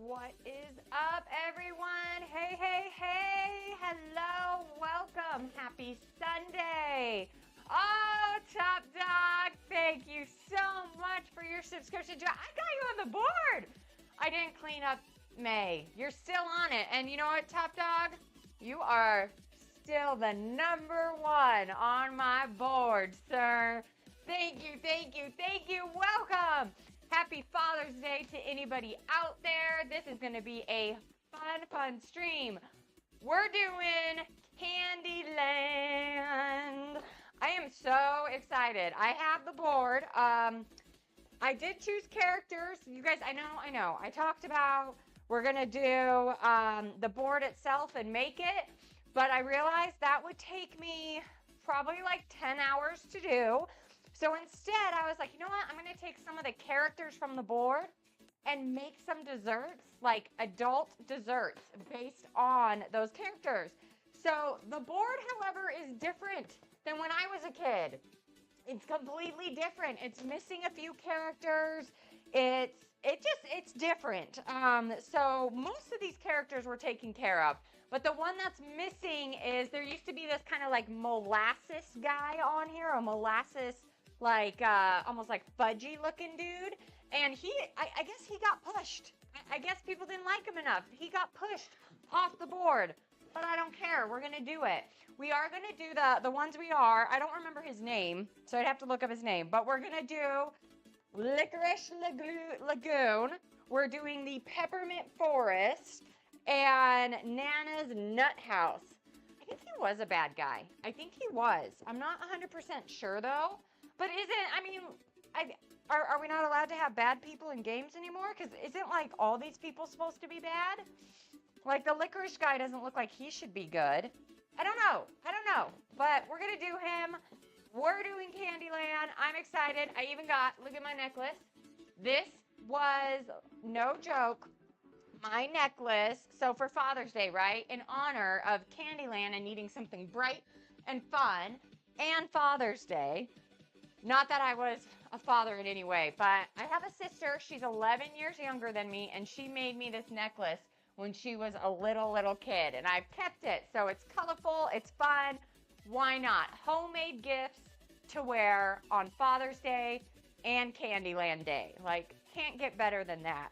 What is up, everyone? Hey, hey, hey. Hello. Welcome. Happy Sunday. Oh, Top Dog, thank you so much for your subscription. I got you on the board. I didn't clean up May. You're still on it. And you know what, Top Dog? You are still the number one on my board, sir. Thank you, thank you, thank you. Welcome. Happy Father's Day to anybody out there. This is going to be a fun stream. We're doing Candyland. I am so excited. I have the board. I did choose characters. You guys, I know. I talked about we're going to do the board itself and make it, but I realized that would take me probably like 10 hours to do. So instead, I was like, you know what? I'm going to take some of the characters from the board and make some desserts, like adult desserts based on those characters. So the board, however, is different than when I was a kid. It's completely different. It's missing a few characters. It's different. So most of these characters were taken care of, but the one that's missing is there used to be this kind of like molasses guy on here, a molasses like almost like fudgy looking dude, and I guess he got pushed. I guess people didn't like him enough. He got pushed off the board, but I don't care. We're gonna do it. We are going to do the ones I don't remember his name, so I'd have to look up his name, but we're going to do Licorice Lagoon. We're doing the Peppermint Forest and Nana's Nut House. I think he was a bad guy. I think he was. I'm not 100% sure though, but are we not allowed to have bad people in games anymore? Because isn't like all these people supposed to be bad? Like the licorice guy doesn't look like he should be good. I don't know, but we're going to do him. We're doing Candyland. I'm excited. I even look at my necklace. This was, no joke, my necklace. So for Father's Day, right? In honor of Candyland and needing something bright and fun and Father's Day. Not that I was a father in any way, but I have a sister. She's 11 years younger than me, and she made me this necklace when she was a little kid, and I've kept it. So it's colorful, it's fun. Why not? Homemade gifts to wear on Father's Day and Candyland Day. Like, can't get better than that.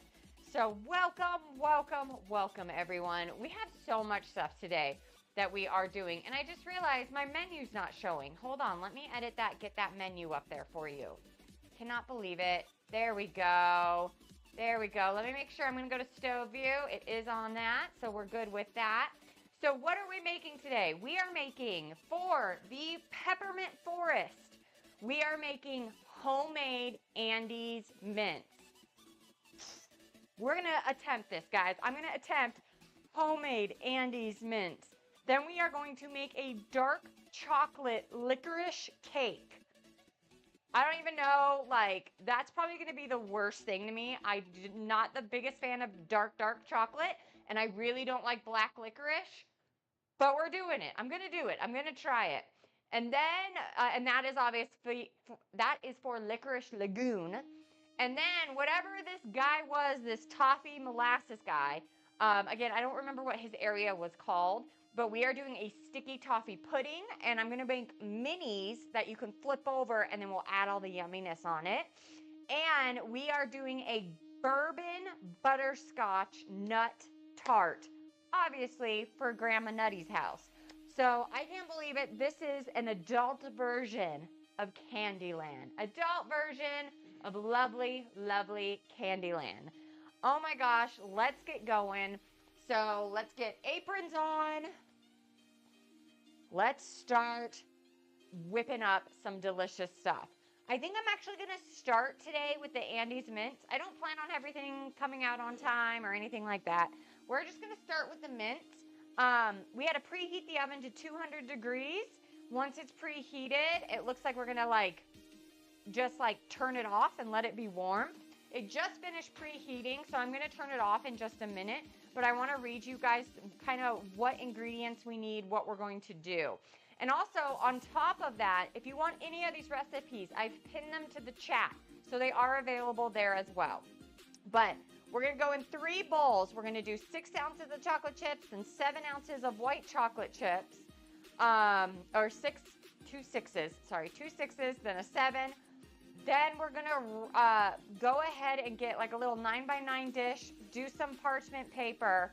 So welcome everyone. We have so much stuff today that we are doing, and I just realized my menu's not showing. Hold on, let me edit that, get that menu up there for you. Cannot believe it. There we go. There we go. Let me make sure. I'm going to go to stove view. It is on that, so we're good with that. So what are we making today? We are making, for the Peppermint Forest, we are making homemade Andes mints. We're going to attempt this, guys. I'm going to attempt homemade Andes mints. Then we are going to make a dark chocolate licorice cake. I don't even know, like, that's probably going to be the worst thing to me. I'm not the biggest fan of dark chocolate, and I really don't like black licorice, but we're doing it. I'm going to do it. I'm going to try it. And then, and that is obviously, that is for Licorice Lagoon. And then whatever this guy was, this toffee molasses guy, again, I don't remember what his area was called, but we are doing a sticky toffee pudding, and I'm going to make minis that you can flip over, and then we'll add all the yumminess on it. And we are doing a bourbon butterscotch nut tart, obviously for Grandma Nutty's house. So I can't believe it. This is an adult version of Candyland. Adult version of lovely Candyland. Oh my gosh, let's get going. So let's get aprons on. Let's start whipping up some delicious stuff. I think I'm actually going to start today with the Andes mints. I don't plan on everything coming out on time or anything like that. We're just going to start with the mints. We had to preheat the oven to 200 degrees. Once it's preheated, it looks like we're going to just turn it off and let it be warm. It just finished preheating, so I'm going to turn it off in just a minute. But I want to read you guys kind of what ingredients we need, what we're going to do. And also, on top of that, if you want any of these recipes, I've pinned them to the chat, so they are available there as well. But we're going to go in 3 bowls. We're going to do 6 ounces of chocolate chips and 7 ounces of white chocolate chips, or 2 sixes, then a 7. Then we're going to go ahead and get like a little 9x9 dish, do some parchment paper,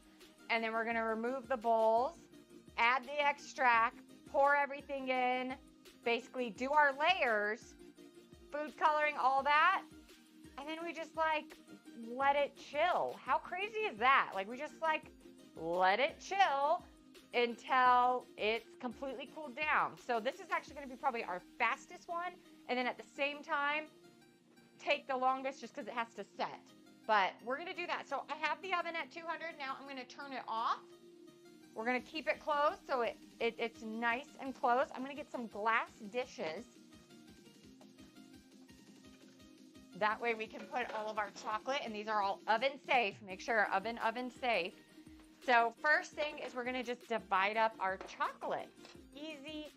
and then we're going to remove the bowls, add the extract, pour everything in, basically do our layers, food coloring, all that, and then we just let it chill. How crazy is that? We just let it chill until it's completely cooled down. So this is actually going to be probably our fastest one. And then at the same time, take the longest just because it has to set. But we're going to do that. So I have the oven at 200. Now I'm going to turn it off. We're going to keep it closed so it's nice and closed. I'm going to get some glass dishes. That way we can put all of our chocolate, and these are all oven safe. Make sure oven safe. So first thing is we're gonna just divide up our chocolate. Easy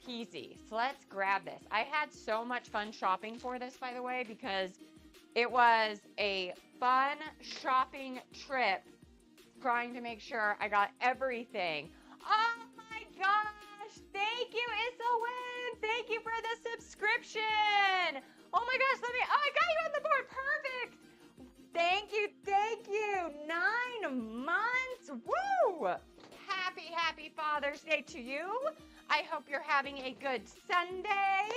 peasy. So let's grab this. I had so much fun shopping for this, by the way, because it was a fun shopping trip trying to make sure I got everything. Oh my gosh, thank you, Iselwyn. Thank you for the subscription. Oh my gosh, I got you on the board, perfect. Thank you. 9 months, woo. Happy Father's Day to you. I hope you're having a good Sunday.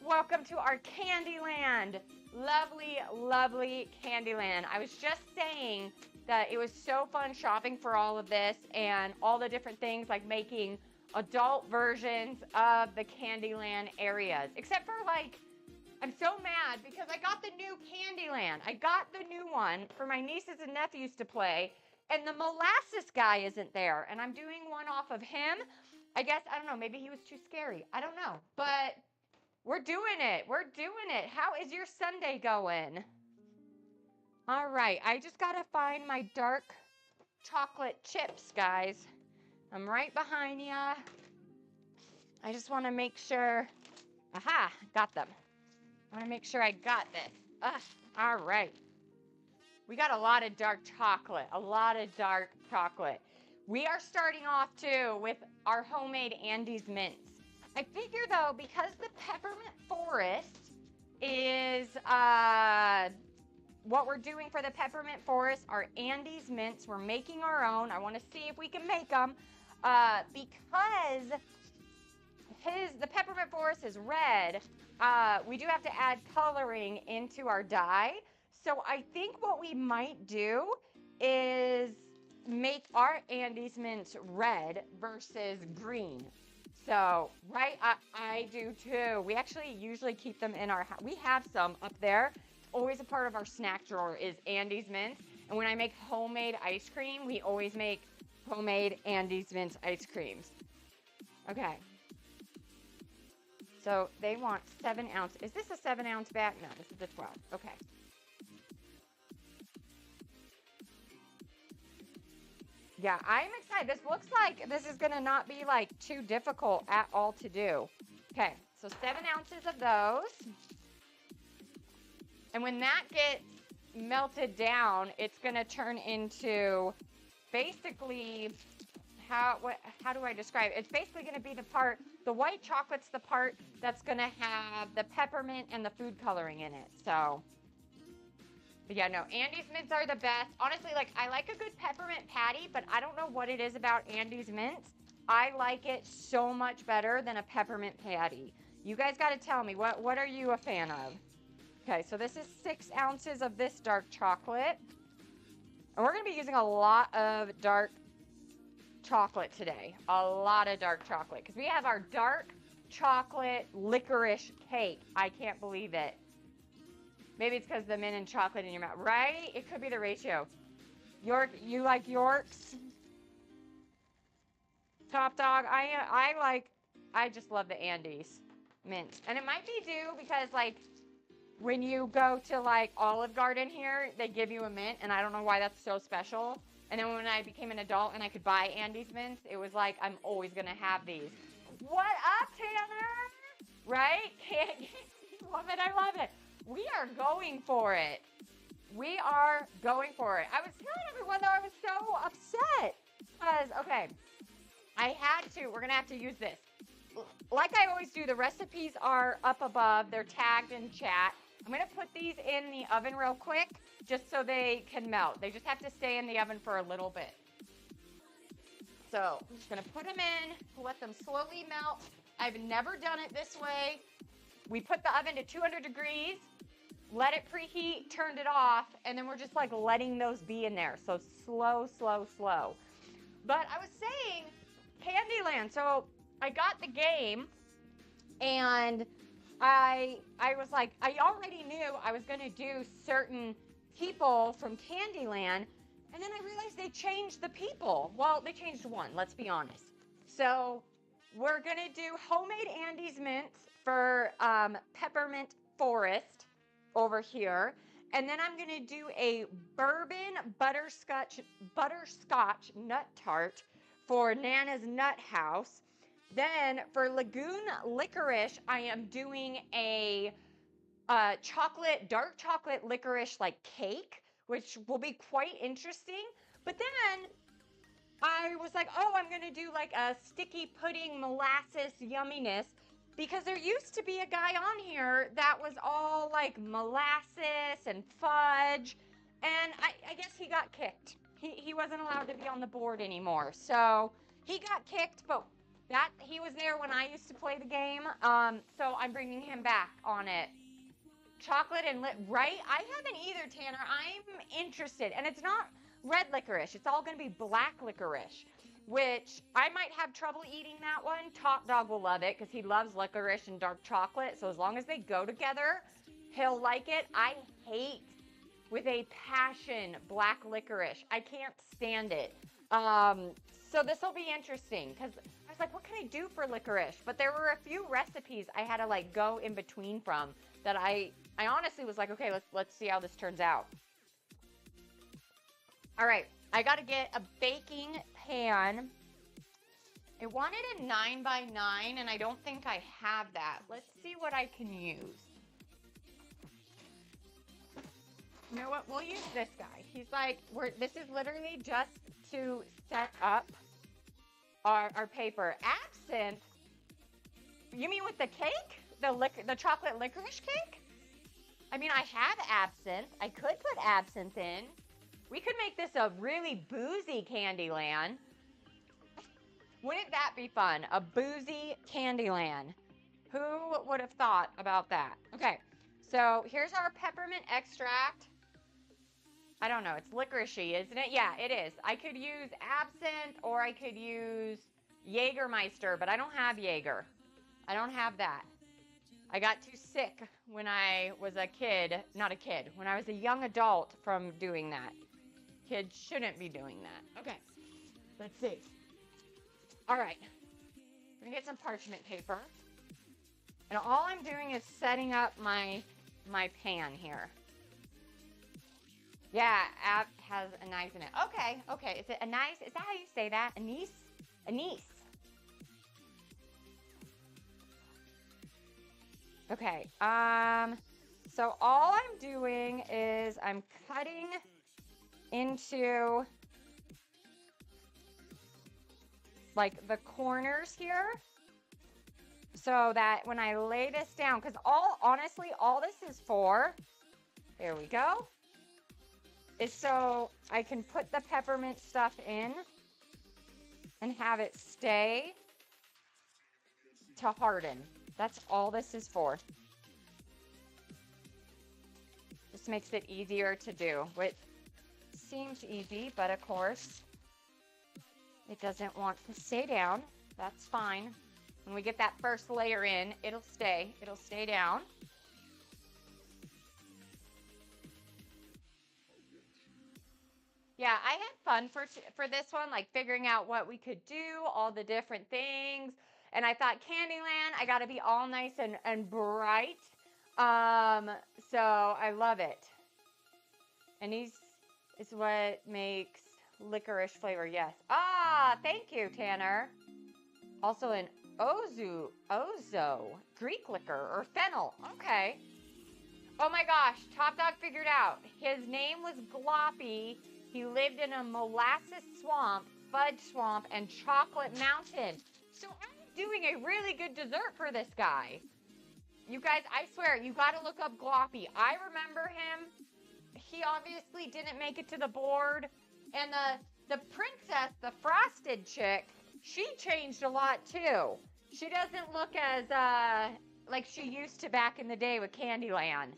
Welcome to our Candyland. Lovely Candyland. I was just saying that it was so fun shopping for all of this and all the different things, like making adult versions of the Candyland areas. Except for, like, I'm so mad because I got the new Candyland. I got the new one for my nieces and nephews to play, and the molasses guy isn't there. And I'm doing one off of him. I guess, I don't know, maybe he was too scary. I don't know. But we're doing it. How is your Sunday going? All right, I just got to find my dark chocolate chips, guys. I'm right behind ya. I just want to make sure. Aha, got them. I want to make sure I got this. All right. We got a lot of dark chocolate. We are starting off, too, with our homemade Andes mints. I figure, though, because the peppermint forest is what we're doing for the peppermint forest, our Andes mints, we're making our own. I want to see if we can make them because the peppermint forest is red. We do have to add coloring into our dye. So I think what we might do is make our Andes mints red versus green. So, right, I do too. We actually usually keep them in our house. We have some up there. Always a part of our snack drawer is Andes mints. And when I make homemade ice cream, we always make homemade Andes mints ice creams. Okay. So they want 7 ounce. Is this a 7 ounce bag? No, this is a 12. Okay. Yeah, I'm excited. This looks like this is going to not be like too difficult at all to do. Okay, so 7 ounces of those. And when that gets melted down, it's going to turn into basically, how do I describe it? It's basically going to be the white chocolate's the part that's going to have the peppermint and the food coloring in it. So, but yeah, no, Andes mints are the best. Honestly, like, I like a good peppermint patty, but I don't know what it is about Andes mints. I like it so much better than a peppermint patty. You guys got to tell me, what are you a fan of? Okay, so this is 6 ounces of this dark chocolate. And we're going to be using a lot of dark chocolate today. A lot of dark chocolate. Because we have our dark chocolate licorice cake. I can't believe it. Maybe it's because the mint and chocolate in your mouth. Right? It could be the ratio. York, you like Yorks? Top dog. I just love the Andes mint. And it might be due because, like, when you go to, like, Olive Garden here, they give you a mint, and I don't know why that's so special. And then when I became an adult and I could buy Andes mints, it was like, I'm always going to have these. What up, Tanner? Right? Love it. We are going for it. I was telling everyone, though, I was so upset. Because, okay, we're going to have to use this. Like I always do, the recipes are up above. They're tagged in chat. I'm going to put these in the oven real quick just so they can melt. They just have to stay in the oven for a little bit. So I'm just going to put them in, let them slowly melt. I've never done it this way. We put the oven to 200 degrees, let it preheat, turned it off, and then we're just like letting those be in there. So slow. But I was saying Candyland. So I got the game, and I was like, I already knew I was going to do certain people from Candyland, and then I realized they changed the people. Well, they changed one, let's be honest. So we're going to do homemade Andes mints for Peppermint Forest. over here. And then I'm going to do a bourbon butterscotch nut tart for Nana's Nut House. Then for Lagoon Licorice, I am doing a dark chocolate licorice like cake, which will be quite interesting. But then I was like, oh, I'm going to do like a sticky pudding molasses yumminess, because there used to be a guy on here that was all like molasses and fudge. And I guess he got kicked. He wasn't allowed to be on the board anymore. So he got kicked, but he was there when I used to play the game. So I'm bringing him back on it. Chocolate and right? I haven't either, Tanner. I'm interested. And it's not red licorice. It's all going to be black licorice, which I might have trouble eating that one. Top Dog will love it because he loves licorice and dark chocolate. So as long as they go together, he'll like it. I hate with a passion black licorice. I can't stand it. So this will be interesting because I was like, what can I do for licorice? But there were a few recipes I had to like go in between from that I honestly was like, okay, let's see how this turns out. All right, I got to get a baking pan. It wanted a 9x9, and I don't think I have that. Let's see what I can use. You know what? We'll use this guy. He's like, this is literally just to set up our paper. Absinthe? You mean with the cake? The chocolate licorice cake? I mean, I have absinthe. I could put absinthe in. We could make this a really boozy Candyland. Wouldn't that be fun? A boozy Candyland. Who would have thought about that? Okay, so here's our peppermint extract. I don't know, it's licoricey, isn't it? Yeah, it is. I could use absinthe or I could use Jägermeister, but I don't have Jaeger. I don't have that. I got too sick when I was a kid, when I was a young adult from doing that. Kids shouldn't be doing that. Okay, let's see. All right, I'm gonna get some parchment paper. And all I'm doing is setting up my pan here. Yeah, app has anise in it. Okay. Is it anise? Is that how you say that? Anise? Anise. Okay, so all I'm doing is I'm cutting into like the corners here so that when I lay this down, because honestly, all this is for, there we go, is so I can put the peppermint stuff in and have it stay to harden. That's all this is for. Just makes it easier to do, which seems easy, but of course, it doesn't want to stay down. That's fine. When we get that first layer in, it'll stay down. Yeah, I had fun for this one, like figuring out what we could do, all the different things. And I thought Candyland, I got to be all nice and bright. So I love it. And these is what makes licorice flavor. Yes. Ah, thank you, Tanner. Also an Ozo, Greek liquor or fennel. Okay. Oh my gosh, Top Dog figured out. His name was Gloppy. He lived in a molasses swamp, fudge swamp, and chocolate mountain. So I'm doing a really good dessert for this guy. You guys, I swear, you got to look up Gloppy. I remember him. He obviously didn't make it to the board. And the princess, the frosted chick, she changed a lot too. She doesn't look as like she used to back in the day with Candyland.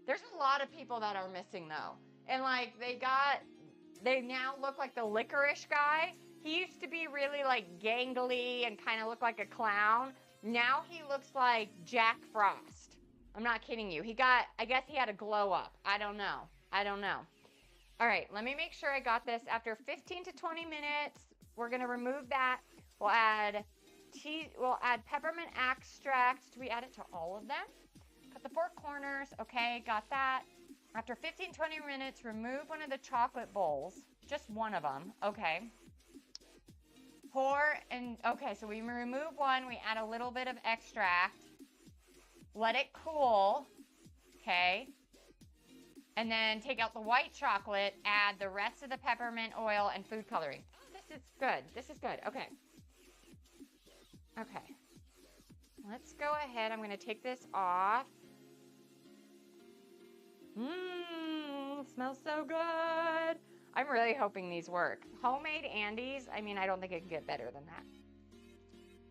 There's a lot of people that are missing though. And like they now look like the licorice guy. He used to be really like gangly and kind of look like a clown. Now he looks like Jack Frost. I'm not kidding you. I guess he had a glow up. I don't know. All right, let me make sure I got this. After 15 to 20 minutes, we're gonna remove that. We'll add peppermint extract. Do we add it to all of them? Cut the 4 corners corners. Okay, got that. After 15, 20 minutes, remove one of the chocolate bowls. Just one of them. Okay. Pour and, okay, so we remove one. We add a little bit of extract. Let it cool. Okay. And then take out the white chocolate, add the rest of the peppermint oil and food coloring. This is good. This is good. Okay. Okay. Let's go ahead. I'm going to take this off. Smells so good. I'm really hoping these work. Homemade Andes, I mean, I don't think it can get better than that.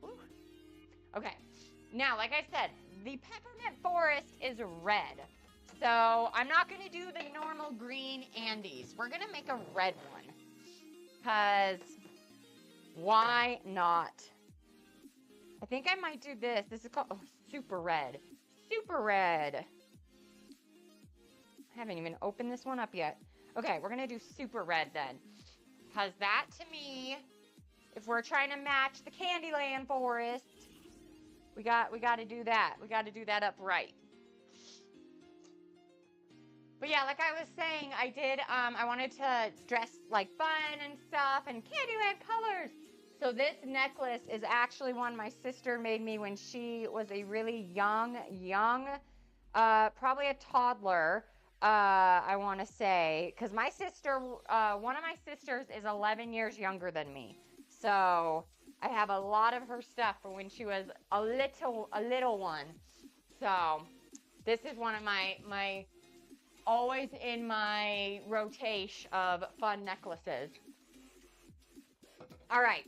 Woo. Okay. Now, like I said, the peppermint forest is red. So I'm not going to do the normal green Andes. We're going to make a red one. Because why not? I think I might do this. This is called super red. Super red. I haven't even opened this one up yet. Okay, we're going to do super red then. Because that to me, if we're trying to match the Candyland forest, we got to do that. We got to do that up right. But yeah, like I was saying, I wanted to dress like fun and stuff and Candyland colors. So this necklace is actually one my sister made me when she was a really young, probably a toddler, I want to say. Because my sister, one of my sisters is 11 years younger than me. So I have a lot of her stuff from when she was a little one. So this is one of my always in my rotation of fun necklaces. All right.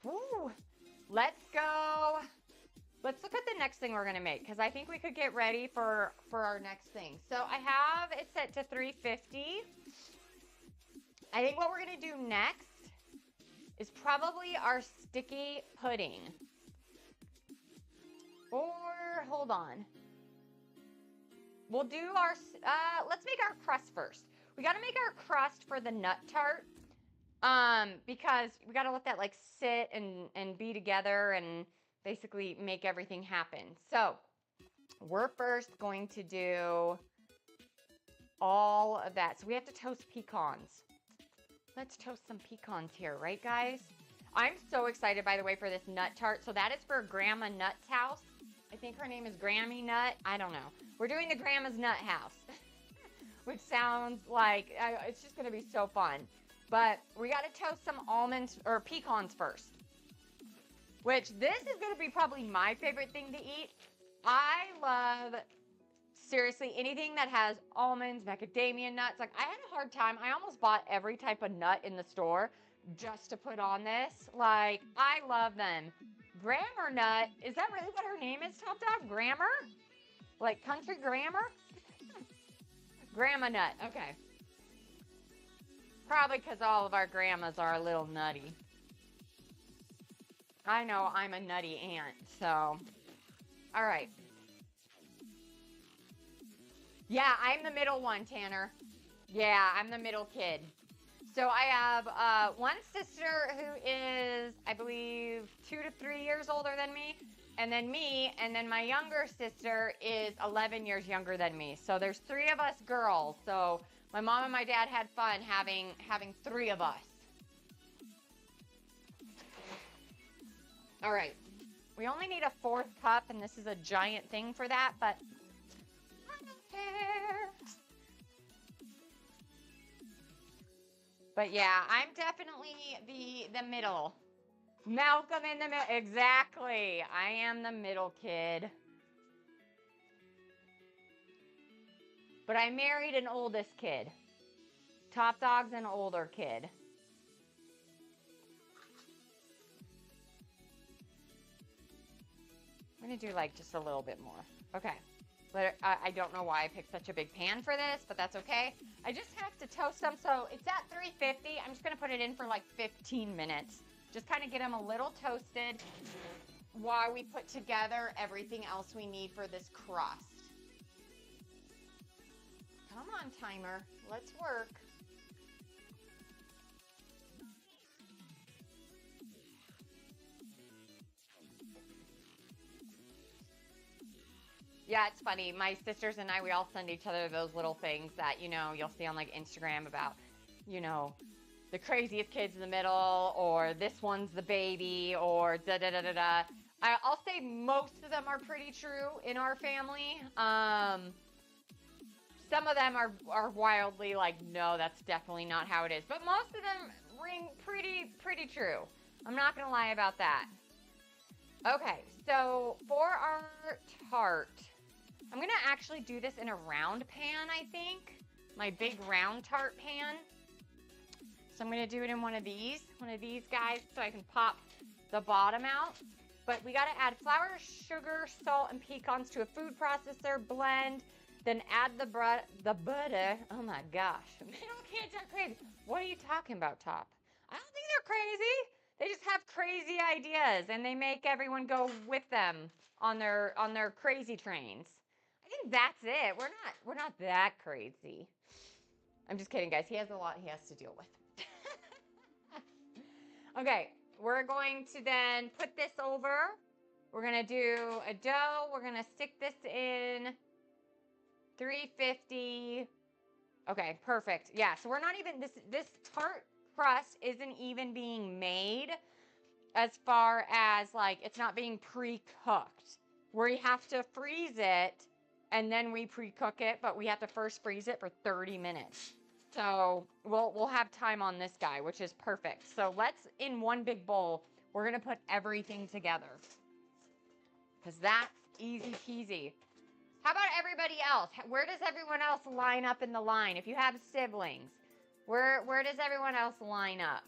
Woo. Let's go. Let's look at the next thing we're going to make because I think we could get ready for our next thing. So I have it set to 350. I think what we're going to do next is probably our sticky pudding. Or, hold on. We'll do our, let's make our crust first. We got to make our crust for the nut tart. Because we got to let that like sit and be together and basically make everything happen. So we're first going to do all of that. So we have to toast pecans. Let's toast some pecans here, right guys? I'm so excited, by the way, for this nut tart. So that is for Grandma Nut's house. I think her name is Grammy Nut. I don't know. We're doing the Grandma's Nut house, which sounds like it's just going to be so fun. But we got to toast some almonds or pecans first, which this is going to be probably my favorite thing to eat. I love, seriously, anything that has almonds, macadamia nuts. Like I had a hard time. I almost bought every type of nut in the store just to put on this. Like I love them. Grammar Nut, is that really what her name is, Top Dog? Grammar? Like country grammar? Grandma Nut, okay. Probably because all of our grandmas are a little nutty. I know I'm a nutty aunt, so. All right. Yeah, I'm the middle one, Tanner. Yeah, I'm the middle kid. So I have one sister who is, I believe, 2 to 3 years older than me, and then me, and then my younger sister is 11 years younger than me. So there's 3 of us girls. So my mom and my dad had fun having 3 of us. All right. We only need a 4th cup, and this is a giant thing for that, but I don't care. But yeah, I'm definitely the middle. Malcolm in the middle. Exactly. I am the middle kid. But I married an oldest kid. Top Dog's an older kid. I'm going to do like just a little bit more. Okay. But I don't know why I picked such a big pan for this, but that's okay. I just have to toast them. So it's at 350. I'm just going to put it in for like 15 minutes. Just kind of get them a little toasted while we put together everything else we need for this crust. Come on, timer. Let's work. Yeah, it's funny. My sisters and I, we all send each other those little things that, you'll see on like Instagram about, you know, the craziest kids in the middle, or this one's the baby, or da da da da da. I'll say most of them are pretty true in our family. Some of them are wildly like, no, that's definitely not how it is. But most of them ring pretty true. I'm not gonna lie about that. Okay, so for our tart, I'm gonna actually do this in a round pan, I think. My big round tart pan. So I'm gonna do it in one of these guys, so I can pop the bottom out. But we gotta add flour, sugar, salt, and pecans to a food processor, blend, then add the butter. Oh my gosh, middle kids are crazy. What are you talking about, Top? I don't think they're crazy. They just have crazy ideas, and they make everyone go with them on their crazy trains. I think that's it. We're not that crazy. I'm just kidding, guys. He has a lot he has to deal with. Okay, we're going to then put this over. We're gonna do a dough. We're gonna stick this in 350. Okay, perfect. Yeah, so we're not even, this tart crust isn't even being made as far as like, it's not being pre-cooked. We have to freeze it and then we pre-cook it, but we have to first freeze it for 30 minutes. So we'll have time on this guy, which is perfect. So let's, in one big bowl, we're gonna put everything together, because that's easy peasy. How about everybody else? Where does everyone else line up in the line? If you have siblings, where does everyone else line up?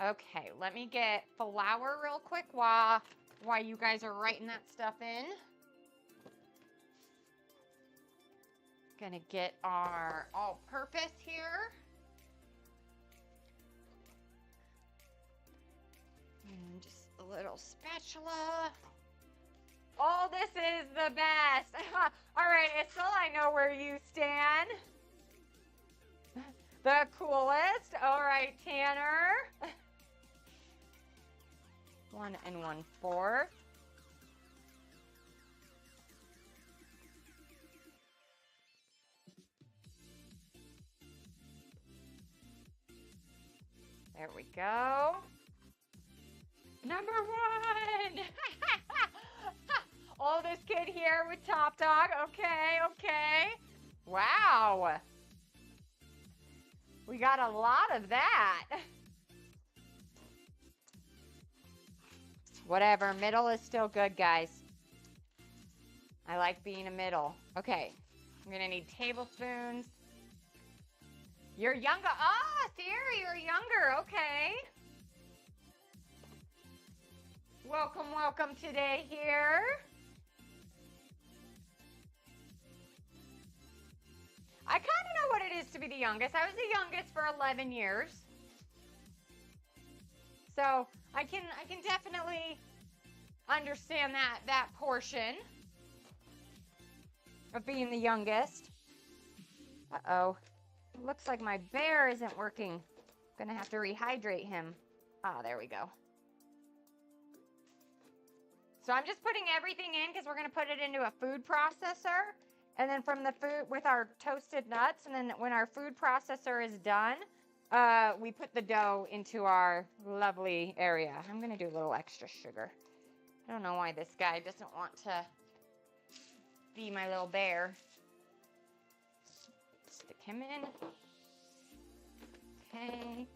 Okay, let me get flour real quick while you guys are writing that stuff in. Gonna get our all-purpose here. And just a little spatula. Oh, this is the best. All right, Issel, I know where you stand. The coolest. All right, Tanner. 1 1/4. There we go. Number 1. Oldest kid here with Top Dog. Okay. Wow. We got a lot of that. Whatever, middle is still good, guys. I like being a middle. Okay, I'm gonna need tablespoons. You're younger. Ah, Theory, you're younger. Okay. Welcome today here. I kind of know what it is to be the youngest. I was the youngest for 11 years. So I can definitely understand that portion of being the youngest. Uh-oh. Looks like my bear isn't working. Gonna have to rehydrate him. Ah, there we go. So I'm just putting everything in because we're gonna put it into a food processor. And then from the food with our toasted nuts, and then when our food processor is done, we put the dough into our lovely area. I'm gonna do a little extra sugar. I don't know why this guy doesn't want to be my little bear. Stick him in. Okay.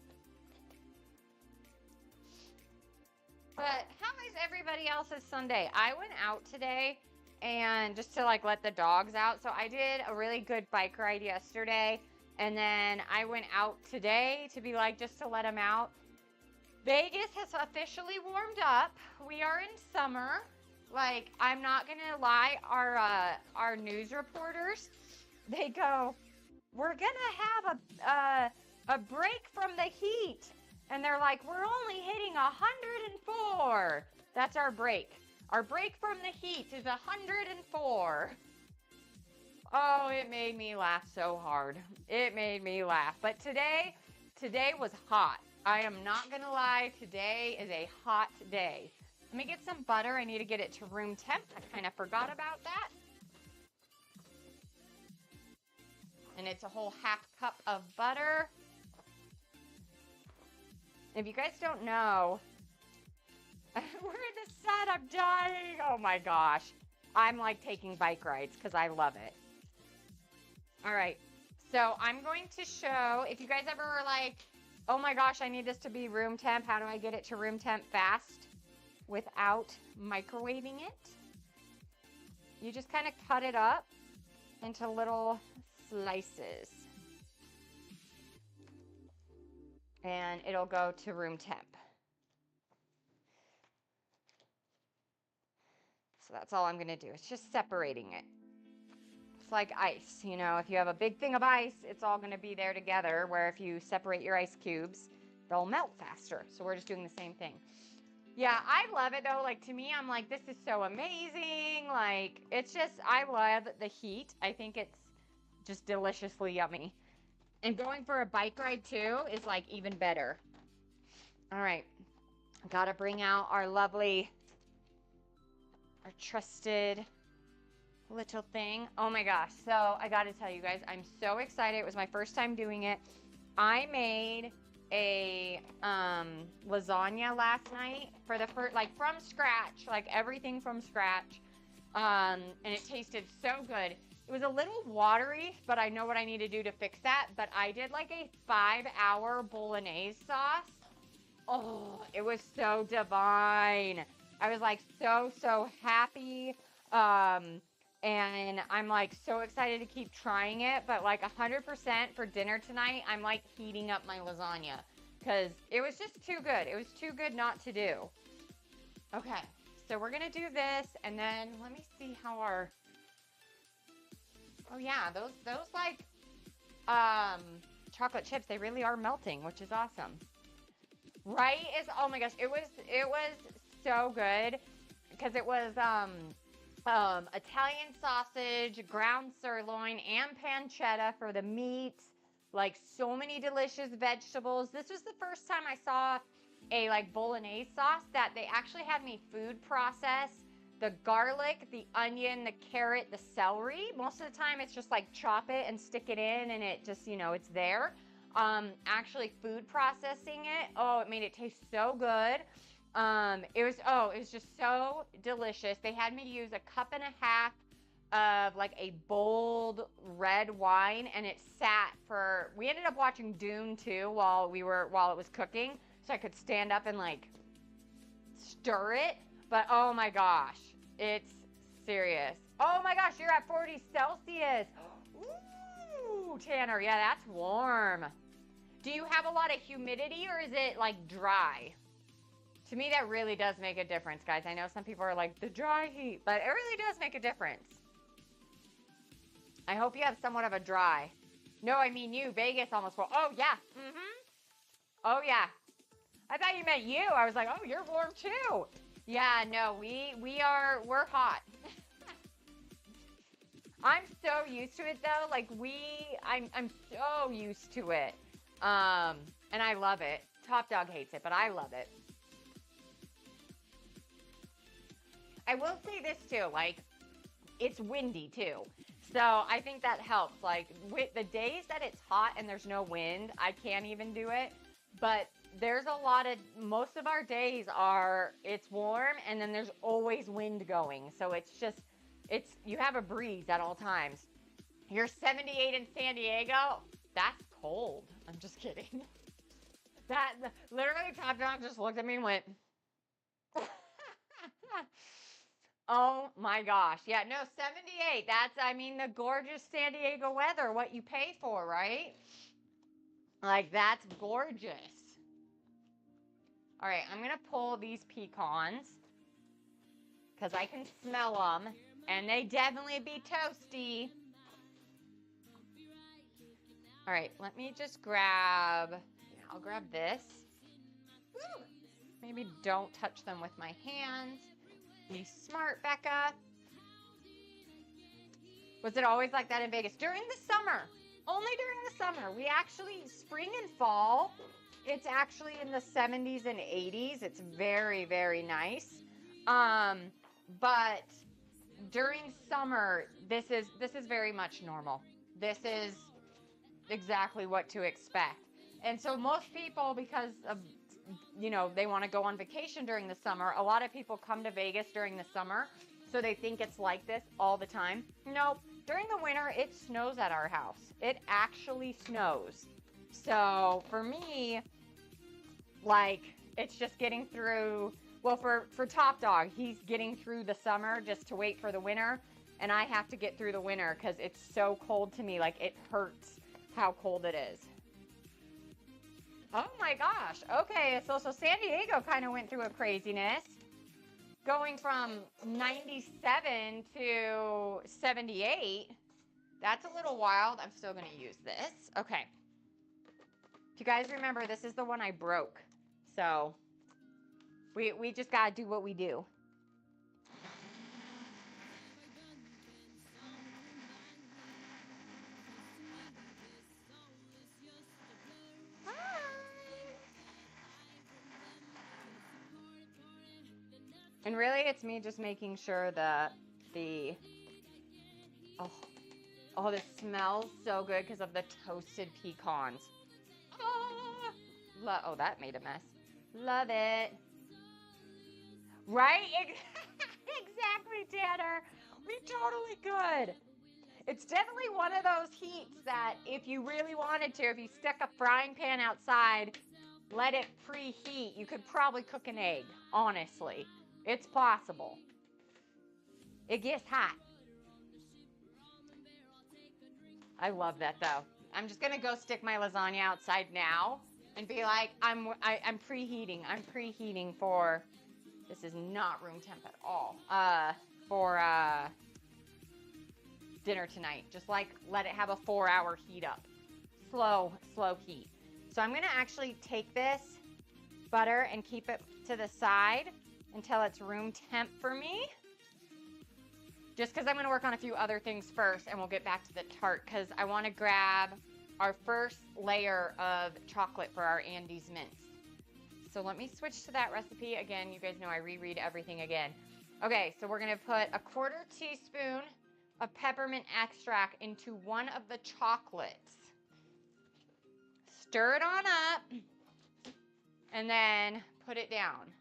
But how is everybody else's Sunday? I went out today and just to like let the dogs out. So I did a really good bike ride yesterday. And then I went out today to be like, just to let them out. Vegas has officially warmed up. We are in summer. Like, I'm not gonna lie, our news reporters, they go, we're gonna have a break from the heat. And they're like, we're only hitting 104. That's our break. Our break from the heat is 104. Oh, it made me laugh so hard. It made me laugh. But today was hot. I am not gonna lie, today is a hot day. Let me get some butter. I need to get it to room temp. I kind of forgot about that. And it's a whole half cup of butter. If you guys don't know, we're in the sun. I'm dying. Oh my gosh. I'm like taking bike rides because I love it. All right. So I'm going to show, if you guys ever were like, oh my gosh, I need this to be room temp. How do I get it to room temp fast without microwaving it? You just kind of cut it up into little slices. And it'll go to room temp. So that's all I'm going to do. It's just separating it. It's like ice, you know, if you have a big thing of ice, it's all going to be there together, where if you separate your ice cubes, they'll melt faster. So we're just doing the same thing. Yeah, I love it though. Like, to me, I'm like, this is so amazing. Like, it's just, I love the heat. I think it's just deliciously yummy. And going for a bike ride too is like even better. All right, got to bring out our lovely, our trusted little thing. Oh my gosh. So I got to tell you guys, I'm so excited. It was my first time doing it. I made a lasagna last night for the first, like from scratch, like everything from scratch. And it tasted so good. It was a little watery, but I know what I need to do to fix that. But I did like a 5-hour bolognese sauce. Oh, it was so divine. I was like so happy. And I'm like so excited to keep trying it, but like 100% for dinner tonight, I'm like heating up my lasagna because it was just too good. It was too good not to do. Okay, so we're gonna do this, and then let me see how our, oh yeah, those like chocolate chips, they really are melting, which is awesome. Right? Oh my gosh, it was so good because it was Italian sausage, ground sirloin, and pancetta for the meat. Like so many delicious vegetables. This was the first time I saw a like bolognese sauce that they actually had me food process the garlic, the onion, the carrot, the celery. Most of the time it's just like chop it and stick it in and it just, you know, it's there. Actually food processing it. Oh, it made it taste so good. It was just so delicious. They had me use 1.5 cups of like a bold red wine, and it sat for, we ended up watching Dune too while it was cooking, so I could stand up and like stir it. But oh my gosh, it's serious. Oh my gosh, you're at 40 Celsius. Ooh, Tanner, yeah, that's warm. Do you have a lot of humidity or is it like dry? To me, that really does make a difference, guys. I know some people are like, the dry heat, but it really does make a difference. I hope you have somewhat of a dry. No, I mean you. Vegas almost full. Oh, yeah. Oh, yeah. I thought you meant you. I was like, oh, you're warm too. Yeah, no, we're hot. I'm so used to it though. Like I'm so used to it. And I love it. Top Dog hates it, but I love it. I will say this too, like, it's windy too. So I think that helps. Like, with the days that it's hot and there's no wind, I can't even do it. But there's most of our days it's warm and then there's always wind going. So you have a breeze at all times. You're 78 in San Diego. That's cold. I'm just kidding. That literally Top Dog just looked at me and went, oh my gosh. Yeah, no, 78. The gorgeous San Diego weather, what you pay for, right? Like, that's gorgeous. All right, I'm going to pull these pecans because I can smell them, and they definitely be toasty. All right, let me just I'll grab this. Woo! Maybe don't touch them with my hands. Be smart, Becca. Was it always like that in Vegas? During the summer. Only during the summer. We actually, spring and fall, it's actually in the 70s and 80s. It's very, very nice. But during summer, this is very much normal. This is exactly what to expect. And so most people, because of, they want to go on vacation during the summer, a lot of people come to Vegas during the summer, so they think it's like this all the time. Nope. During the winter, it snows at our house. It actually snows. So for me, like, it's just getting through, well, for Top Dog, he's getting through the summer just to wait for the winter. And I have to get through the winter because it's so cold to me. Like, it hurts how cold it is. Oh my gosh. Okay, so San Diego kind of went through a craziness. Going from 97 to 78. That's a little wild. I'm still going to use this. Okay. If you guys remember, this is the one I broke. So we just got to do what we do. And really, it's me just making sure that oh, this smells so good because of the toasted pecans. Oh, that made a mess. Love it. Right? Exactly, Tanner. We totally could. It's definitely one of those heats that if you really wanted to, if you stuck a frying pan outside, let it preheat, you could probably cook an egg, honestly. It's possible. It gets hot. I love that though. I'm just gonna go stick my lasagna outside now and be like, I'm preheating. I'm preheating for. This is not room temp at all. For dinner tonight. Just like let it have a 4-hour heat up. Slow heat. So I'm gonna actually take this butter and keep it to the side until it's room temp for me. Just because I'm going to work on a few other things first, and we'll get back to the tart, because I want to grab our first layer of chocolate for our Andes mints. So let me switch to that recipe. Again, you guys know I reread everything again. Okay, so we're going to put a 1/4 teaspoon of peppermint extract into one of the chocolates. Stir it on up, and then put it down.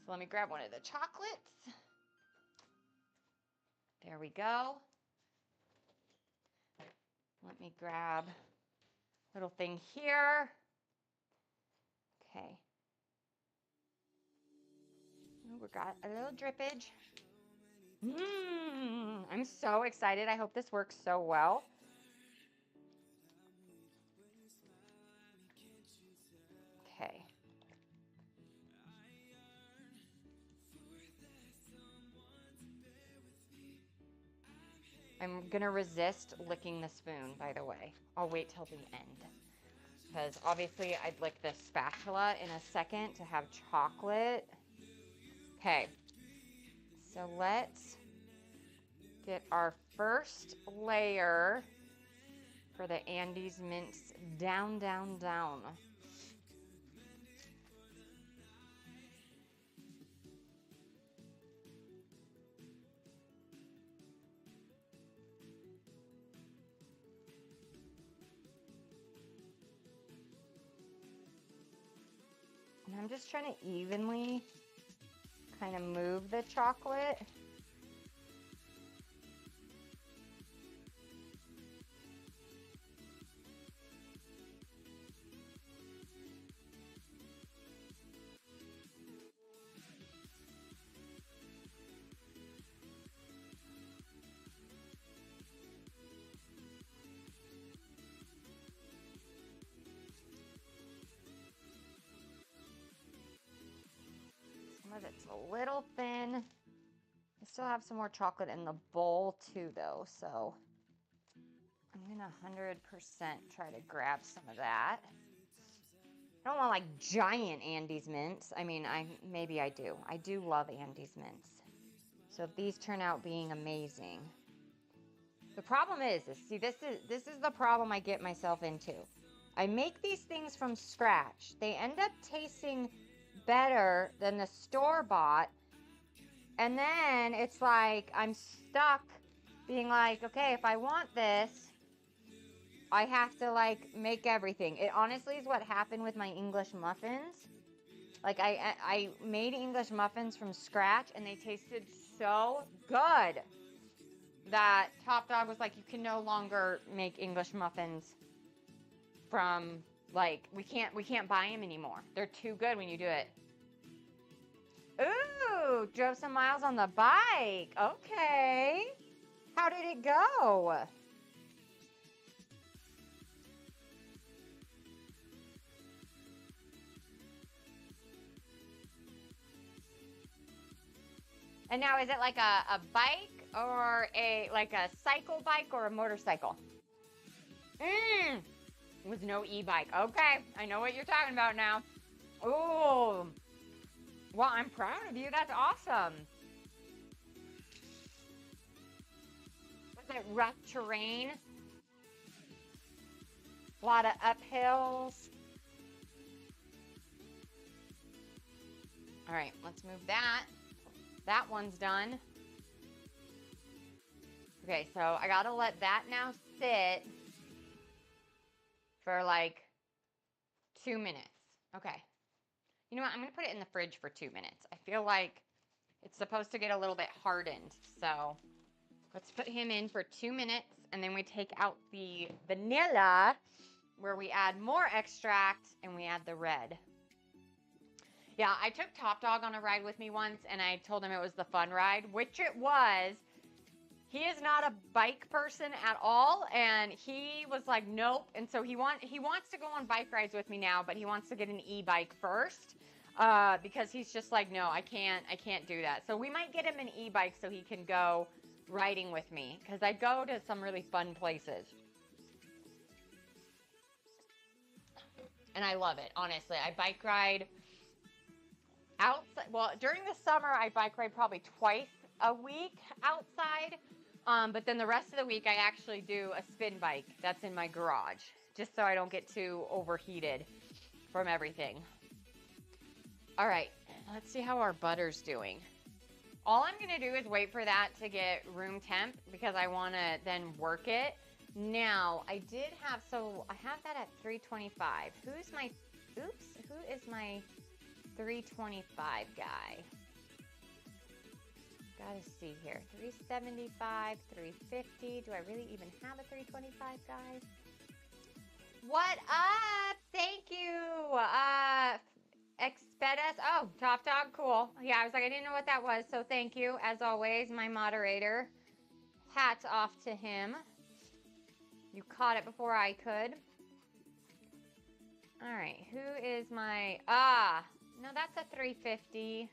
So let me grab one of the chocolates. There we go. Let me grab a little thing here. Okay. Oh, we got a little drippage. I'm so excited. I hope this works so well. Okay. I'm going to resist licking the spoon, by the way. I'll wait till the end. Because obviously I'd lick the spatula in a second to have chocolate. Okay. So let's get our first layer for the Andes mints down, down, down. And I'm just trying to evenly kind of move the chocolate. It's a little thin. I still have some more chocolate in the bowl too, though, so I'm gonna 100% try to grab some of that. I don't want like giant Andes mints. I mean, maybe I do. I do love Andes mints. So if these turn out being amazing. The problem is see, this is the problem I get myself into. I make these things from scratch. They end up tasting better than the store-bought, And then it's like I'm stuck being like, okay, if I want this, I have to like make everything. It honestly is what happened with my English muffins. Like I made English muffins from scratch and they tasted so good that Top Dog was like, you can no longer make English muffins from like we can't buy them anymore. They're too good when you do it. Ooh, drove some miles on the bike. Okay. How did it go? And now is it like a bike or like a cycle bike or a motorcycle? With no e-bike. Okay, I know what you're talking about now. Ooh. Well, I'm proud of you. That's awesome. Was it rough terrain? A lot of uphills. All right, let's move that. That one's done. Okay, so I gotta let that now sit for like 2 minutes. Okay. You know what? I'm gonna put it in the fridge for 2 minutes. I feel like it's supposed to get a little bit hardened. So let's put him in for 2 minutes and then we take out the vanilla where we add more extract and we add the red. Yeah, I took Top Dog on a ride with me once and I told him it was the fun ride, which it was. He is not a bike person at all, and he was like, nope. And so he wants to go on bike rides with me now, but he wants to get an e-bike first because he's just like, no, I can't do that. So we might get him an e-bike so he can go riding with me because I go to some really fun places. And I love it, honestly. I bike ride outside. Well, during the summer, I bike ride probably twice a week outside. But then the rest of the week, I actually do a spin bike that's in my garage, just so I don't get too overheated from everything. All right, let's see how our butter's doing. All I'm gonna do is wait for that to get room temp because I wanna then work it. Now, I did have, so I have that at 325. Who is my 325 guy? Gotta see here. 375, 350. Do I really even have a 325 guy? What up? Thank you. Expedas. Oh, Top Dog. Cool. Yeah, I was like, I didn't know what that was. So thank you, as always, my moderator. Hats off to him. You caught it before I could. All right. Who is my... no, that's a 350.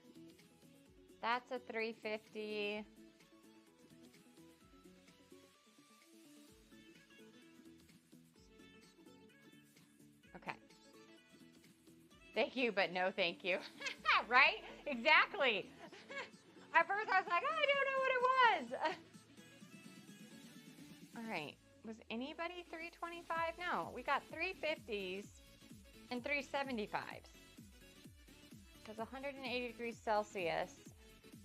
That's a 350. Okay. Thank you, but no thank you. Right? Exactly. At first I was like, I don't know what it was. All right. Was anybody 325? No, we got 350s and 375s. Because 180 degrees Celsius,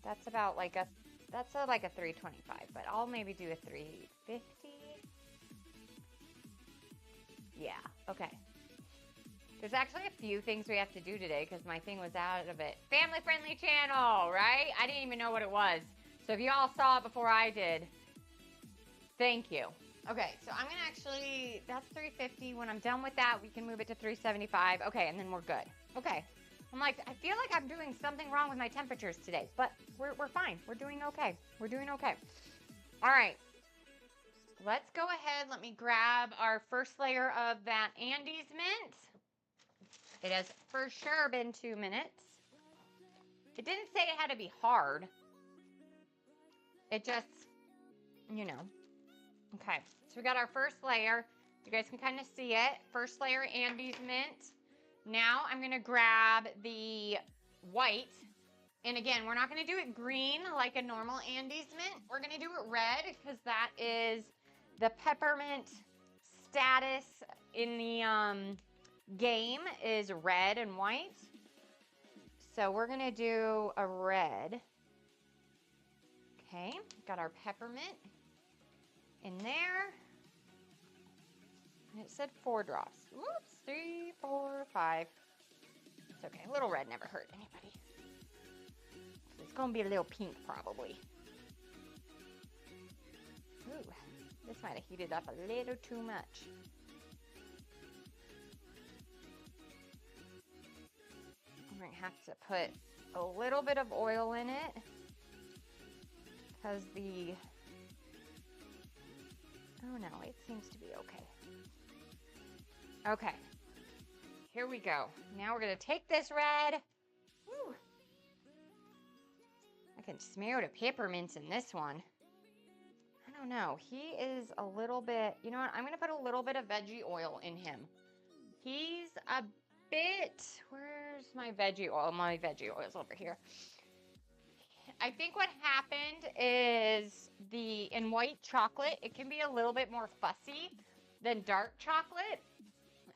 that's about like a 325, but I'll maybe do a 350. Yeah, okay. There's actually a few things we have to do today because my thing was out of it. Family friendly channel, right? I didn't even know what it was. So if you all saw it before I did, thank you. Okay, so I'm gonna actually, that's 350. When I'm done with that, we can move it to 375. Okay, and then we're good. Okay. I'm like, I feel like I'm doing something wrong with my temperatures today, but we're fine. We're doing okay. We're doing okay. All right. Let's go ahead. Let me grab our first layer of that Andes mint. It has for sure been 2 minutes. It didn't say it had to be hard. It just, you know. Okay. So we got our first layer. You guys can kind of see it. First layer Andes mint. Now I'm going to grab the white. And again, we're not going to do it green like a normal Andes mint. We're going to do it red because that is the peppermint status in the game is red and white. So we're going to do a red. Okay, got our peppermint in there. And it said 4 drops. Whoops, 3, 4, 5. It's okay, a little red never hurt anybody. It's gonna be a little pink probably. Ooh, this might have heated up a little too much. I'm gonna have to put a little bit of oil in it because oh no, it seems to be okay. Okay, here we go. Now we're gonna take this red. Woo. I can smell the peppermints in this one. I don't know, he is a little bit, you know what, I'm gonna put a little bit of veggie oil in him. He's a bit, where's my veggie oil? My veggie oil's over here. I think what happened is in white chocolate, it can be a little bit more fussy than dark chocolate.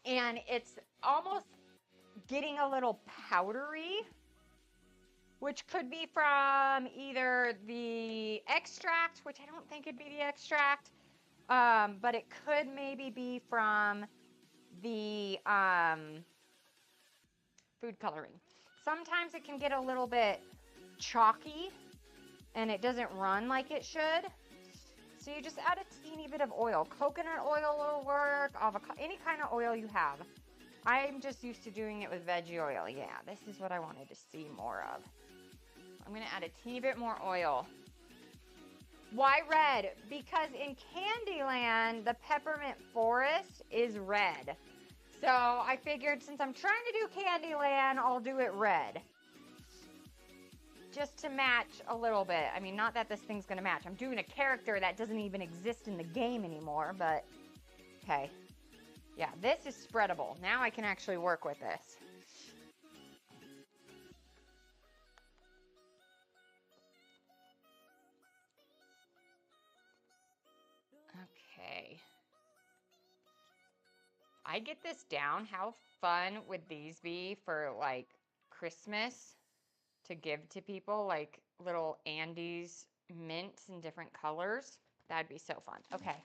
And it's almost getting a little powdery, which could be from either the extract, which I don't think it'd be the extract, but it could maybe be from the food coloring. Sometimes it can get a little bit chalky and it doesn't run like it should. So you just add a teeny bit of oil. Coconut oil will work, avocado, any kind of oil you have. I'm just used to doing it with veggie oil. Yeah, this is what I wanted to see more of. I'm gonna add a teeny bit more oil. Why red? Because in Candyland, the peppermint forest is red. So I figured since I'm trying to do Candyland, I'll do it red. Just to match a little bit. I mean, not that this thing's gonna match. I'm doing a character that doesn't even exist in the game anymore, but okay. Yeah, this is spreadable. Now I can actually work with this. Okay. I get this down. How fun would these be for like Christmas to give to people, like little Andes mints in different colors? That'd be so fun. Okay,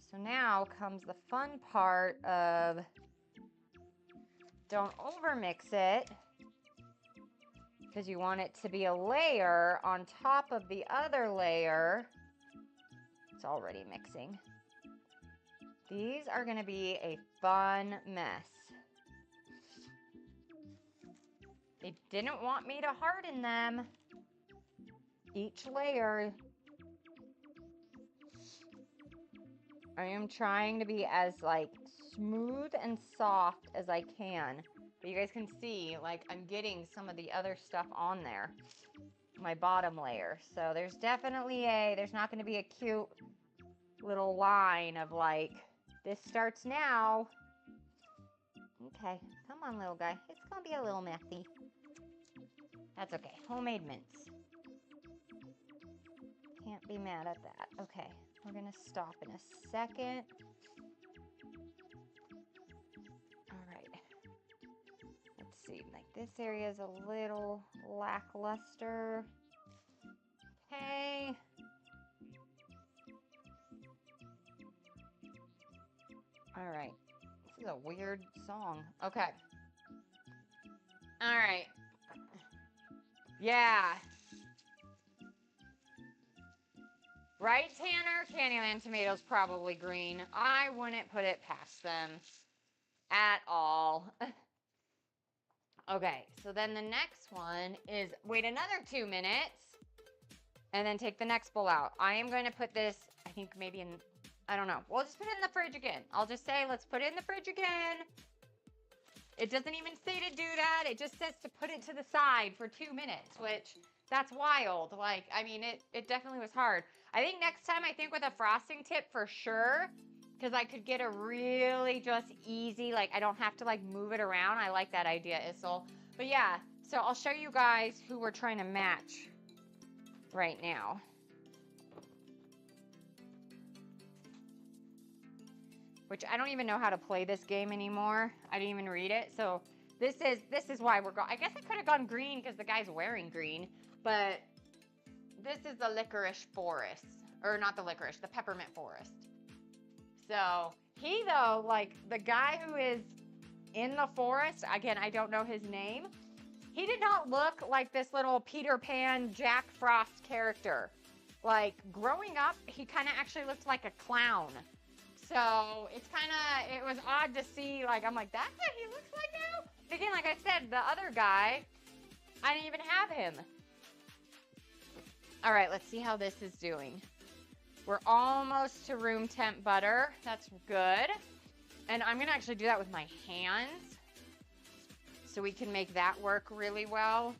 so now comes the fun part of don't overmix it because you want it to be a layer on top of the other layer. It's already mixing. These are going to be a fun mess. They didn't want me to harden them. Each layer, I am trying to be as like smooth and soft as I can. But you guys can see, like, I'm getting some of the other stuff on there, my bottom layer. So there's definitely there's not going to be a cute little line of like, this starts now. Okay, come on, little guy. It's going to be a little messy. That's okay. Homemade mints. Can't be mad at that. Okay, we're going to stop in a second. All right. Let's see. Like, this area is a little lackluster. Okay. All right. This is a weird song. Okay. All right. Yeah. Right, Tanner? Candyland tomatoes probably green. I wouldn't put it past them at all. Okay, so then the next one is wait another 2 minutes and then take the next bowl out. I am going to put this, I think maybe in, I don't know. We'll just put it in the fridge again. I'll just say, let's put it in the fridge again. It doesn't even say to do that. It just says to put it to the side for 2 minutes, which that's wild. Like, I mean, it definitely was hard. I think next time, I think with a frosting tip for sure, because I could get a really just easy, like I don't have to like move it around. I like that idea, Issel. But yeah, so I'll show you guys who we're trying to match right now. Which I don't even know how to play this game anymore. I didn't even read it. So this is why we're going. I guess I could have gone green because the guy's wearing green, but This is the licorice forest, or not the licorice, the peppermint forest. So he, though, like the guy who is in the forest, again, I don't know his name. He did not look like this little Peter Pan, Jack Frost character. Like growing up, he kind of actually looked like a clown. So it was odd to see, like, I'm like, that's what he looks like now? But again, like I said, the other guy, I didn't even have him. All right, let's see how this is doing. We're almost to room temp butter. That's good. And I'm gonna actually do that with my hands so we can make that work really well.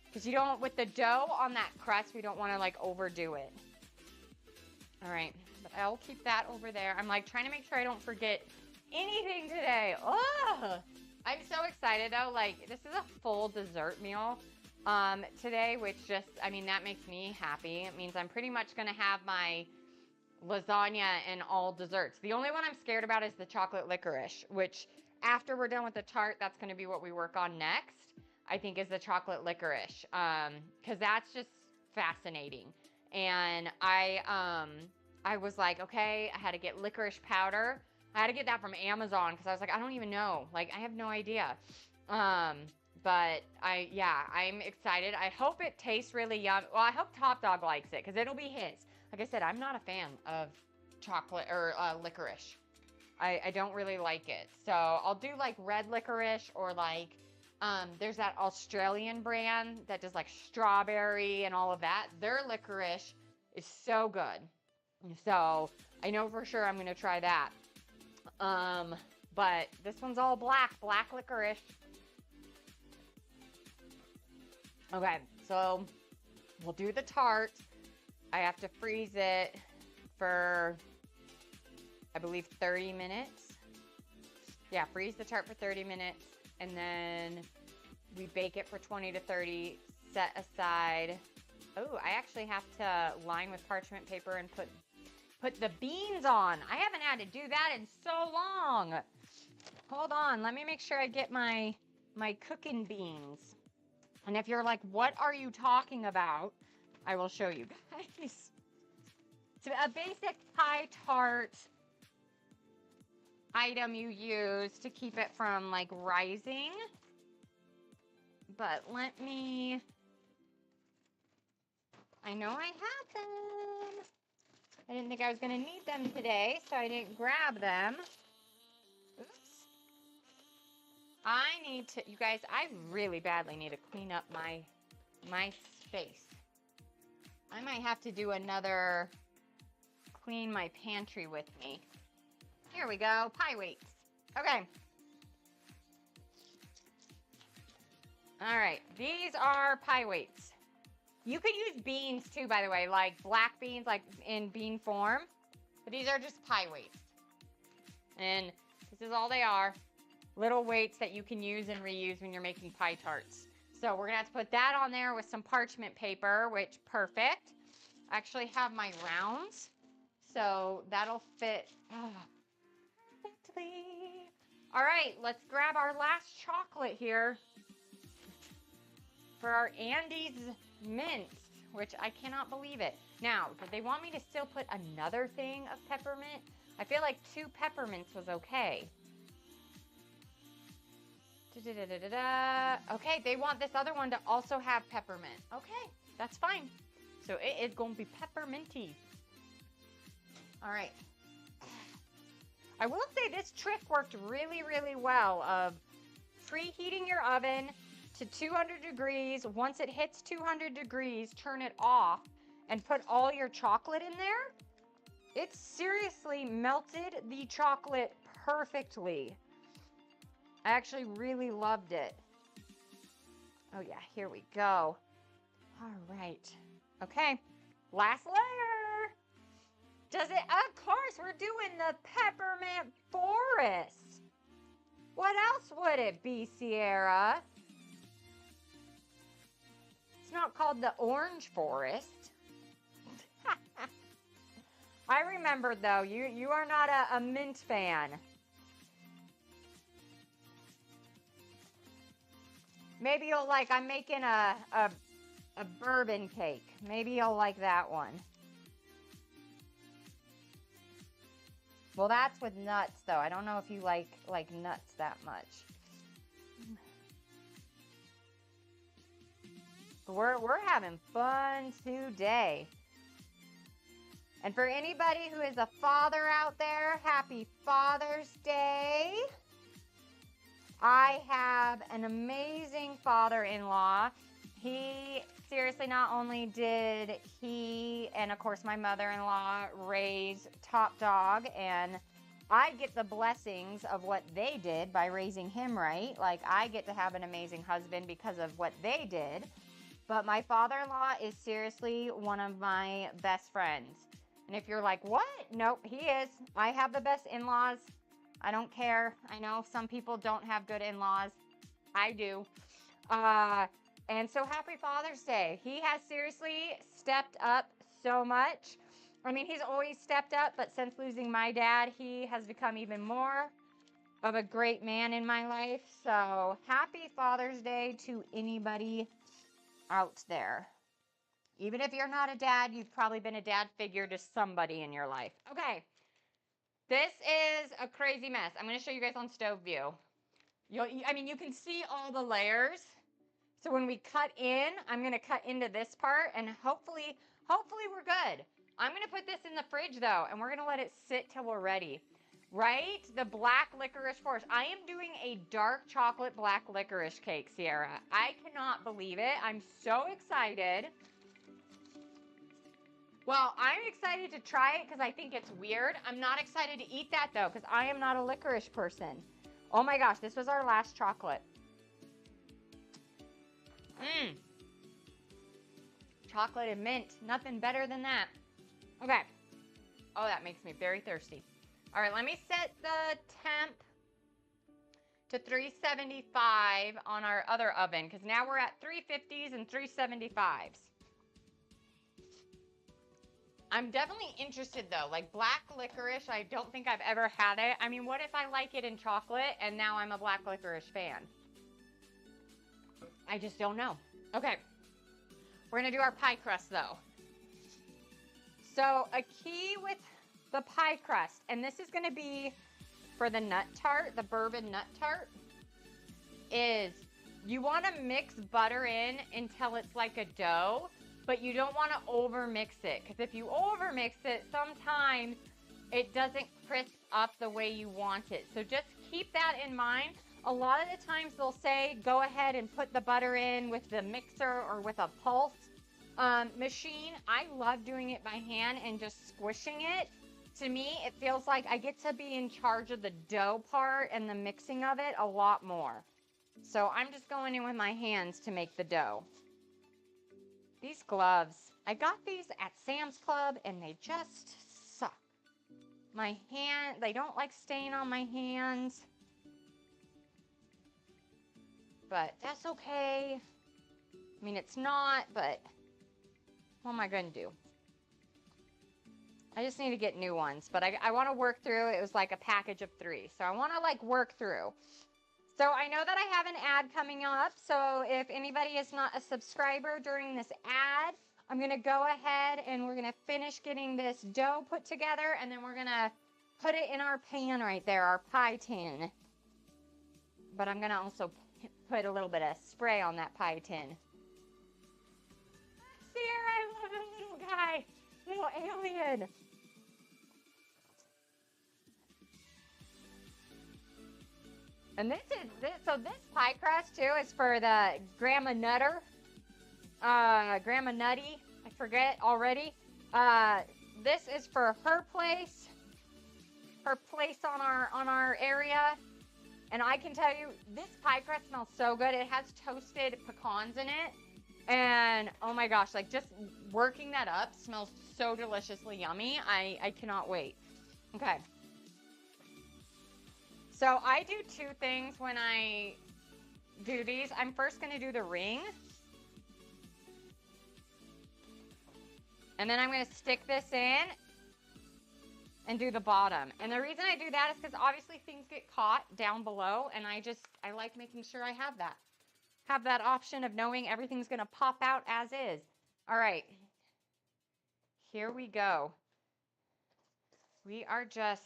Because you don't, with the dough on that crust, we don't wanna like overdo it. All right, but I'll keep that over there. I'm like trying to make sure I don't forget anything today. Oh, I'm so excited though. Like this is a full dessert meal today, which just, I mean, that makes me happy. It means I'm pretty much gonna have my lasagna and all desserts. The only one I'm scared about is the chocolate licorice, which after we're done with the tart, that's gonna be what we work on next, I think, is the chocolate licorice. Cause that's just fascinating. And I was like, okay, I had to get licorice powder. I had to get that from Amazon because I was like, I don't even know. Like, I have no idea. But I'm excited. I hope it tastes really yum. Well, I hope Top Dog likes it because it'll be his. Like I said, I'm not a fan of chocolate or licorice. I don't really like it. So I'll do like red licorice, or like, there's that Australian brand that does like strawberry and all of that. Their licorice is so good. So I know for sure I'm going to try that. But this one's all black licorice. Okay, so we'll do the tart. I have to freeze it for, I believe, 30 minutes. Yeah, freeze the tart for 30 minutes. And then we bake it for 20 to 30, set aside. Oh, I actually have to line with parchment paper and put the beans on. I haven't had to do that in so long. Hold on, let me make sure I get my cooking beans. And if you're like, what are you talking about? I will show you guys. So a basic pie tart item you use to keep it from like rising. But let me, I know I have them. I didn't think I was going to need them today, so I didn't grab them. Oops. I need to, you guys, I really badly need to clean up my space. I might have to do another clean my pantry with me. Here we go, pie weights. Okay. All right, these are pie weights. You could use beans too, by the way, like black beans, like in bean form. But these are just pie weights. And this is all they are. Little weights that you can use and reuse when you're making pie tarts. So we're gonna have to put that on there with some parchment paper, which, perfect. I actually have my rounds, so that'll fit perfectly. All right, let's grab our last chocolate here for our Andes mint, which I cannot believe it. Now, did they want me to still put another thing of peppermint? I feel like 2 peppermints was okay. Okay, they want this other one to also have peppermint. Okay, that's fine. So it is going to be pepperminty. All right. I will say this trick worked really, really well of preheating your oven to 200 degrees. Once it hits 200 degrees, turn it off and put all your chocolate in there. It seriously melted the chocolate perfectly. I actually really loved it. Oh yeah, here we go. All right. Okay, last layer. Does it? Of course, we're doing the peppermint forest. What else would it be, Sierra? It's not called the orange forest. I remembered though, you are not a mint fan. Maybe you'll like, I'm making a a bourbon cake. Maybe you'll like that one. Well, that's with nuts, though. I don't know if you like nuts that much. We're having fun today. And for anybody who is a father out there, happy Father's Day. I have an amazing father-in-law. He seriously, not only did he and of course my mother-in-law raise Top Dog, and I get the blessings of what they did by raising him right. Like, I get to have an amazing husband because of what they did. But my father-in-law is seriously one of my best friends. And if you're like, what? Nope, he is. I have the best in-laws. I don't care. I know some people don't have good in-laws. I do. And so happy Father's Day. He has seriously stepped up so much. I mean, he's always stepped up, but since losing my dad, he has become even more of a great man in my life. So happy Father's Day to anybody out there. Even if you're not a dad, you've probably been a dad figure to somebody in your life. Okay. This is a crazy mess. I'm going to show you guys on stove view. You can see all the layers. So when we cut in, I'm going to cut into this part, and hopefully we're good. I'm going to put this in the fridge, though, and we're going to let it sit till we're ready. Right? The black licorice forest. I am doing a dark chocolate black licorice cake, Sierra. I cannot believe it. I'm so excited. Well, I'm excited to try it because I think it's weird. I'm not excited to eat that, though, because I am not a licorice person. Oh, my gosh. This was our last chocolate. Chocolate and mint. Nothing better than that. Okay. Oh, that makes me very thirsty. All right, let me set the temp to 375 on our other oven, because now we're at 350s and 375s. I'm definitely interested, though. Like, black licorice, I don't think I've ever had it. I mean, what if I like it in chocolate and now I'm a black licorice fan? I just don't know. Okay. We're going to do our pie crust, though. So, a key with the pie crust, and this is going to be for the nut tart, the bourbon nut tart, is you want to mix butter in until it's like a dough, but you don't want to over mix it, because if you over mix it, sometimes it doesn't crisp up the way you want it. So just keep that in mind. A lot of the times they'll say go ahead and put the butter in with the mixer or with a pulse machine. I love doing it by hand and just squishing it. To me, it feels like I get to be in charge of the dough part and the mixing of it a lot more. So I'm just going in with my hands to make the dough. These gloves, I got these at Sam's Club and they just suck. My hand, they don't like staying on my hands. But that's okay. I mean, it's not, but what am I going to do? I just need to get new ones, but I want to work through. It was like a package of 3, so I want to like work through. So I know that I have an ad coming up, so if anybody is not a subscriber during this ad, I'm going to go ahead and we're going to finish getting this dough put together, and then we're going to put it in our pan right there, our pie tin. But I'm going to also put a little bit of spray on that pie tin. Sierra, I love a little guy, little alien. And this pie crust too is for the Grandma Nutter, Grandma Nutty, I forget already. This is for her place on our area. And I can tell you, this pie crust smells so good. It has toasted pecans in it. And oh my gosh, like just working that up smells so deliciously yummy. I cannot wait. Okay. So I do 2 things when I do these. I'm first going to do the ring. And then I'm going to stick this in and do the bottom. And the reason I do that is because obviously things get caught down below, and I like making sure I have that. have that option of knowing everything's going to pop out as is. All right. Here we go. We are just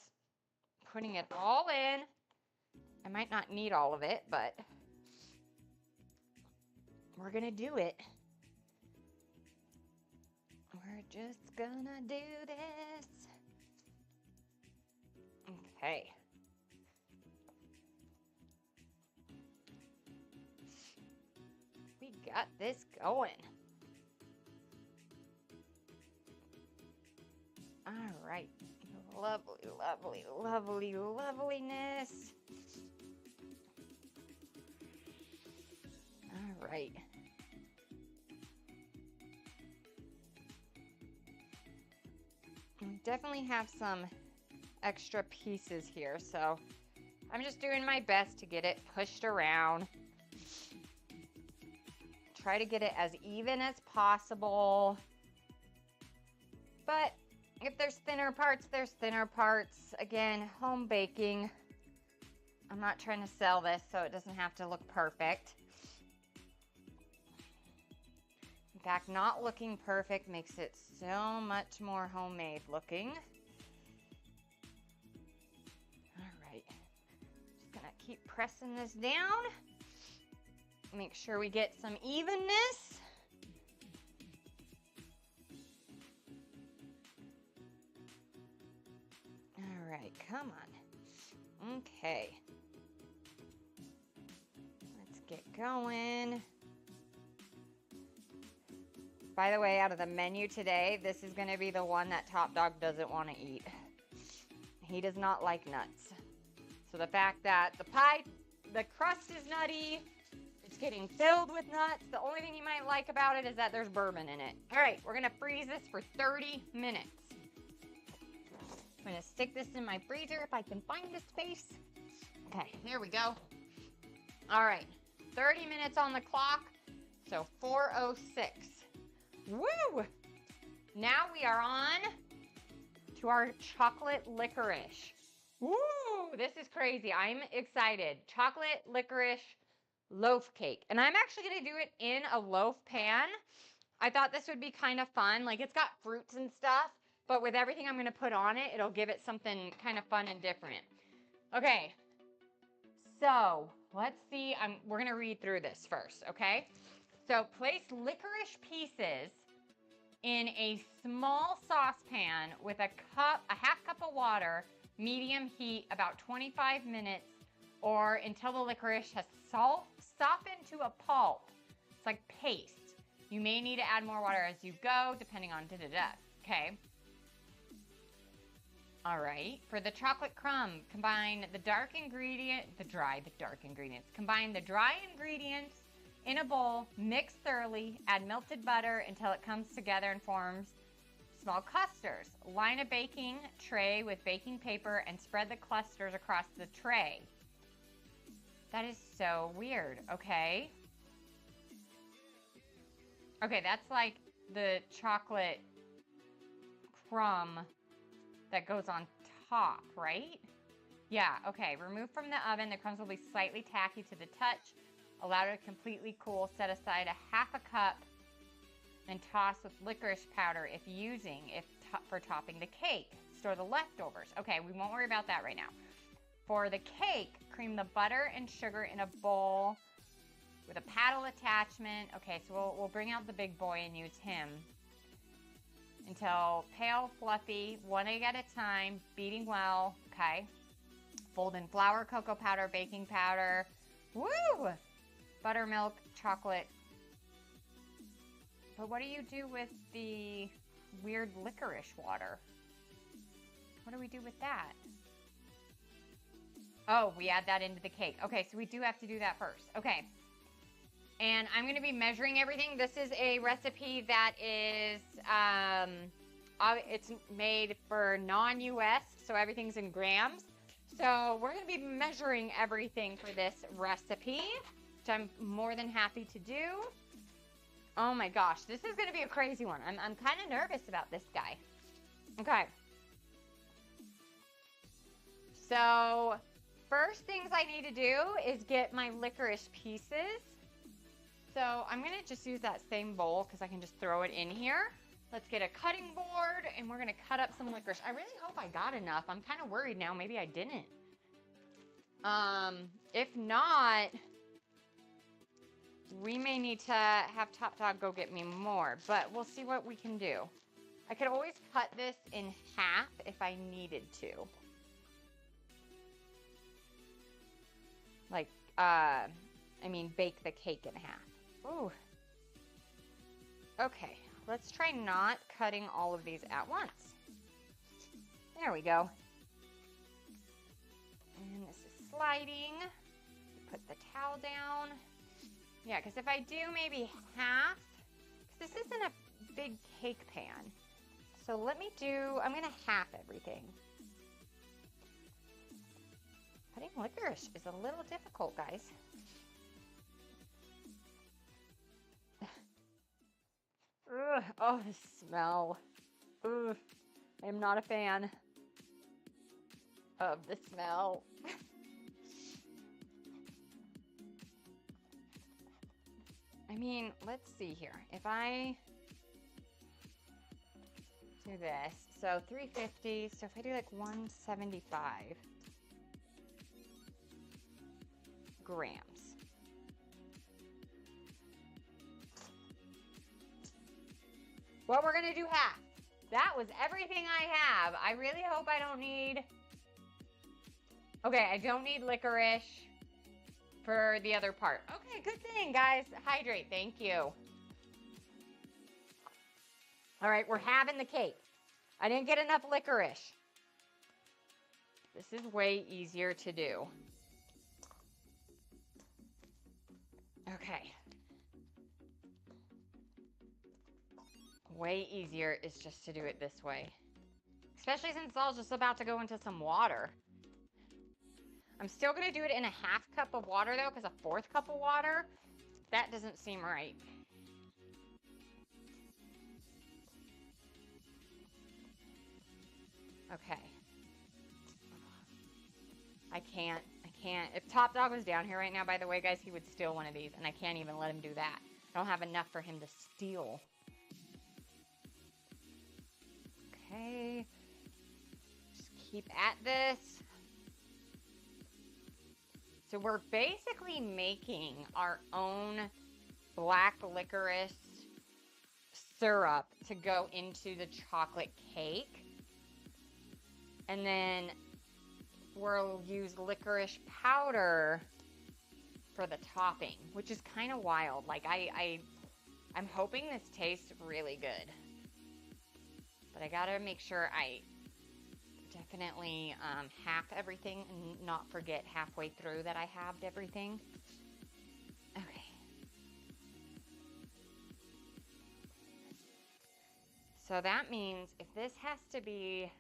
putting it all in. I might not need all of it, but we're going to do it. We're just going to do this. Okay. We got this going. All right. Lovely, lovely, lovely, loveliness. All right. I definitely have some extra pieces here, so I'm just doing my best to get it pushed around. Try to get it as even as possible. But if there's thinner parts, there's thinner parts. Again, home baking. I'm not trying to sell this, so it doesn't have to look perfect. In fact, not looking perfect makes it so much more homemade looking. All right. Just gonna keep pressing this down. Make sure we get some evenness. All right, come on. Okay. Let's get going. By the way, out of the menu today, this is going to be the one that Top Dog doesn't want to eat. He does not like nuts. So the fact that the crust is nutty, it's getting filled with nuts. The only thing you might like about it is that there's bourbon in it. All right, we're going to freeze this for 30 minutes. I'm going to stick this in my freezer if I can find a space. Okay, here we go. All right, 30 minutes on the clock, so 4:06. Woo! Now we are on to our chocolate licorice. Woo! This is crazy. I'm excited. Chocolate licorice loaf cake. And I'm actually going to do it in a loaf pan. I thought this would be kind of fun. Like, it's got fruits and stuff, but with everything I'm going to put on it, it'll give it something kind of fun and different. Okay. So, let's see. We're going to read through this first, okay? So place licorice pieces in a small saucepan with a half cup of water, medium heat, about 25 minutes, or until the licorice has softened to a pulp. It's like paste. You may need to add more water as you go, depending on okay? All right, for the chocolate crumb, combine the dry ingredients. Combine the dry ingredients in a bowl, mix thoroughly, add melted butter until it comes together and forms small clusters. Line a baking tray with baking paper and spread the clusters across the tray. That is so weird, okay? Okay, that's like the chocolate crumb that goes on top, right? Yeah, okay. Remove from the oven. The crumbs will be slightly tacky to the touch. Allow it to completely cool. Set aside a half a cup and toss with licorice powder for topping the cake. Store the leftovers. Okay, we won't worry about that right now. For the cake, cream the butter and sugar in a bowl with a paddle attachment. Okay, so we'll bring out the big boy and use him until pale, fluffy, 1 egg at a time, beating well. Okay. Fold in flour, cocoa powder, baking powder. Woo! Buttermilk, chocolate. But what do you do with the weird licorice water? What do we do with that? Oh, we add that into the cake. Okay, so we do have to do that first. Okay. And I'm going to be measuring everything. This is a recipe that is, it's made for non-US, so everything's in grams. So we're going to be measuring everything for this recipe, which I'm more than happy to do. Oh my gosh, this is going to be a crazy one. I'm kind of nervous about this guy. Okay. So first things I need to do is get my licorice pieces. So I'm gonna just use that same bowl because I can just throw it in here. Let's get a cutting board and we're gonna cut up some licorice. I really hope I got enough. I'm kind of worried now. Maybe I didn't. If not, we may need to have Top Dog go get me more, but we'll see what we can do. I could always cut this in half if I needed to. Like, bake the cake in half. Ooh. Okay, let's try not cutting all of these at once. There we go. And this is sliding. Put the towel down. Yeah, because if I do maybe half, because this isn't a big cake pan. So let me do, I'm going to half everything. Cutting licorice is a little difficult, guys. Ugh, oh, the smell. Ugh, I am not a fan of the smell. I mean, let's see here. If I do this, so 350, so if I do like 175 grams. Well, we're gonna do half. That was everything I have. I really hope I don't need, okay, I don't need licorice for the other part. Okay, good thing, guys. Hydrate, thank you. All right, we're having the cake. I didn't get enough licorice. This is way easier to do. Okay. Way easier is just to do it this way. Especially since it's all just about to go into some water. I'm still going to do it in a half cup of water, though, because a fourth cup of water, that doesn't seem right. Okay. I can't. If Top Dog was down here right now, by the way, guys, he would steal one of these, and I can't even let him do that. I don't have enough for him to steal. Okay. Just keep at this. So we're basically making our own black licorice syrup to go into the chocolate cake. And then we'll use licorice powder for the topping, which is kind of wild. Like I'm hoping this tastes really good. But I gotta make sure I definitely half everything and not forget halfway through that I halved everything. Okay. So that means if this has to be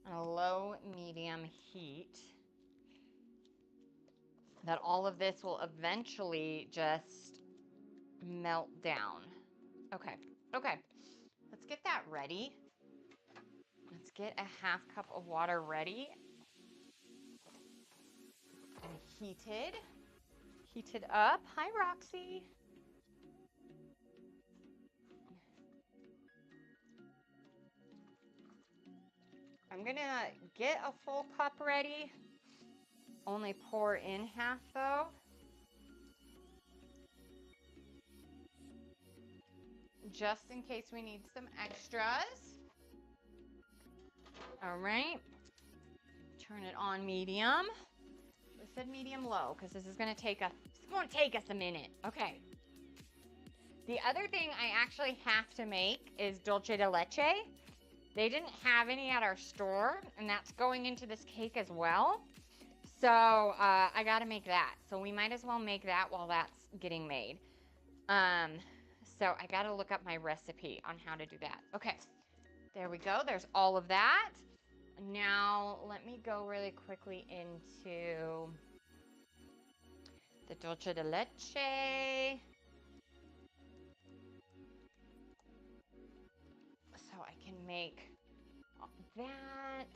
on a low medium heat, that all of this will eventually just melt down. Okay. Let's get that ready. Let's get a half cup of water ready and heated up. Hi, Roxy. I'm gonna get a full cup ready. Only pour in half though. Just in case we need some extras. All right, turn it on medium. I said medium low because this is going to take us a minute. Okay. The other thing I actually have to make is dulce de leche. They didn't have any at our store, and that's going into this cake as well. So I got to make that. So we might as well make that while that's getting made. So I got to look up my recipe on how to do that. Okay. There we go. There's all of that. Now, let me go really quickly into the dulce de leche. So I can make that.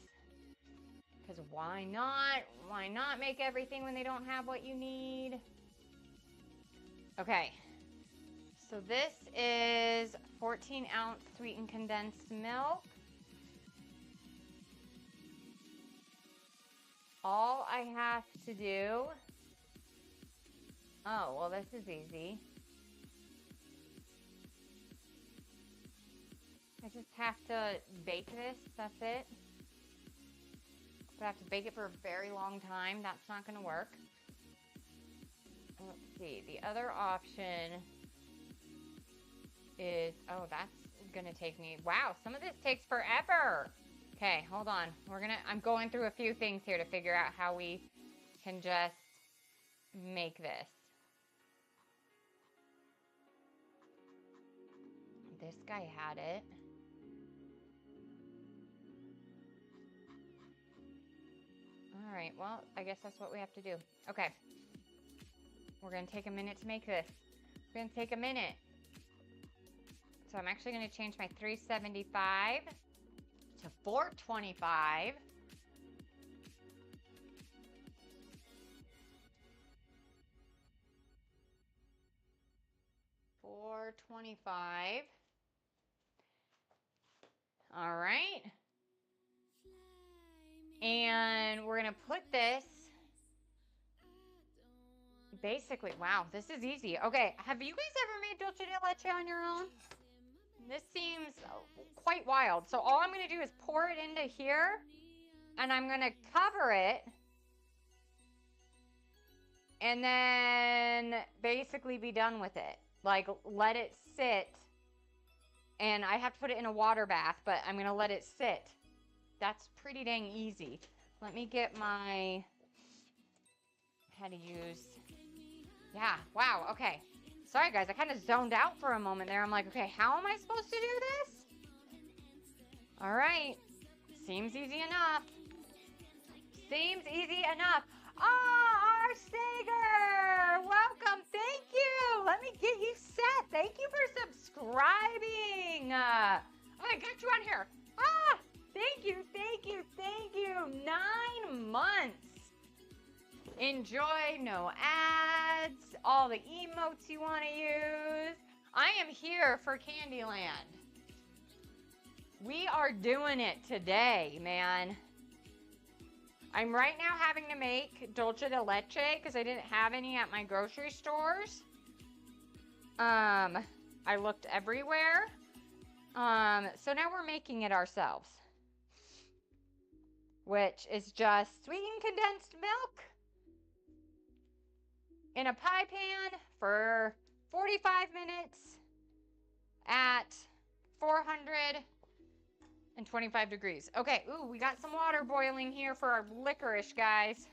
Because why not? Why not make everything when they don't have what you need? Okay. So this is 14-ounce sweetened condensed milk. All I have to do, oh, well, this is easy. I just have to bake this, that's it. But I have to bake it for a very long time. That's not gonna work. Let's see, the other option is, oh, that's gonna take me, wow, some of this takes forever. Okay, hold on. I'm going through a few things here to figure out how we can just make this. This guy had it. All right, well, I guess that's what we have to do. Okay. We're gonna take a minute to make this. We're gonna take a minute. So I'm actually gonna change my 375 to 425. $4.25. All right. And we're gonna put this basically, wow, this is easy. Okay, have you guys ever made dulce de leche on your own? This seems quite wild. So all I'm gonna do is pour it into here, and I'm gonna cover it, and then basically be done with it. Like, let it sit, and I have to put it in a water bath, but I'm gonna let it sit. That's pretty dang easy. Let me get my, how to use, yeah, wow, okay. Sorry guys, I kind of zoned out for a moment there. I'm like, okay, how am I supposed to do this? All right, seems easy enough. Seems easy enough. Oh, our Sager, welcome, thank you. Let me get you set. Thank you for subscribing. Oh, I got you on here. Ah, thank you, thank you, thank you. 9 months. Enjoy, no ads, all the emotes you want to use. I am here for Candyland. We are doing it today, man. I'm right now having to make dulce de leche because I didn't have any at my grocery stores. I looked everywhere. So now we're making it ourselves, which is just sweetened condensed milk in a pie pan for 45 minutes at 425 degrees. Okay, ooh, we got some water boiling here for our licorice, guys.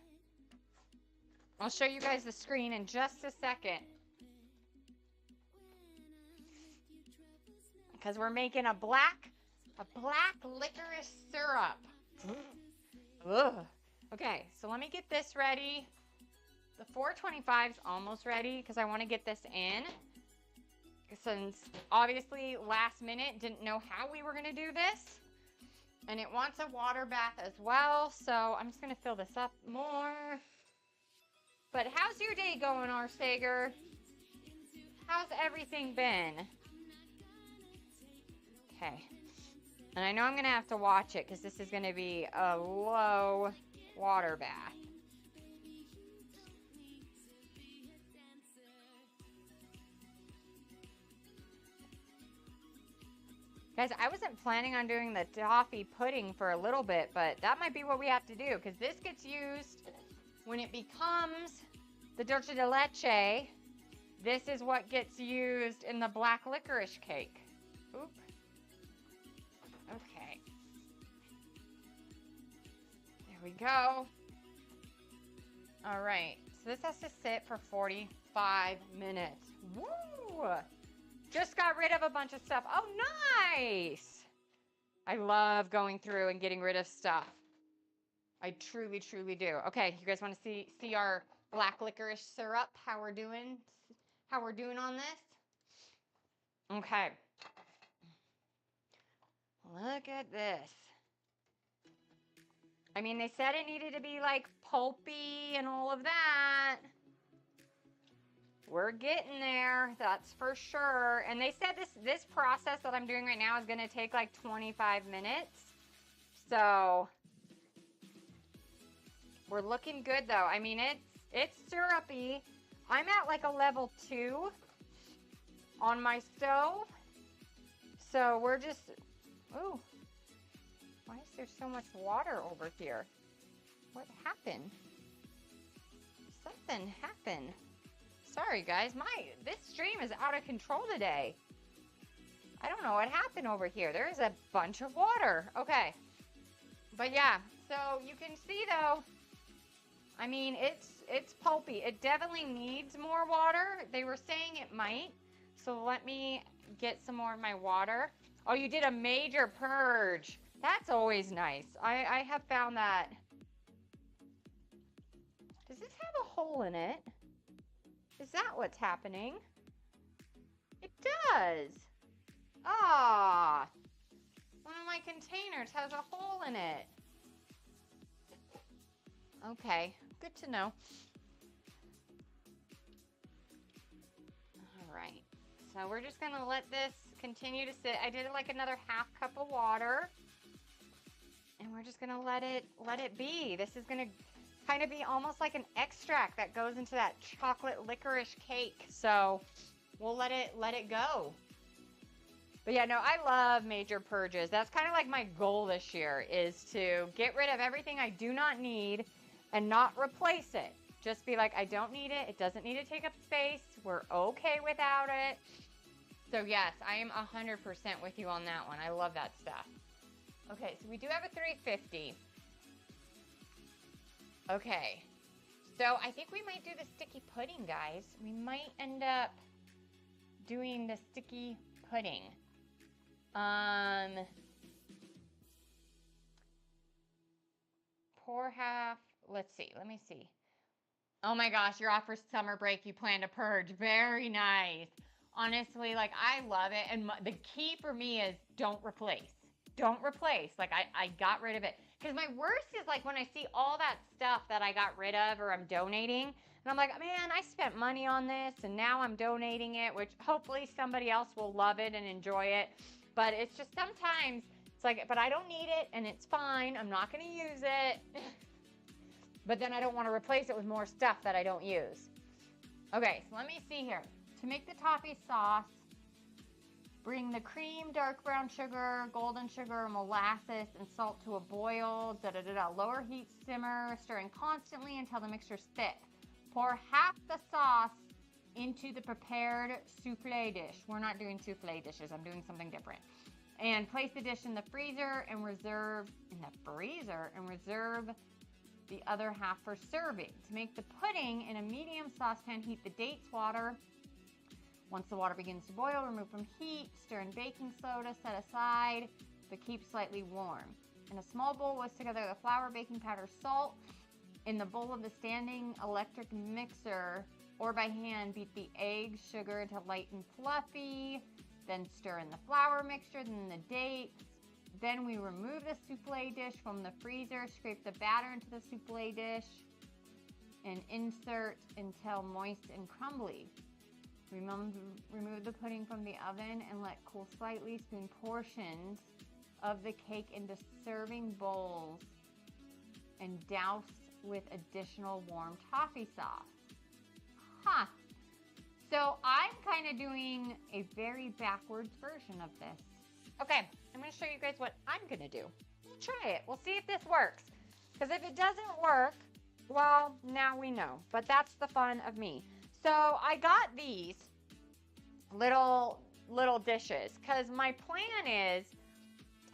I'll show you guys the screen in just a second. Because we're making a black licorice syrup. Ugh. Okay, so let me get this ready. The 425 is almost ready because I want to get this in. Since obviously last minute didn't know how we were going to do this. And it wants a water bath as well. So I'm just going to fill this up more. But how's your day going, R. Sager? How's everything been? Okay. And I know I'm going to have to watch it because this is going to be a low water bath. Guys, I wasn't planning on doing the toffee pudding for a little bit, but that might be what we have to do because this gets used when it becomes the dulce de leche. This is what gets used in the black licorice cake. Oop. Okay. There we go. All right. So this has to sit for 45 minutes. Woo! Just got rid of a bunch of stuff. Oh, nice. I love going through and getting rid of stuff. I truly, truly do. Okay, you guys want to see our black licorice syrup, how we're doing on this? Okay. Look at this. I mean, they said it needed to be like pulpy and all of that. We're getting there, that's for sure. And they said this process that I'm doing right now is going to take like 25 minutes. So we're looking good though. I mean, it's syrupy. I'm at like a level 2 on my stove. So we're just, ooh, why is there so much water over here? What happened? Something happened. Sorry guys, this stream is out of control today. I don't know what happened over here. There's a bunch of water. Okay. But yeah, so you can see though, I mean, it's pulpy. It definitely needs more water. They were saying it might. So let me get some more of my water. Oh, you did a major purge. That's always nice. I have found that. Does this have a hole in it? Is that what's happening? It does. Ah, one of my containers has a hole in it. Okay, good to know. All right, so we're just gonna let this continue to sit. I did like another half cup of water, and we're just gonna let it be. This is gonna kind of be almost like an extract that goes into that chocolate licorice cake. So we'll let it go. But yeah, no, I love major purges. That's kind of like my goal this year, is to get rid of everything I do not need and not replace it. Just be like, I don't need it. It doesn't need to take up space. We're okay without it. So yes, I am 100% with you on that one. I love that stuff. Okay, so we do have a 350. Okay, so I think we might do the sticky pudding, guys. We might end up doing the sticky pudding. Pour half, let's see, let me see. Oh my gosh, you're off for summer break. You plan to purge. Very nice. Honestly, like, I love it. And the key for me is don't replace. Don't replace. Like, I got rid of it. Because my worst is like when I see all that stuff that I got rid of or I'm donating, and I'm like, man, I spent money on this and now I'm donating it, which hopefully somebody else will love it and enjoy it. But it's just sometimes it's like, but I don't need it and it's fine. I'm not going to use it. But then I don't want to replace it with more stuff that I don't use. Okay, so let me see here. To make the toffee sauce, bring the cream, dark brown sugar, golden sugar, molasses, and salt to a boil. Lower heat, simmer, stirring constantly until the mixture is thick. Pour half the sauce into the prepared souffle dish. We're not doing souffle dishes. I'm doing something different. And place the dish in the freezer and reserve the other half for serving. To make the pudding, in a medium saucepan, heat the dates water. Once the water begins to boil, remove from heat, stir in baking soda, set aside, but keep slightly warm. In a small bowl, whisk together the flour, baking powder, salt. In the bowl of the standing electric mixer or by hand, beat the eggs, sugar until light and fluffy. Then stir in the flour mixture, then the dates. Then we remove the souffle dish from the freezer, scrape the batter into the souffle dish, and insert until moist and crumbly. Remove the pudding from the oven and let cool slightly. Spoon portions of the cake into serving bowls and douse with additional warm toffee sauce. Huh. So I'm kind of doing a very backwards version of this. Okay, I'm going to show you guys what I'm going to do. We'll try it. We'll see if this works. Because if it doesn't work, well, now we know. But that's the fun of me. So I got these little dishes because my plan is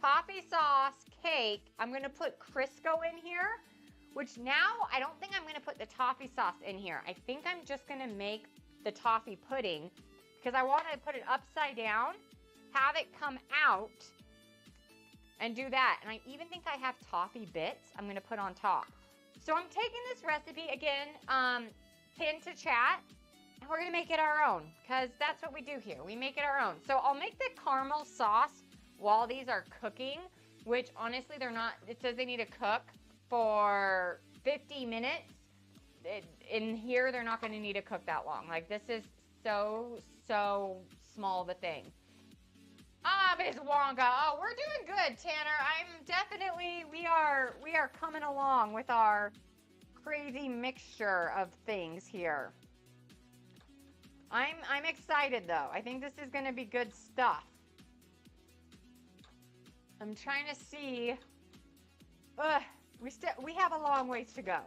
toffee sauce, cake. I'm going to put Crisco in here, which now I don't think I'm going to put the toffee sauce in here. I think I'm just going to make the toffee pudding because I want to put it upside down, have it come out, and do that. And I even think I have toffee bits I'm going to put on top. So I'm taking this recipe again, pin to chat, and we're going to make it our own because that's what we do here. We make it our own. So I'll make the caramel sauce while these are cooking, which honestly they're not. It says they need to cook for 50 minutes. in here, they're not going to need to cook that long. Like, this is so small of a thing. Miss Wonka. Oh, we're doing good, Tanner. We are coming along with our crazy mixture of things here. I'm excited though. I think this is going to be good stuff. I'm trying to see. We have a long ways to go.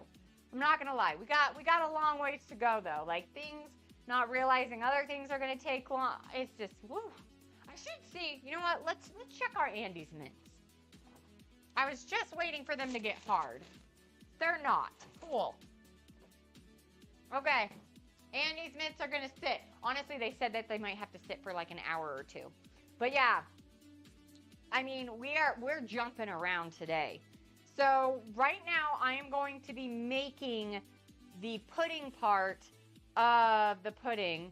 I'm not gonna lie. We got a long ways to go though. Like, things, not realizing other things are gonna take long. It's just, woo. I should see. You know what? Let's check our Andes mints. I was just waiting for them to get hard. They're not. Cool. Okay. Andes mints are gonna sit. Honestly, they said that they might have to sit for like an hour or two. But yeah. I mean, we're jumping around today. So right now I am going to be making the pudding part of the pudding.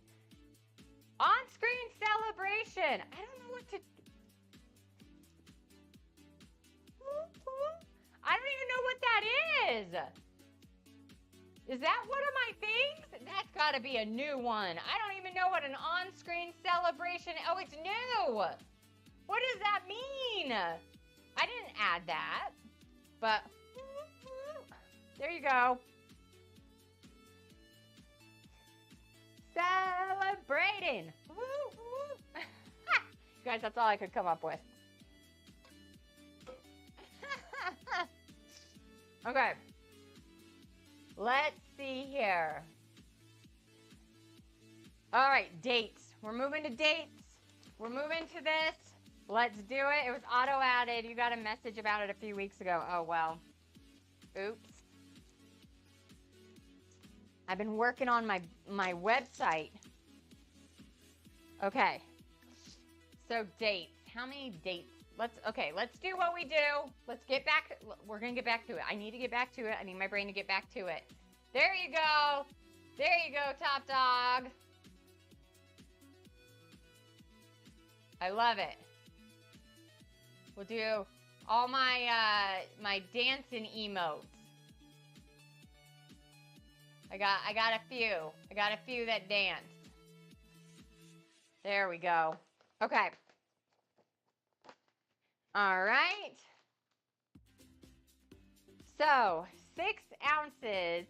On-screen celebration. I don't know what to... I don't even know what that is. Is that one of my things? That's got to be a new one. I don't even know what an on-screen celebration... Oh, it's new. What does that mean? I didn't add that. But there you go. Celebrating. Guys, that's all I could come up with. Okay. Let's see here. All right, dates. We're moving to dates. We're moving to this. Let's do it. It was auto-added. You got a message about it a few weeks ago. Oh, well. Oops. I've been working on my website. Okay. So, dates. How many dates? Let's do what we do. Let's get back. We're going to get back to it. I need to get back to it. I need my brain to get back to it. There you go. There you go, Top Dog. I love it. We'll do all my my dancing emotes. I got a few. I got a few that dance. There we go. Okay. All right. So 6 ounces.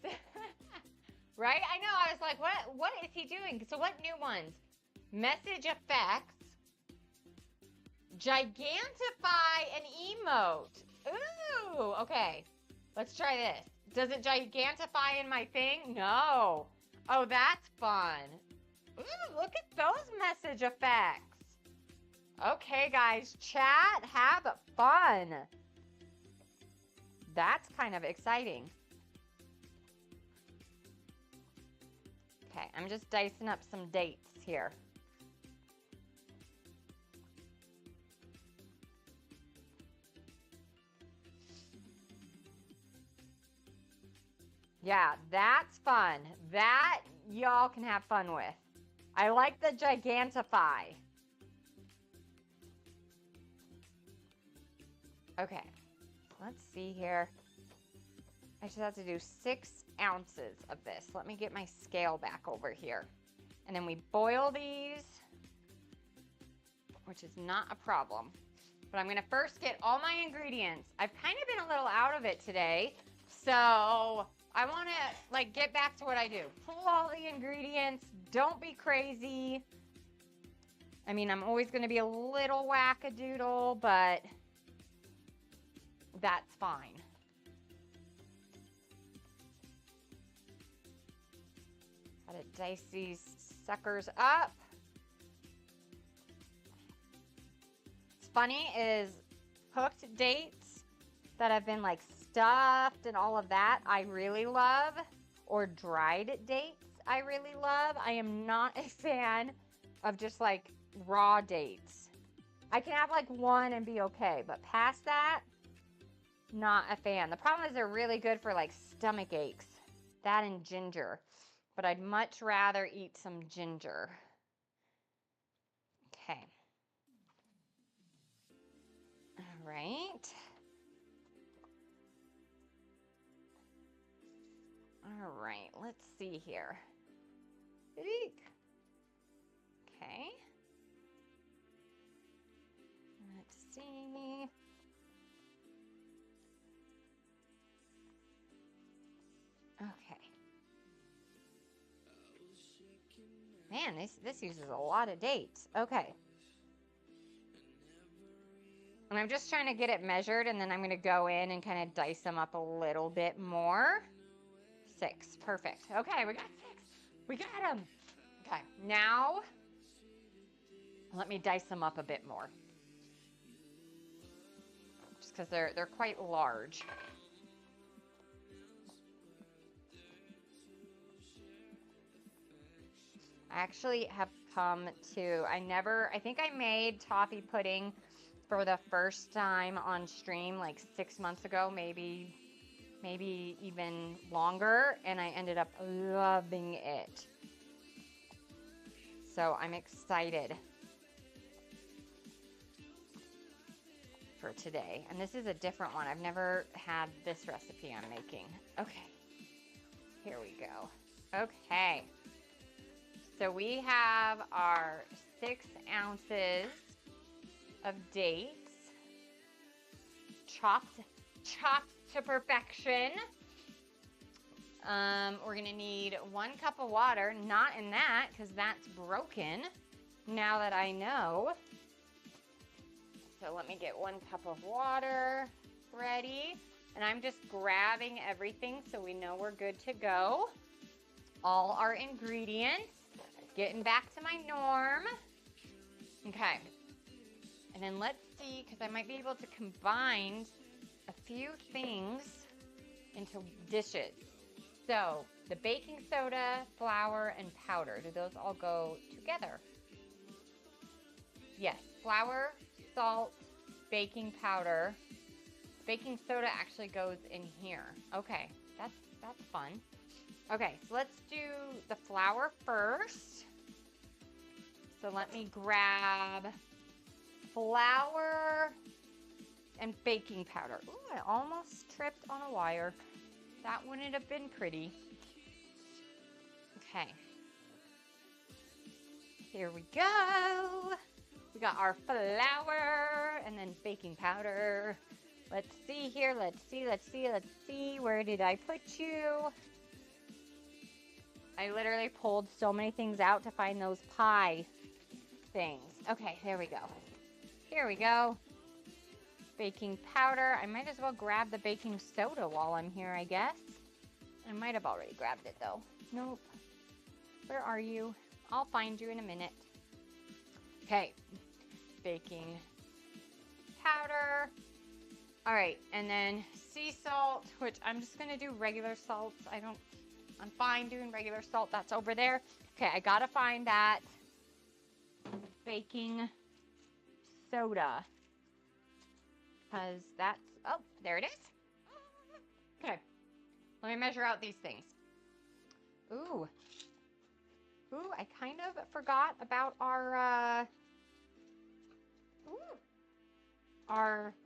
Right? I know. I was like, what is he doing? So what new ones? Message effects. Gigantify an emote. Ooh, okay. Let's try this. Does it gigantify in my thing? No. Oh, that's fun. Ooh, look at those message effects. Okay, guys, chat, have fun. That's kind of exciting. Okay, I'm just dicing up some dates here. Yeah, that's fun. That y'all can have fun with. I like the gigantify. Okay, let's see here. I just have to do 6 ounces of this. Let me get my scale back over here. And then we boil these, which is not a problem. But I'm gonna first get all my ingredients. I've kind of been a little out of it today, so I want to like get back to what I do. Pull all the ingredients. Don't be crazy. I mean, I'm always going to be a little wackadoodle, but that's fine. Gotta dice these suckers up. What's funny is cooked dates that have been like stuffed and all of that, I really love. Or dried dates, I really love. I am not a fan of just like raw dates. I can have like one and be okay, but past that, not a fan. The problem is they're really good for like stomach aches. That and ginger. But I'd much rather eat some ginger. Okay. All right. All All right, let's see here. Eek. Okay. Let's see. Okay. Man, this uses a lot of dates. Okay. And I'm just trying to get it measured, and then I'm going to go in and kind of dice them up a little bit more. 6. Perfect. Okay, we got 6. We got them. Okay, now let me dice them up a bit more. Just because they're quite large. I actually have come to, I think I made toffee pudding for the first time on stream like 6 months ago, maybe even longer, and I ended up loving it. So I'm excited for today. And this is a different one. I've never had this recipe I'm making. Okay, here we go. Okay, so we have our 6 ounces of dates, chopped to perfection. We're gonna need 1 cup of water, not in that because that's broken, now that I know. So let me get 1 cup of water ready, and I'm just grabbing everything so we know we're good to go. All our ingredients, getting back to my norm. Okay. And then let's see, because I might be able to combine a few things into dishes. So the baking soda, flour, and powder, do those all go together? Yes, flour, salt, baking powder. Baking soda actually goes in here. Okay, that's fun. Okay, so let's do the flour first. So let me grab flour and baking powder. Ooh, I almost tripped on a wire. That wouldn't have been pretty. Okay. Here we go. We got our flour and then baking powder. Let's see here. Let's see. Where did I put you? I literally pulled so many things out to find those pie things. Okay, there we go. Here we go. Baking powder. I might as well grab the baking soda while I'm here, I guess. I might have already grabbed it, though. Nope. Where are you? I'll find you in a minute. Okay. Baking powder. All right, and then sea salt, which I'm just going to do regular salt. I'm fine doing regular salt. That's over there. Okay, I got to find that baking soda. Because that's, oh, there it is. Okay, let me measure out these things. Ooh, I kind of forgot about our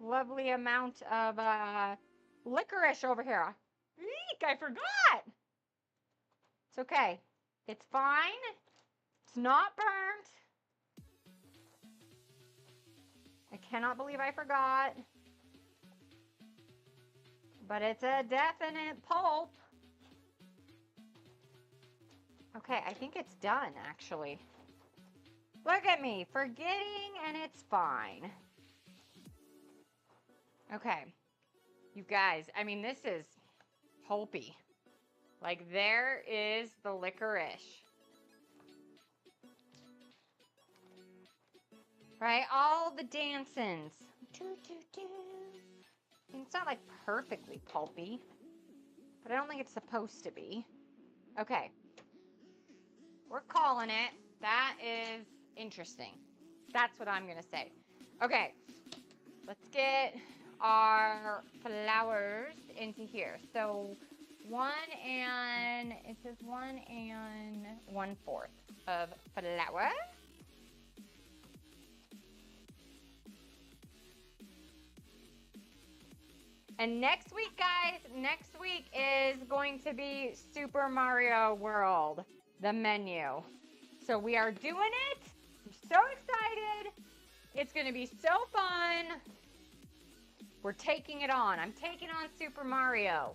lovely amount of licorice over here. Eek, I forgot. It's okay. It's fine. It's not burnt. I cannot believe I forgot. But it's a definite pulp. Okay, I think it's done, actually. Look at me, forgetting, and it's fine. Okay, you guys, I mean, this is pulpy. Like, there is the licorice. Right, all the dancings. It's not like perfectly pulpy, but I don't think it's supposed to be. Okay, we're calling it. That is interesting. That's what I'm gonna say. Okay, let's get our flowers into here. So 1 and, it says 1 1/4 of flour. And next week, guys, next week is going to be Super Mario World, the menu. So we are doing it. I'm so excited. It's going to be so fun. We're taking it on. I'm taking on Super Mario.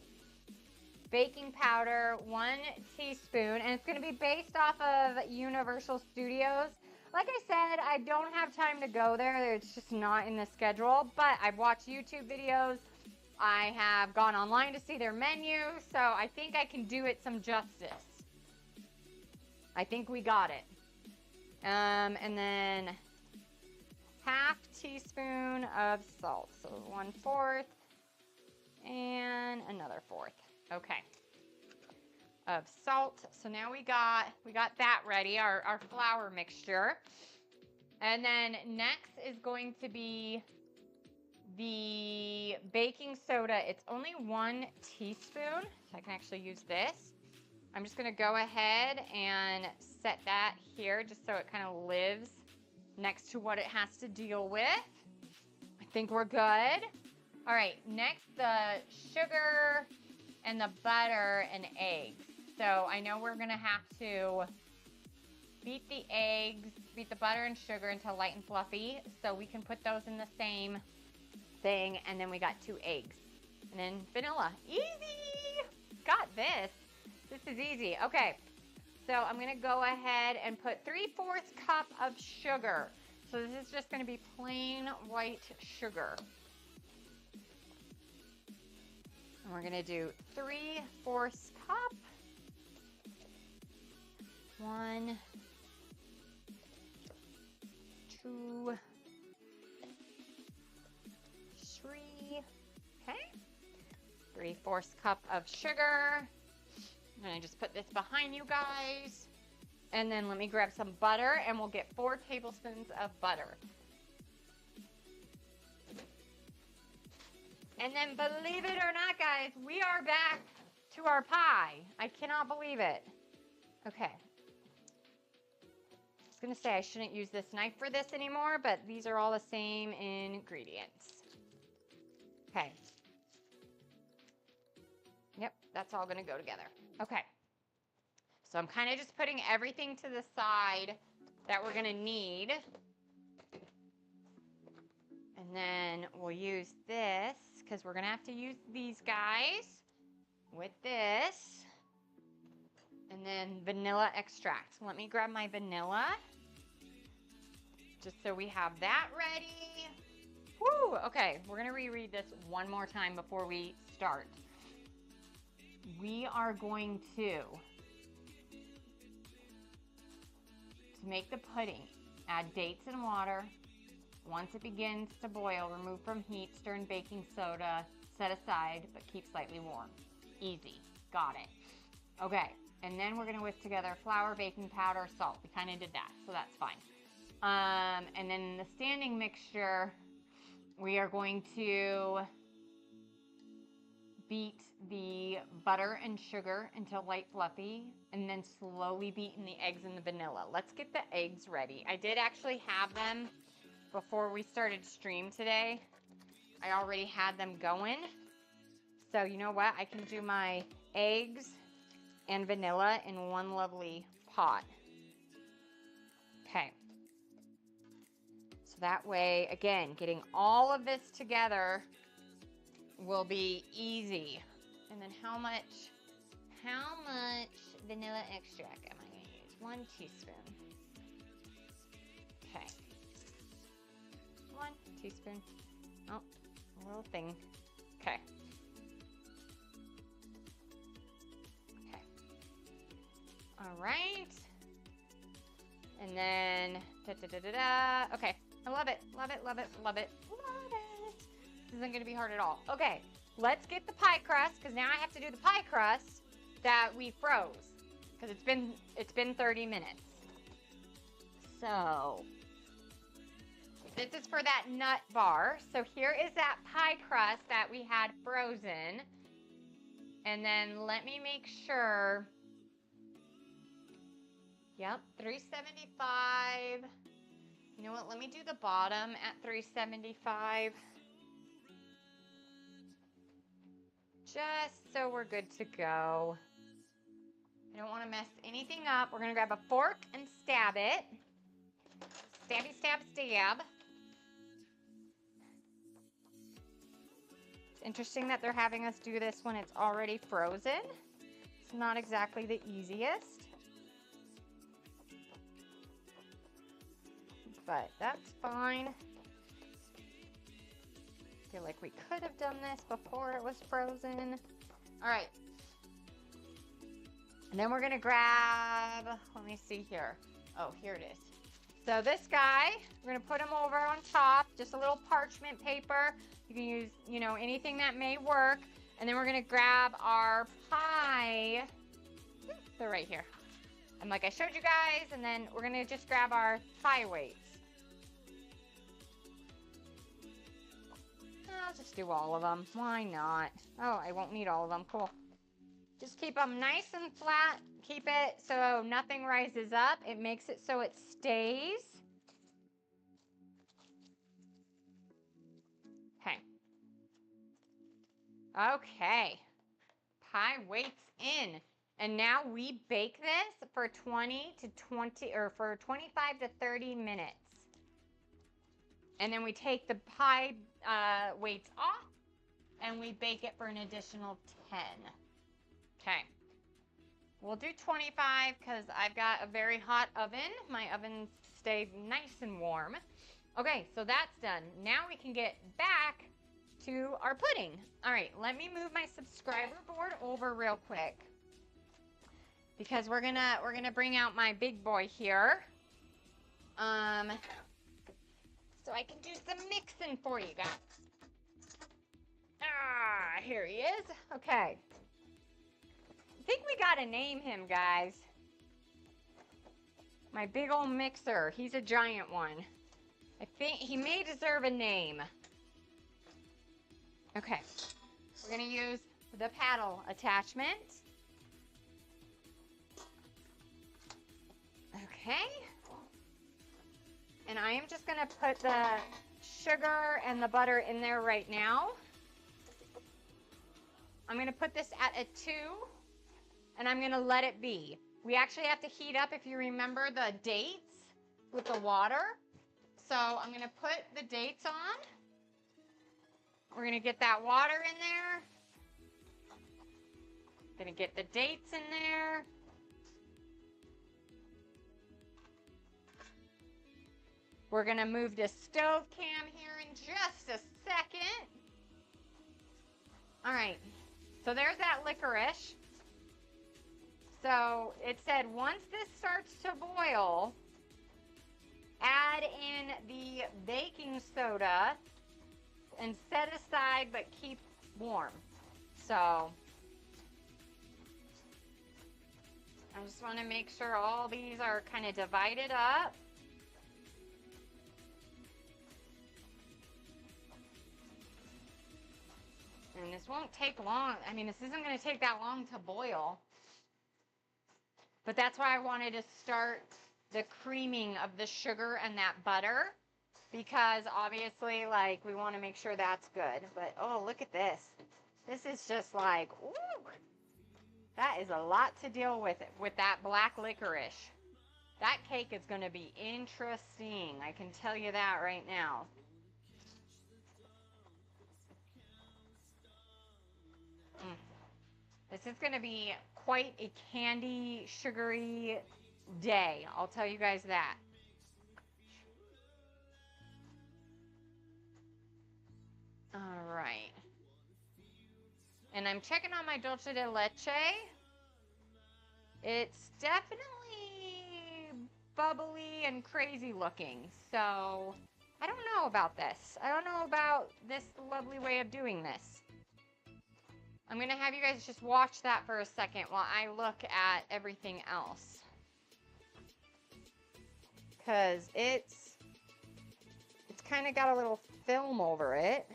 Baking powder, 1 teaspoon, and it's going to be based off of Universal Studios. Like I said, I don't have time to go there. It's just not in the schedule, but I've watched YouTube videos. I have gone online to see their menu, so I think I can do it some justice. I think we got it. And then half teaspoon of salt. So 1/4 and another 1/4. Okay. Of salt. So now we got that ready, our flour mixture. And then next is going to be the baking soda. It's only 1 teaspoon. So I can actually use this. I'm just going to go ahead and set that here just so it kind of lives next to what it has to deal with. I think we're good. All right, next the sugar and the butter and eggs. So I know we're going to have to beat the eggs, beat the butter and sugar until light and fluffy. So we can put those in the same thing. And then we got 2 eggs. And then vanilla. Easy! Got this. This is easy. Okay, so I'm going to go ahead and put 3/4 cup of sugar. So this is just going to be plain white sugar. And we're going to do 3/4 cup. 1, 2, 3. Okay. 3/4 cup of sugar. I'm going to just put this behind you guys. And then let me grab some butter and we'll get 4 tablespoons of butter. And then believe it or not, guys, we are back to our pie. I cannot believe it. Okay. I was going to say I shouldn't use this knife for this anymore, but these are all the same ingredients. Okay. Yep, that's all going to go together. Okay. So I'm kind of just putting everything to the side that we're going to need. And then we'll use this because we're going to have to use these guys with this. And then vanilla extract. So let me grab my vanilla just so we have that ready. Woo! Okay, we're going to reread this one more time before we start. We are going to make the pudding, add dates and water. Once it begins to boil, remove from heat, stir in baking soda, set aside, but keep slightly warm. Easy. Got it. Okay, and then we're going to whisk together flour, baking powder, salt. We kind of did that, so that's fine. And then in the standing mixture, we are going to beat the butter and sugar until light fluffy, and then slowly beat in the eggs and the vanilla. Let's get the eggs ready. I did actually have them before we started stream today. I already had them going. So you know what? I can do my eggs and vanilla in one lovely pot. Okay. So that way, again, getting all of this together will be easy. And then how much vanilla extract am I going to use? 1 teaspoon. Okay. 1 teaspoon. Oh, a little thing. Okay. Okay. All right. And then, okay. I love it, love it, love it, love it, love it. This isn't going to be hard at all. Okay, let's get the pie crust, because now I have to do the pie crust that we froze, because it's been 30 minutes. So this is for that nut bar. So here is that pie crust that we had frozen. And then let me make sure. Yep, 375. You know what? Let me do the bottom at 375. just so we're good to go. I don't want to mess anything up. We're going to grab a fork and stab it. Stabby, stab, stab. It's interesting that they're having us do this when it's already frozen. It's not exactly the easiest. But that's fine. I feel like we could have done this before it was frozen. All right. And then we're gonna grab, let me see here. Oh, here it is. So this guy, we're gonna put him over on top, just a little parchment paper. You can use, you know, anything that may work. And then we're gonna grab our pie. They're right here. And like I showed you guys, and then we're gonna just grab our pie weights. I'll just do all of them. Why not? Oh, I won't need all of them. Cool. Just keep them nice and flat. Keep it so nothing rises up. It makes it so it stays. Okay. Okay. Pie weights in. And now we bake this for 25 to 30 minutes. And then we take the pie weights off and we bake it for an additional 10. Okay. We'll do 25 because I've got a very hot oven. My oven stays nice and warm. Okay, so that's done. Now we can get back to our pudding. All right, let me move my subscriber board over real quick because we're gonna bring out my big boy here. So I can do some mixing for you guys. Ah, here he is. Okay. I think we gotta name him, guys. My big old mixer. He's a giant one. I think he may deserve a name. Okay. We're gonna use the paddle attachment. Okay. And I am just gonna put the sugar and the butter in there right now. I'm gonna put this at a 2. And I'm gonna let it be. We actually have to heat up, if you remember, the dates with the water. So I'm gonna put the dates on. We're gonna get that water in there. Gonna get the dates in there. We're gonna move the stove cam here in just a second. All right, so there's that licorice. So it said once this starts to boil, add in the baking soda and set aside but keep warm. So I just want to make sure all these are kind of divided up. And this won't take long. I mean, this isn't going to take that long to boil. But that's why I wanted to start the creaming of the sugar and that butter. Because obviously, like, we want to make sure that's good. But, oh, look at this. This is just like, ooh. That is a lot to deal with that black licorice. That cake is going to be interesting. I can tell you that right now. This is going to be quite a candy, sugary day. I'll tell you guys that. All right. And I'm checking on my dulce de leche. It's definitely bubbly and crazy looking. So I don't know about this. I don't know about this lovely way of doing this. I'm going to have you guys just watch that for a second while I look at everything else. Because it's kind of got a little film over it.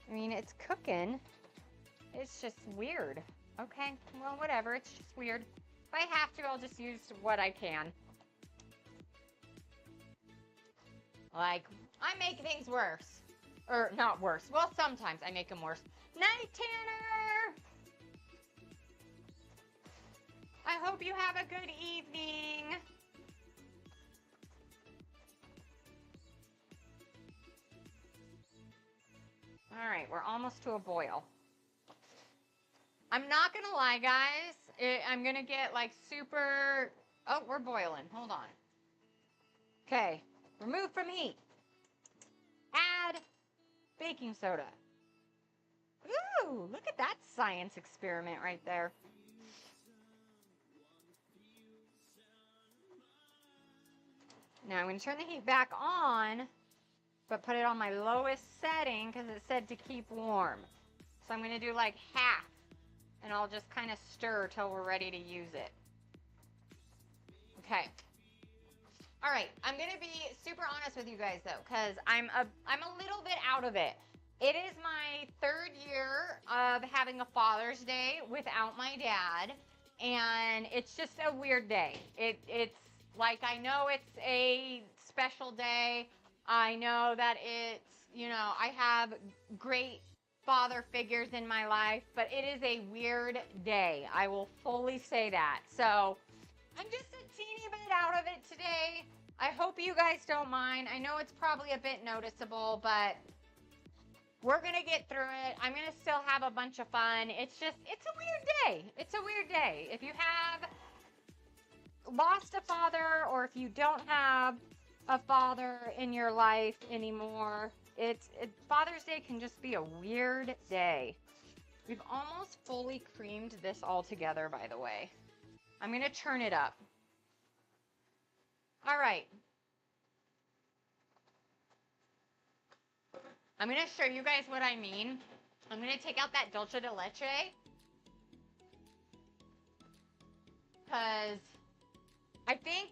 I mean, it's cooking. It's just weird. Okay, well, whatever. It's just weird. If I have to, I'll just use what I can. Like, I make things worse. Or not worse. Well, sometimes I make them worse. Night, Tanner! I hope you have a good evening. All right, we're almost to a boil. I'm not gonna lie, guys. I'm gonna get like super... Oh, we're boiling. Hold on. Okay, remove from heat. Add baking soda. Ooh, look at that science experiment right there. Now I'm going to turn the heat back on, but put it on my lowest setting because it said to keep warm. So I'm going to do like half, and I'll just kind of stir till we're ready to use it. Okay. All right, I'm going to be super honest with you guys though, because I'm a little bit out of it. It is my 3rd year of having a Father's Day without my dad, and it's just a weird day. It's like, I know it's a special day. I know that it's, you know, I have great father figures in my life, but it is a weird day. I will fully say that. So I'm just a teeny bit out of it today. I hope you guys don't mind. I know it's probably a bit noticeable, but we're going to get through it. I'm going to still have a bunch of fun. It's a weird day. It's a weird day. If you have lost a father, or if you don't have a father in your life anymore, Father's Day can just be a weird day. We've almost fully creamed this all together, by the way. I'm going to turn it up. All right. I'm going to show you guys what I mean. I'm going to take out that dulce de leche, because I think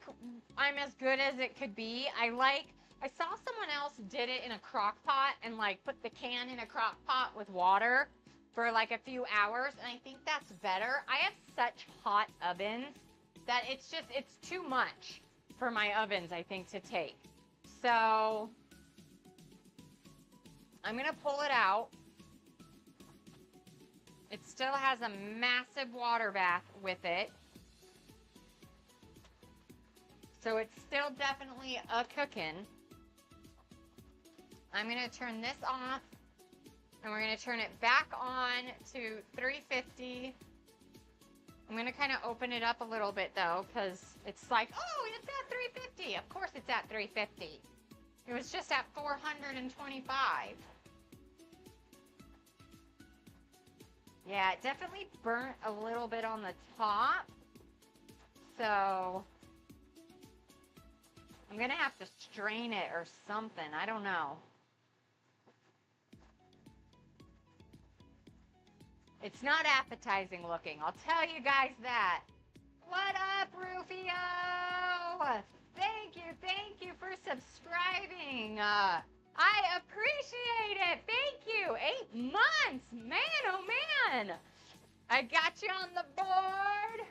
I'm as good as it could be. I saw someone else did it in a crock pot and like put the can in a crock pot with water for like a few hours, and I think that's better. I have such hot ovens that it's too much for my ovens, I think, to take. So I'm gonna pull it out. It still has a massive water bath with it. So it's still definitely a cooking. I'm going to turn this off, and we're going to turn it back on to 350. I'm going to kind of open it up a little bit, though, because it's like, oh, it's at 350. Of course it's at 350. It was just at 425. Yeah, it definitely burnt a little bit on the top. So I'm going to have to strain it or something. I don't know. It's not appetizing looking. I'll tell you guys that. What up, Rufio? Thank you for subscribing. I appreciate it. Thank you. 8 months. Man, oh man. I got you on the board.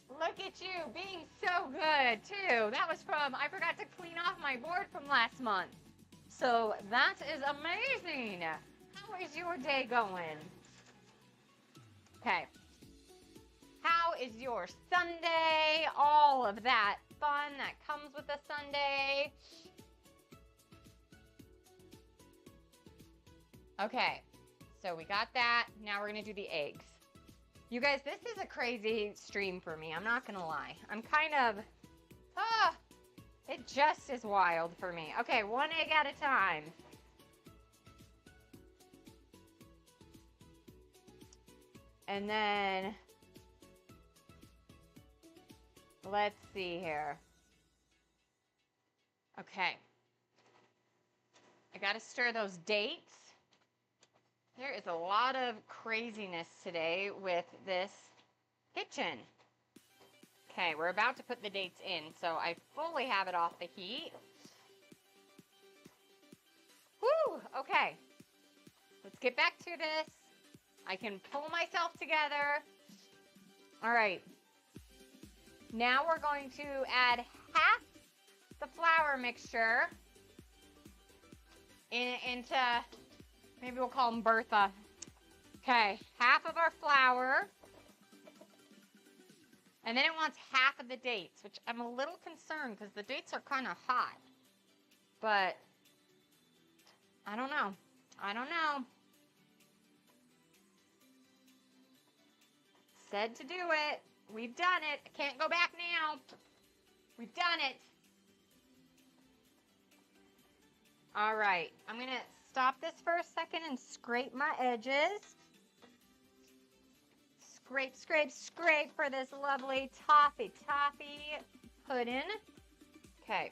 Look at you being so good, too. That was I forgot to clean off my board from last month. So that is amazing. How is your day going? Okay. How is your Sunday? All of that fun that comes with a Sunday. Okay. So we got that. Now we're going to do the eggs. You guys, this is a crazy stream for me. I'm not going to lie. I'm kind of, it just is wild for me. Okay, 1 egg at a time. And then, let's see here. Okay. I got to stir those dates. There is a lot of craziness today with this kitchen. Okay, we're about to put the dates in, so I fully have it off the heat. Woo! Okay. Let's get back to this. I can pull myself together. All right. Now we're going to add half the flour mixture. into, maybe we'll call them Bertha. Okay, half of our flour. And then it wants half of the dates, which I'm a little concerned because the dates are kind of hot. But I don't know. I don't know. Said to do it. We've done it. I can't go back now. We've done it. All right. I'm going to stop this for a second and scrape my edges. Scrape, scrape, scrape for this lovely toffee pudding. Okay.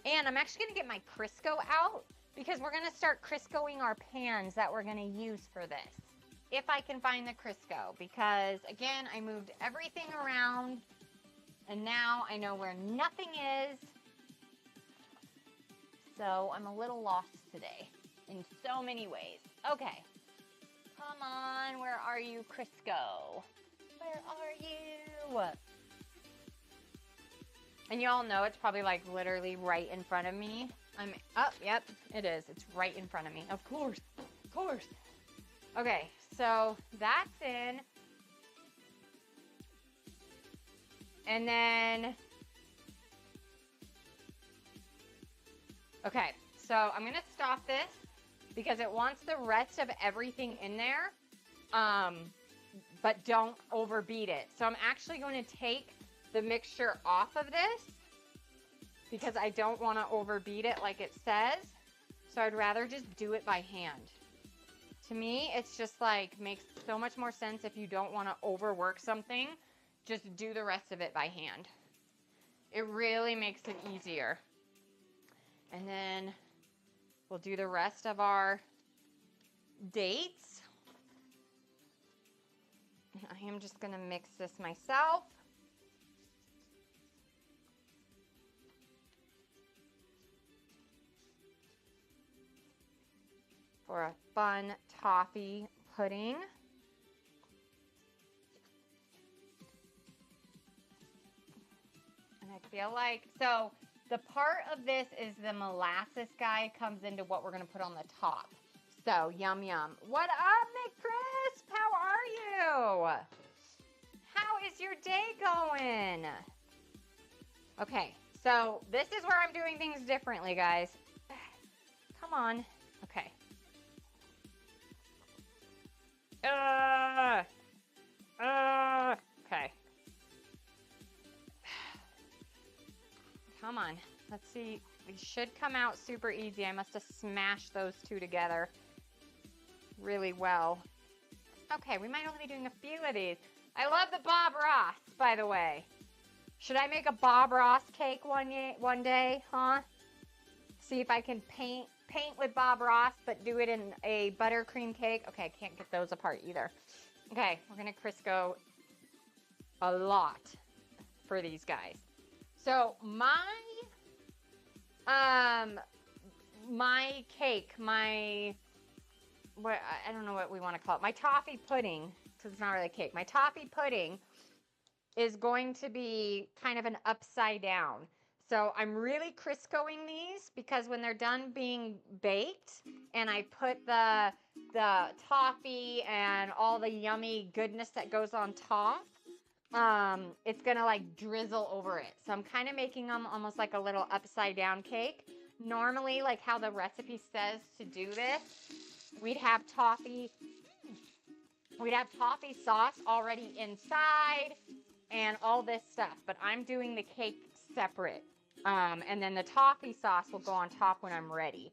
And I'm actually going to get my Crisco out because we're going to start Criscoing our pans that we're going to use for this. If I can find the Crisco, because again, I moved everything around and now I know where nothing is. So I'm a little lost today in so many ways. Okay. Come on, where are you, Crisco? Where are you? And you all know it's probably like literally right in front of me. Yep, it is. It's right in front of me. Of course, of course. Okay, so that's in. And then, okay, so I'm going to stop this because it wants the rest of everything in there, but don't overbeat it. So I'm actually going to take the mixture off of this because I don't want to overbeat it like it says. So I'd rather just do it by hand. To me, it's just like makes so much more sense if you don't want to overwork something, just do the rest of it by hand. It really makes it easier. And then we'll do the rest of our dates. I am just going to mix this myself. For a fun toffee pudding. And I feel like, so the part of this is the molasses guy comes into what we're going to put on the top. So, yum, yum. What up, McCrisp? How are you? How is your day going? Okay, so this is where I'm doing things differently, guys. Come on. Okay. Okay. Come on. Let's see. These should come out super easy. I must have smashed those two together really well. Okay, we might only be doing a few of these. I love the Bob Ross, by the way. Should I make a Bob Ross cake one day, huh? See if I can paint with Bob Ross, but do it in a buttercream cake. Okay, I can't get those apart either. Okay, we're gonna Crisco a lot for these guys. So my cake, I don't know what we want to call it. My toffee pudding, because it's not really a cake. My toffee pudding is going to be kind of an upside down. So I'm really Criscoing these because when they're done being baked and I put the toffee and all the yummy goodness that goes on top, it's gonna like drizzle over it. So I'm kind of making them almost like a little upside down cake. Normally, like how the recipe says to do this, we'd have toffee sauce already inside and all this stuff, but I'm doing the cake separate. And then the toffee sauce will go on top when I'm ready.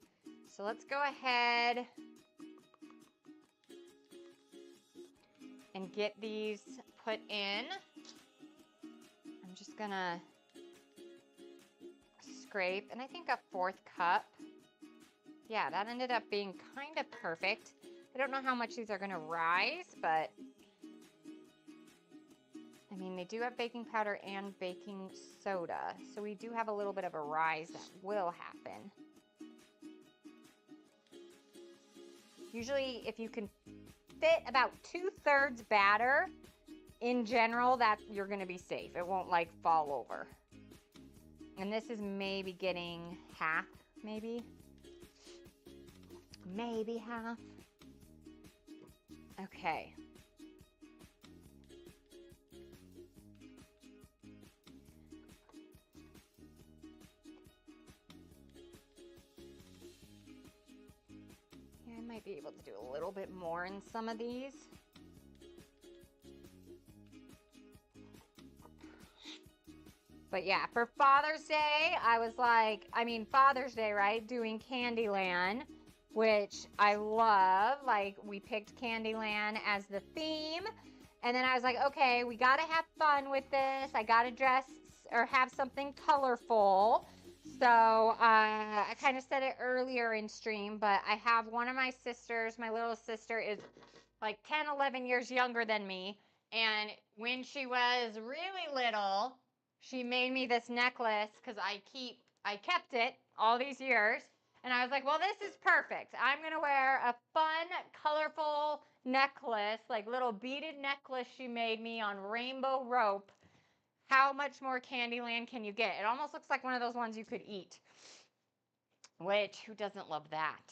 So let's go ahead and get these put in. I'm just gonna scrape, and I think a 4th cup. Yeah, that ended up being kind of perfect. I don't know how much these are gonna rise, but I mean, they do have baking powder and baking soda, so we do have a little bit of a rise that will happen. Usually, if you can fit about 2/3 batter, in general, that you're going to be safe. It won't like fall over. And this is maybe getting half, maybe. maybe half. Okay. Yeah, I might be able to do a little bit more in some of these. But yeah, for Father's Day, I was like, Father's Day, right? Doing Candyland, which I love. Like, we picked Candyland as the theme. And then I was like, okay, we got to have fun with this. I got to dress or have something colorful. So I kind of said it earlier in stream, but I have one of my sisters. My little sister is like 10, 11 years younger than me. And when she was really little, she made me this necklace because I kept it all these years. And I was like, well, this is perfect. I'm going to wear a fun, colorful necklace, like little beaded necklace she made me on rainbow rope. How much more Candyland can you get? It almost looks like one of those ones you could eat. Which, who doesn't love that?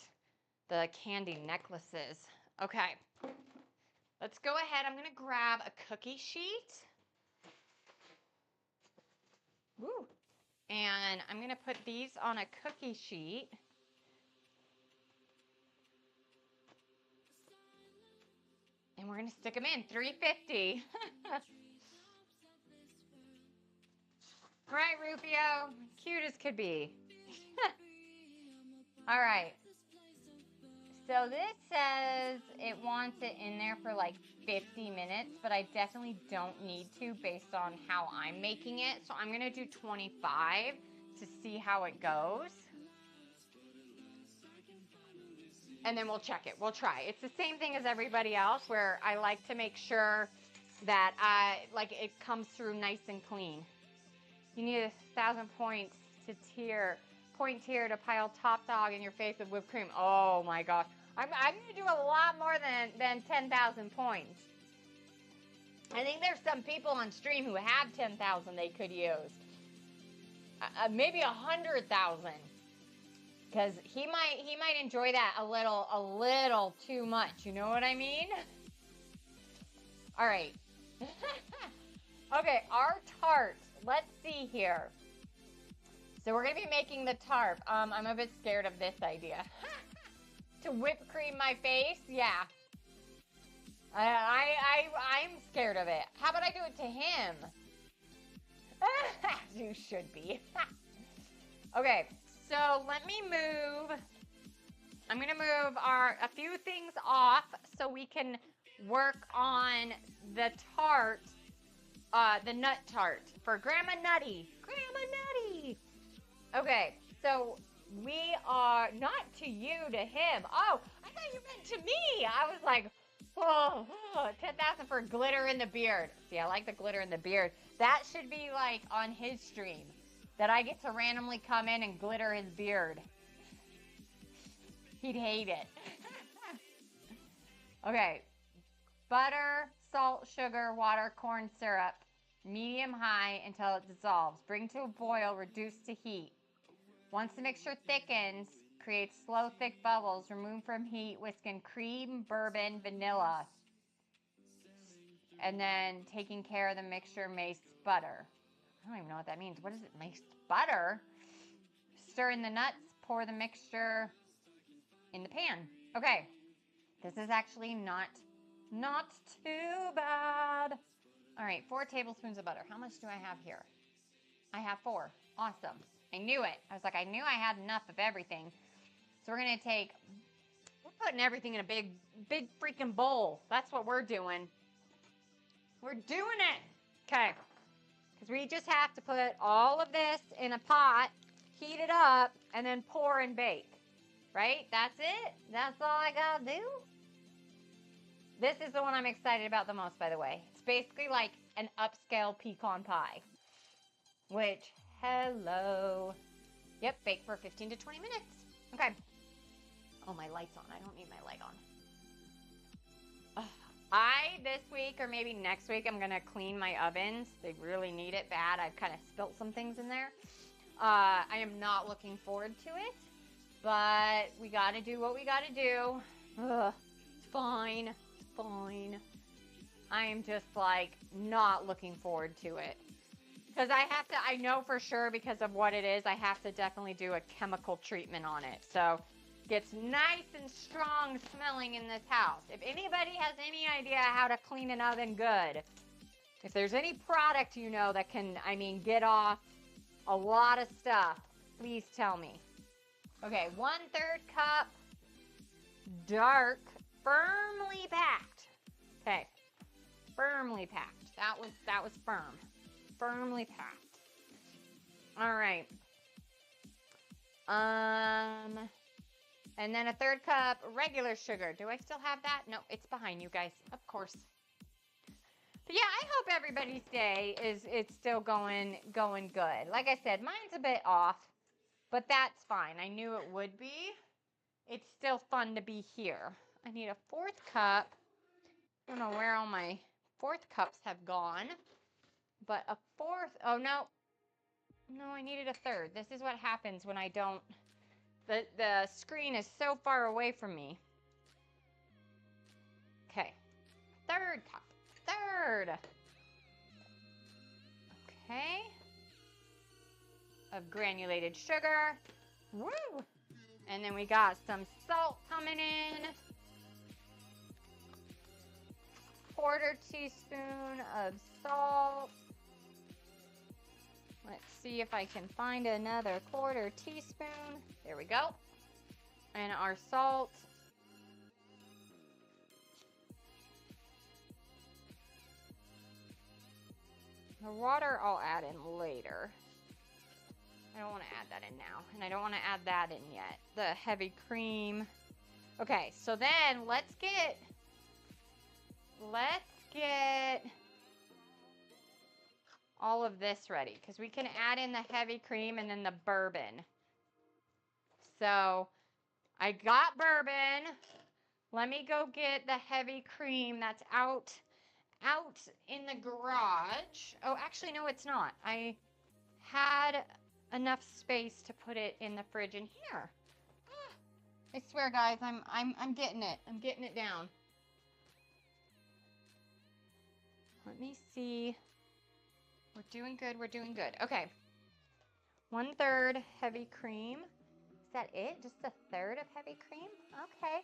The candy necklaces. Okay. Let's go ahead. I'm going to grab a cookie sheet. Woo. And I'm going to put these on a cookie sheet. And we're going to stick them in 350. Right, Rufio? Cute as could be. All right. So this says it wants it in there for like 50 minutes, but I definitely don't need to based on how I'm making it. So I'm going to do 25 to see how it goes. And then we'll check it. We'll try. It's the same thing as everybody else where I like to make sure that it comes through nice and clean. You need 1,000 points to point tier to pile top dog in your face with whipped cream. Oh my gosh. I'm going to do a lot more than 10,000 points. I think there's some people on stream who have 10,000 they could use. Maybe 100,000. Because he might enjoy that a little too much. You know what I mean? All right. Okay, our tart. Let's see here. So we're going to be making the tart. I'm a bit scared of this idea. To whip cream my face? Yeah. I'm scared of it. How about I do it to him? You should be. Okay, so let me move. I'm going to move a few things off so we can work on the tart, the nut tart for Grandma Nutty. Grandma Nutty. Okay, so we are not to you, to him. Oh, I thought you meant to me. I was like, 10,000 for glitter in the beard. See, I like the glitter in the beard. That should be like on his stream, that I get to randomly come in and glitter his beard. He'd hate it. Okay, butter, salt, sugar, water, corn syrup, medium high until it dissolves. Bring to a boil, reduce to heat. Once the mixture thickens, create slow, thick bubbles. Remove from heat, whisk in cream, bourbon, vanilla. And then taking care of the mixture, mace butter. I don't even know what that means. What is it, mace butter? Stir in the nuts, pour the mixture in the pan. Okay, this is actually not too bad. All right, 4 tablespoons of butter. How much do I have here? I have 4. Awesome. I knew it. I was like, I knew I had enough of everything. So we're putting everything in a big freaking bowl. That's what we're doing. We're doing it. Okay. Because we just have to put all of this in a pot, heat it up, and then pour and bake. Right? That's it. That's all I gotta do. This is the one I'm excited about the most, by the way. It's basically like an upscale pecan pie. Which, hello. Yep, bake for 15 to 20 minutes. Okay. Oh, my light's on. I don't need my light on. This week or maybe next week, I'm going to clean my ovens. They really need it bad. I've kind of spilt some things in there. I am not looking forward to it. but we got to do what we got to do. Ugh, it's fine. It's fine. I am just like not looking forward to it. Because I know for sure because of what it is, I have to definitely do a chemical treatment on it. So it gets nice and strong smelling in this house. If anybody has any idea how to clean an oven good, if there's any product you know that can, get off a lot of stuff, please tell me. Okay, 1/3 cup dark, firmly packed. Okay, firmly packed. That was firm. Firmly packed. All right. And then 1/3 cup regular sugar. Do I still have that? No, it's behind you guys, of course. But yeah, I hope everybody's day it's still going good. Like I said, mine's a bit off, but that's fine. I knew it would be. It's still fun to be here. I need a 4th cup. I don't know where all my 4th cups have gone. But a 4th, oh no, I needed a 3rd. This is what happens when I don't, the screen is so far away from me. Okay, 3rd cup, 3rd. Okay, of granulated sugar. Woo! And then we got some salt coming in. 1/4 teaspoon of salt. Let's see if I can find another 1/4 teaspoon. There we go. And our salt. The water I'll add in later. I don't want to add that in now. And I don't want to add that in yet. The heavy cream. Okay, so then let's get all of this ready, because we can add in the heavy cream and then the bourbon. So I got bourbon. Let me go get the heavy cream that's out in the garage. Oh, actually, no, it's not. I had enough space to put it in the fridge in here. I swear, guys, I'm getting it. I'm getting it down. Let me see. We're doing good. We're doing good. Okay. 1/3 heavy cream. Is that it? Just 1/3 of heavy cream? Okay.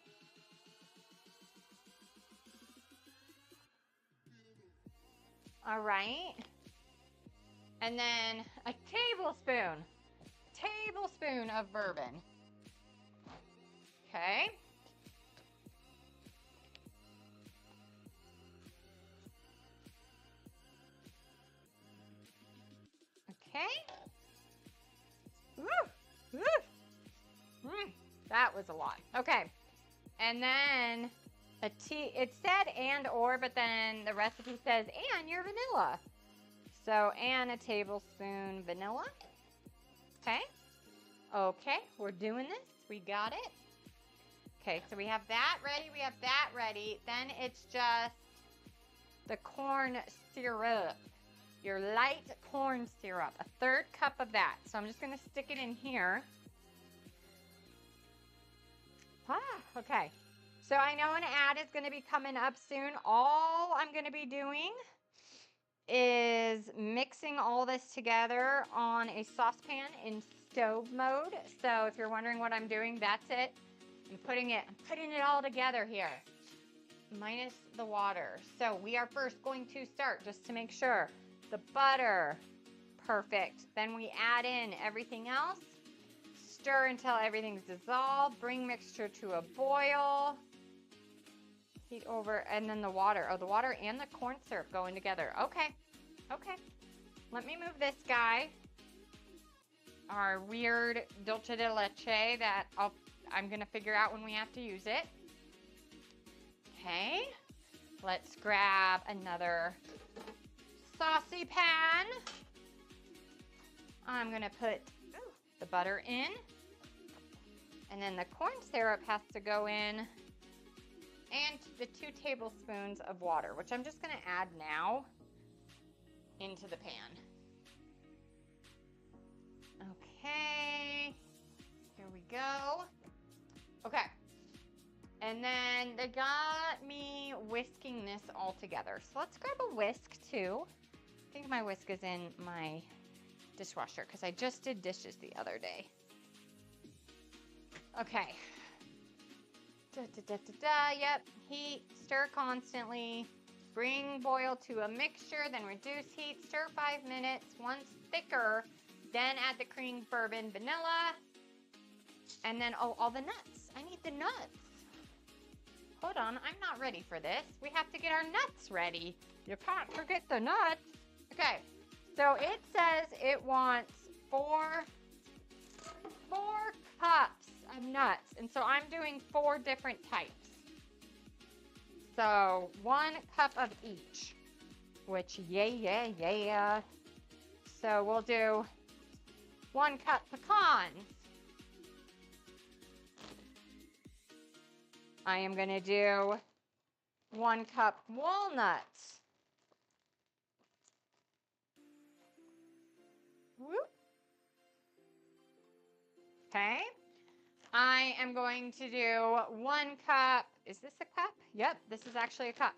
All right. And then a tablespoon of bourbon. Okay. Okay. Woo, woo. That was a lot. Okay. And then it said and or, but then the recipe says and your vanilla. So, and a tablespoon vanilla. Okay. Okay, we're doing this. We got it. Okay, so we have that ready. We have that ready. Then it's just the corn syrup. Your light corn syrup. 1/3 cup of that. So I'm just going to stick it in here. Okay. So I know an ad is going to be coming up soon. All I'm going to be doing is mixing all this together on a saucepan in stove mode. So if you're wondering what I'm doing, that's it. I'm putting it all together here, minus the water. So we are first going to start, just to make sure, the butter. Perfect. Then we add in everything else. Stir until everything's dissolved. Bring mixture to a boil. Heat over, and then the water. Oh, the water and the corn syrup going together. Okay. Okay. Let me move this guy. Our weird dulce de leche that I'm going to figure out when we have to use it. Okay. Let's grab another saucy pan. I'm going to put the butter in. And then the corn syrup has to go in. And the 2 tablespoons of water, which I'm just going to add now into the pan. Okay. Here we go. Okay. And then they got me whisking this all together. So let's grab a whisk too. I think my whisk is in my dishwasher because I just did dishes the other day. Okay. Yep. Heat, stir constantly. Bring boil to a mixture, then reduce heat, stir 5 minutes. Once thicker, then add the cream, bourbon, vanilla. And then, oh, all the nuts. I need the nuts. Hold on, I'm not ready for this. We have to get our nuts ready. You can't forget the nuts. Okay, so it says it wants four cups of nuts. And so I'm doing 4 different types. So 1 cup of each, which yeah. So we'll do 1 cup pecans. I am going to do 1 cup walnuts. Whoop. Okay. I am going to do 1 cup. Is this a cup? Yep, this is actually a cup.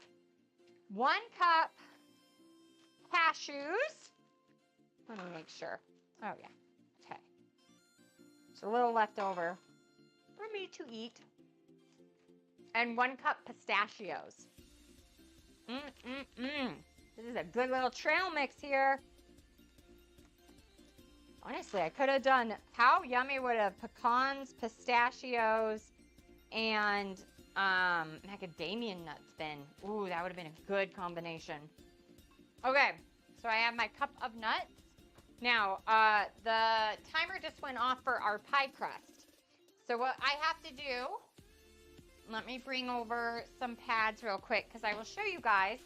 1 cup cashews. Let me make sure. Oh, yeah. Okay. It's a little left over for me to eat. And 1 cup pistachios. This is a good little trail mix here. Honestly, I could have done, how yummy would have pecans, pistachios, and macadamia nuts been? Ooh, that would have been a good combination. Okay, so I have my cup of nuts. Now, the timer just went off for our pie crust. So what I have to do, let me bring over some pads real quick because I will show you guys.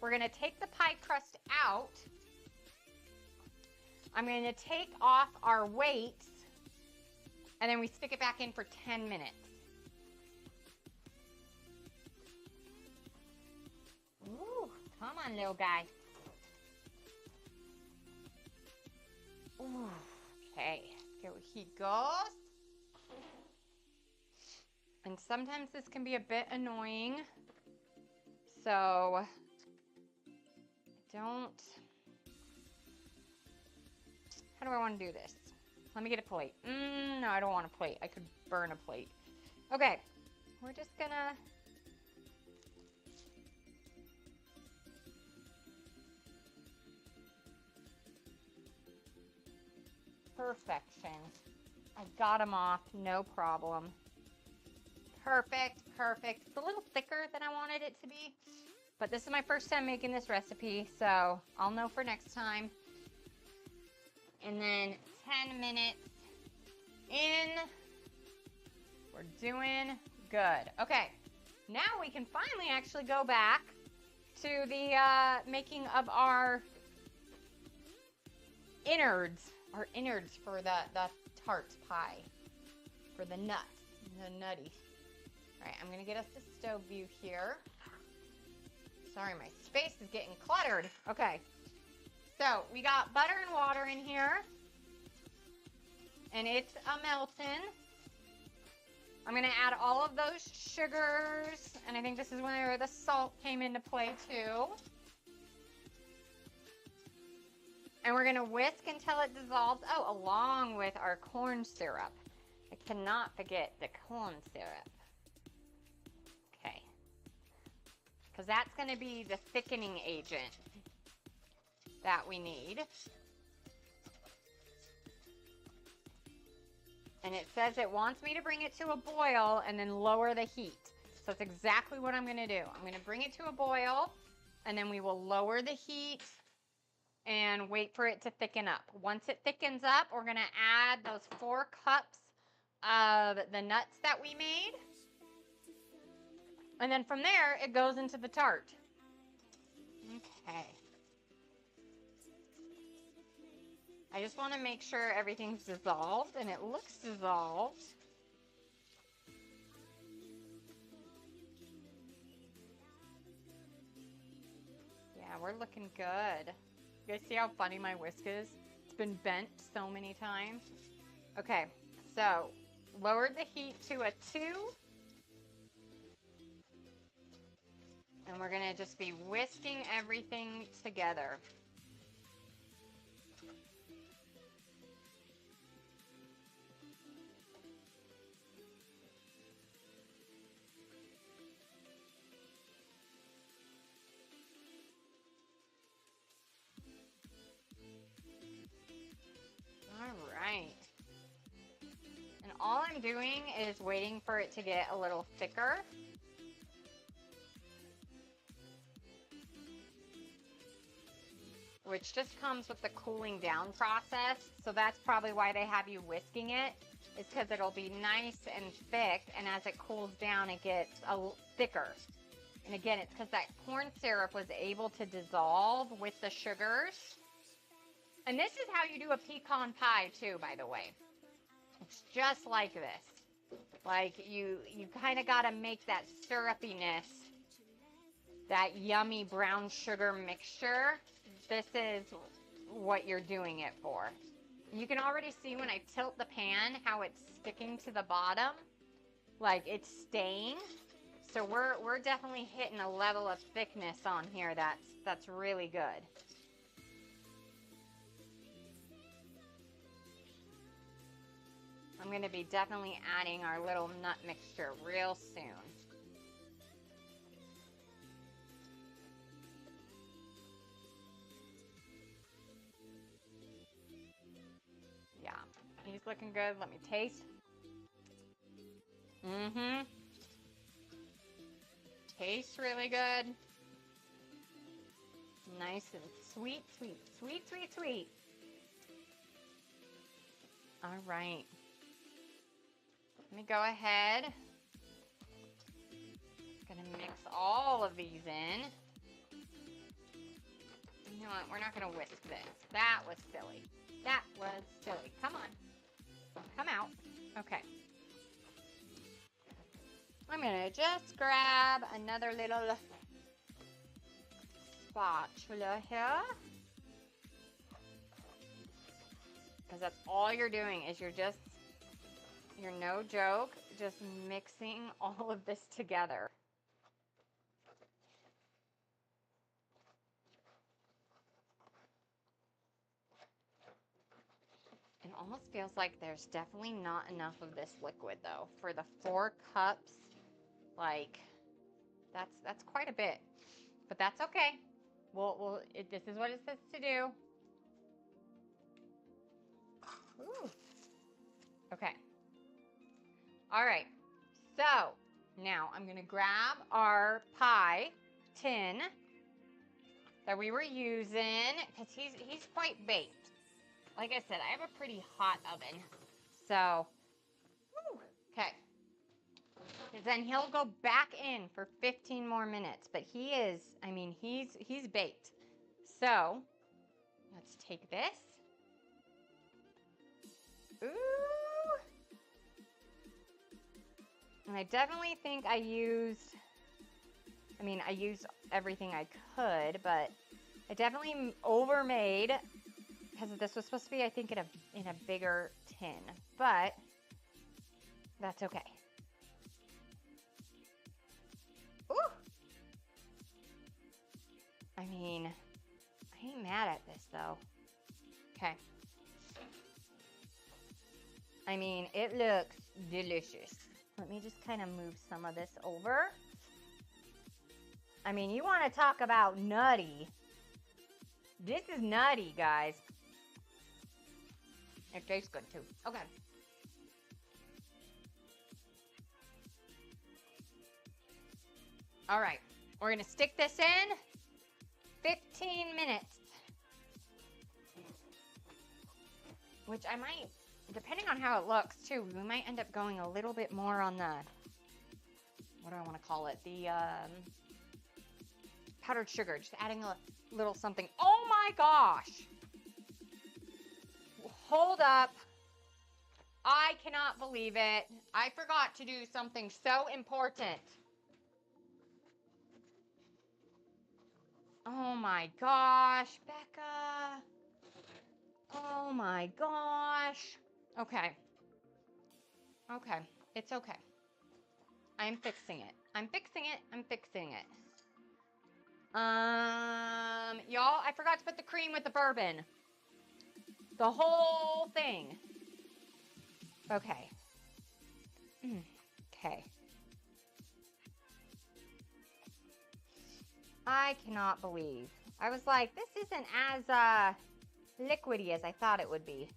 We're going to take the pie crust out. I'm going to take off our weights, and then we stick it back in for 10 minutes. Ooh, come on, little guy. Ooh, okay, here he goes. And sometimes this can be a bit annoying, so don't. How do I want to do this? Let me get a plate. No, I don't want a plate. I could burn a plate. Okay, we're just gonna. Perfection. I got them off, no problem. Perfect, perfect. It's a little thicker than I wanted it to be, but this is my first time making this recipe, so I'll know for next time. And then 10 minutes in, we're doing good. Okay, now we can finally actually go back to the making of our innards for the tart pie, for the nuts, the nutty. All right, I'm gonna get us the stove view here. Sorry, my space is getting cluttered. Okay. So we got butter and water in here, and it's melting. I'm going to add all of those sugars, and I think this is where the salt came into play too. And we're going to whisk until it dissolves. Oh, along with our corn syrup. I cannot forget the corn syrup. Okay. Because that's going to be the thickening agent that we need. And it says it wants me to bring it to a boil and then lower the heat. So it's exactly what I'm going to do. I'm going to bring it to a boil, and then we will lower the heat and wait for it to thicken up. Once it thickens up, we're going to add those 4 cups of the nuts that we made. And then from there, it goes into the tart. Okay. I just want to make sure everything's dissolved, and it looks dissolved. Yeah, we're looking good. You guys see how funny my whisk is? It's been bent so many times. Okay, so lowered the heat to a 2. And we're going to just be whisking everything together. All right. And all I'm doing is waiting for it to get a little thicker. Which just comes with the cooling down process. So that's probably why they have you whisking it, is because it'll be nice and thick, and as it cools down, it gets thicker. And again, it's because that corn syrup was able to dissolve with the sugars. And this is how you do a pecan pie too, by the way. It's just like this. Like you kind of got to make that syrupiness, that yummy brown sugar mixture. This is what you're doing it for. You can already see when I tilt the pan how it's sticking to the bottom, like it's staying. So we're definitely hitting a level of thickness on here that's really good. I'm going to be definitely adding our little nut mixture real soon. Yeah, he's looking good. Let me taste. Mm-hmm. Tastes really good. Nice and sweet, sweet, sweet, sweet, sweet. All right. Let me go ahead. Gonna mix all of these in. You know what? We're not gonna whisk this. That was silly. That was silly. Come on. Come out. Okay. I'm gonna just grab another little spatula here. Because that's all you're doing is you're no joke, just mixing all of this together. It almost feels like there's definitely not enough of this liquid though. For the 4 cups, like that's quite a bit. But that's okay. This is what it says to do. Ooh. Okay. All right, so now I'm gonna grab our pie tin that we were using, because he's quite baked. Like I said, I have a pretty hot oven, so, okay. Then he'll go back in for 15 more minutes, but he is, I mean, he's baked. So, let's take this. Ooh. And I definitely think I used everything I could, but I definitely overmade, because this was supposed to be, I think, in a bigger tin, but that's okay. Ooh. I mean, I ain't mad at this though. Okay. I mean, it looks delicious. Let me just kind of move some of this over. I mean, you want to talk about nutty. This is nutty, guys. It tastes good too. Okay. All right. We're going to stick this in 15 minutes. Which I might, depending on how it looks too, we might end up going a little bit more on the, what do I want to call it? The powdered sugar, just adding a little something. Oh my gosh. Hold up. I cannot believe it. I forgot to do something so important. Oh my gosh, Becca. Oh my gosh. Okay. Okay, it's okay. I'm fixing it. I'm fixing it. I'm fixing it. Y'all, I forgot to put the cream with the bourbon. The whole thing. Okay. Okay. I cannot believe. I was like, this isn't as liquidy as I thought it would be.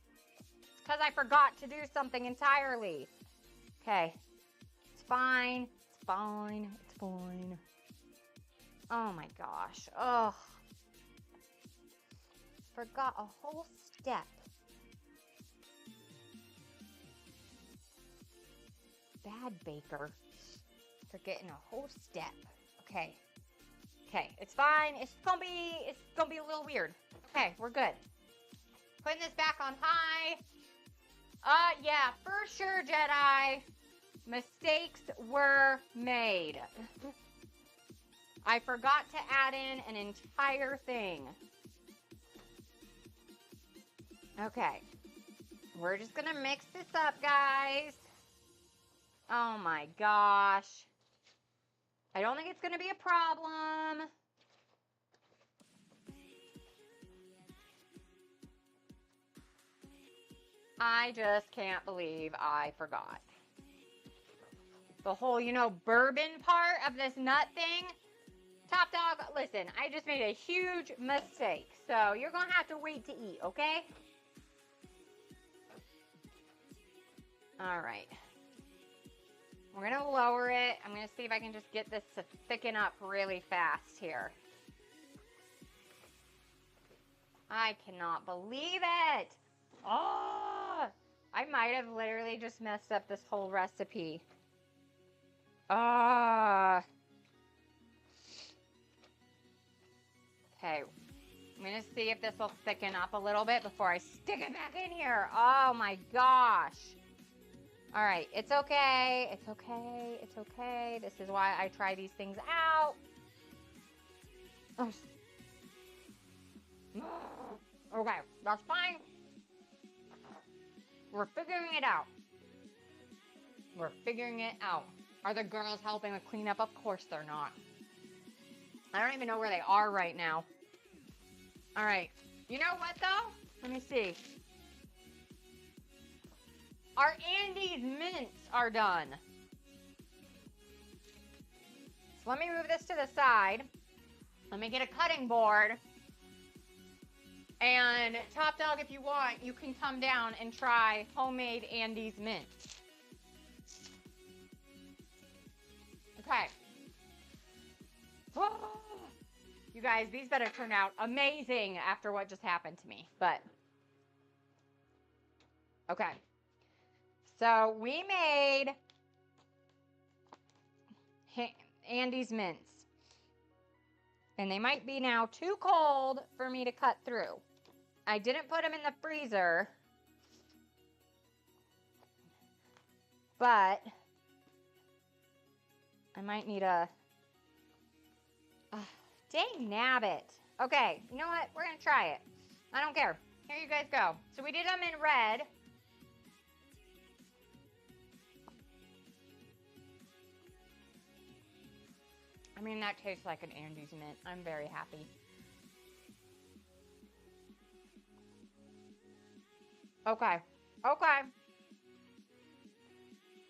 It's because I forgot to do something entirely. Okay. It's fine. It's fine. It's fine. Oh my gosh. Ugh. Forgot a whole step. Bad baker. Forgetting a whole step. Okay. Okay, it's fine. It's gonna be a little weird. Okay, we're good. Putting this back on high. Yeah, for sure, Jedi. Mistakes were made. I forgot to add in an entire thing. Okay. We're just gonna mix this up, guys. Oh my gosh. I don't think it's gonna be a problem. I just can't believe I forgot. The whole, bourbon part of this nut thing. Top Dog, listen, I just made a huge mistake. So you're going to have to wait to eat, okay? All right. We're going to lower it. I'm going to see if I can just get this to thicken up really fast here. I cannot believe it. Oh, I might have literally just messed up this whole recipe. Okay, I'm gonna see if this will thicken up a little bit before I stick it back in here. Oh my gosh. All right, it's okay. It's okay. It's okay. This is why I try these things out. Oh. Okay, that's fine. We're figuring it out. We're figuring it out. Are the girls helping with cleanup? Of course they're not. I don't even know where they are right now. All right. You know what, though? Let me see. Our Andes mints are done. So let me move this to the side. Let me get a cutting board. And Top Dog, if you want, you can come down and try homemade Andes mint. Okay. Oh, you guys, these better turn out amazing after what just happened to me. But, okay. So we made Andes mints. And they might be now too cold for me to cut through. I didn't put them in the freezer. But I might need a... dang nabbit. Okay, you know what? We're going to try it. I don't care. Here you guys go. So we did them in red. I mean, that tastes like an Andes mint. I'm very happy. Okay. Okay.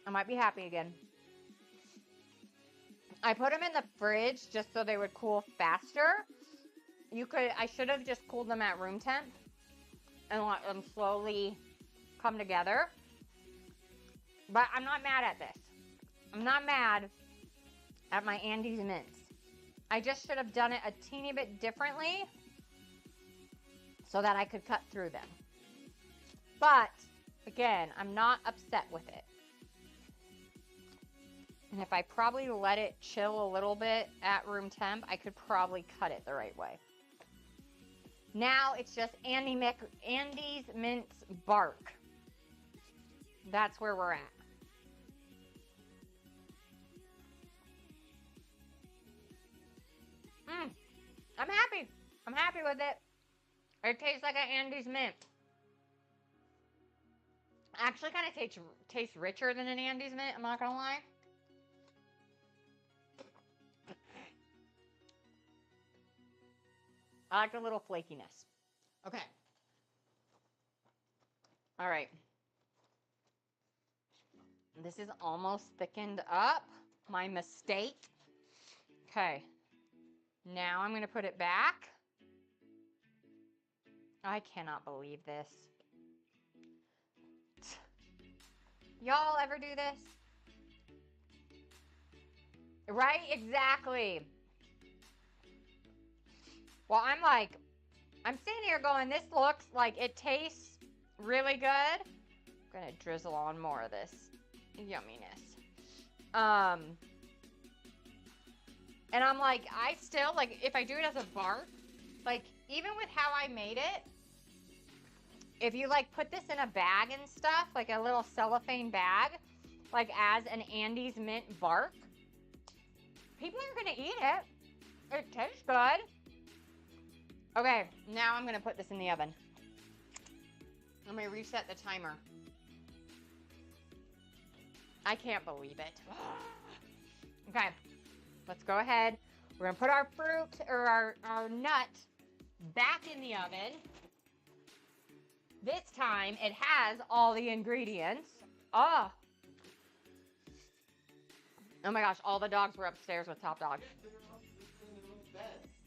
I might be happy again. I put them in the fridge just so they would cool faster. I should have just cooled them at room temp and let them slowly come together. But I'm not mad at this. I'm not mad at my Andes mints. I just should have done it a teeny bit differently so that I could cut through them. But, again, I'm not upset with it. And if I probably let it chill a little bit at room temp, I could probably cut it the right way. Now it's just Andes Mint's bark. That's where we're at. I'm happy. I'm happy with it. It tastes like an Andes Mint. Actually kind of tastes richer than an Andes Mint, I'm not gonna lie. I like the little flakiness. Okay. All right. This is almost thickened up. My mistake. Okay. Now I'm going to put it back. I cannot believe this. Y'all ever do this? Right? Exactly. Well, I'm sitting here going, this looks like it tastes really good. I'm going to drizzle on more of this yumminess. And I'm like, I still, like, if I do it as a bark, like, even with how I made it, if you, like, put this in a bag and stuff, like a little cellophane bag, like, as an Andes Mint bark, people are going to eat it. It tastes good. Okay, now I'm going to put this in the oven. Let me reset the timer. I can't believe it. Okay, let's go ahead. We're going to put our fruit or our nut back in the oven. This time it has all the ingredients. Oh my gosh, all the dogs were upstairs with Top Dog.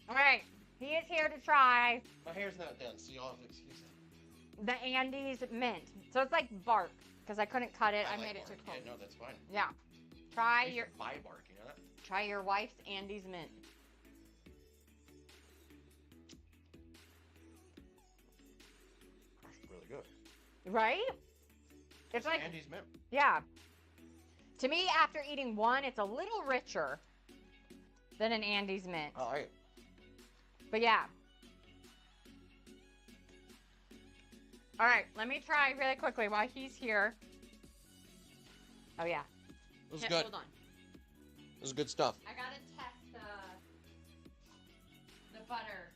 All right, he is here to try. My hair's not done, so y'all have to excuse it. The Andes Mint. So it's like bark, because I couldn't cut it. I like made it too bark. cold. Yeah, no, that's fine. Yeah. I Try used your to buy bark, you know that? try your wife's Andes Mint. That's really good. Right? It's like Andes Mint. yeah. To me, after eating one, it's a little richer than an Andes Mint. All right. But yeah. All right, let me try really quickly while he's here. Oh yeah. It was Yeah, good. Hold on. It was good stuff. I gotta test the butter.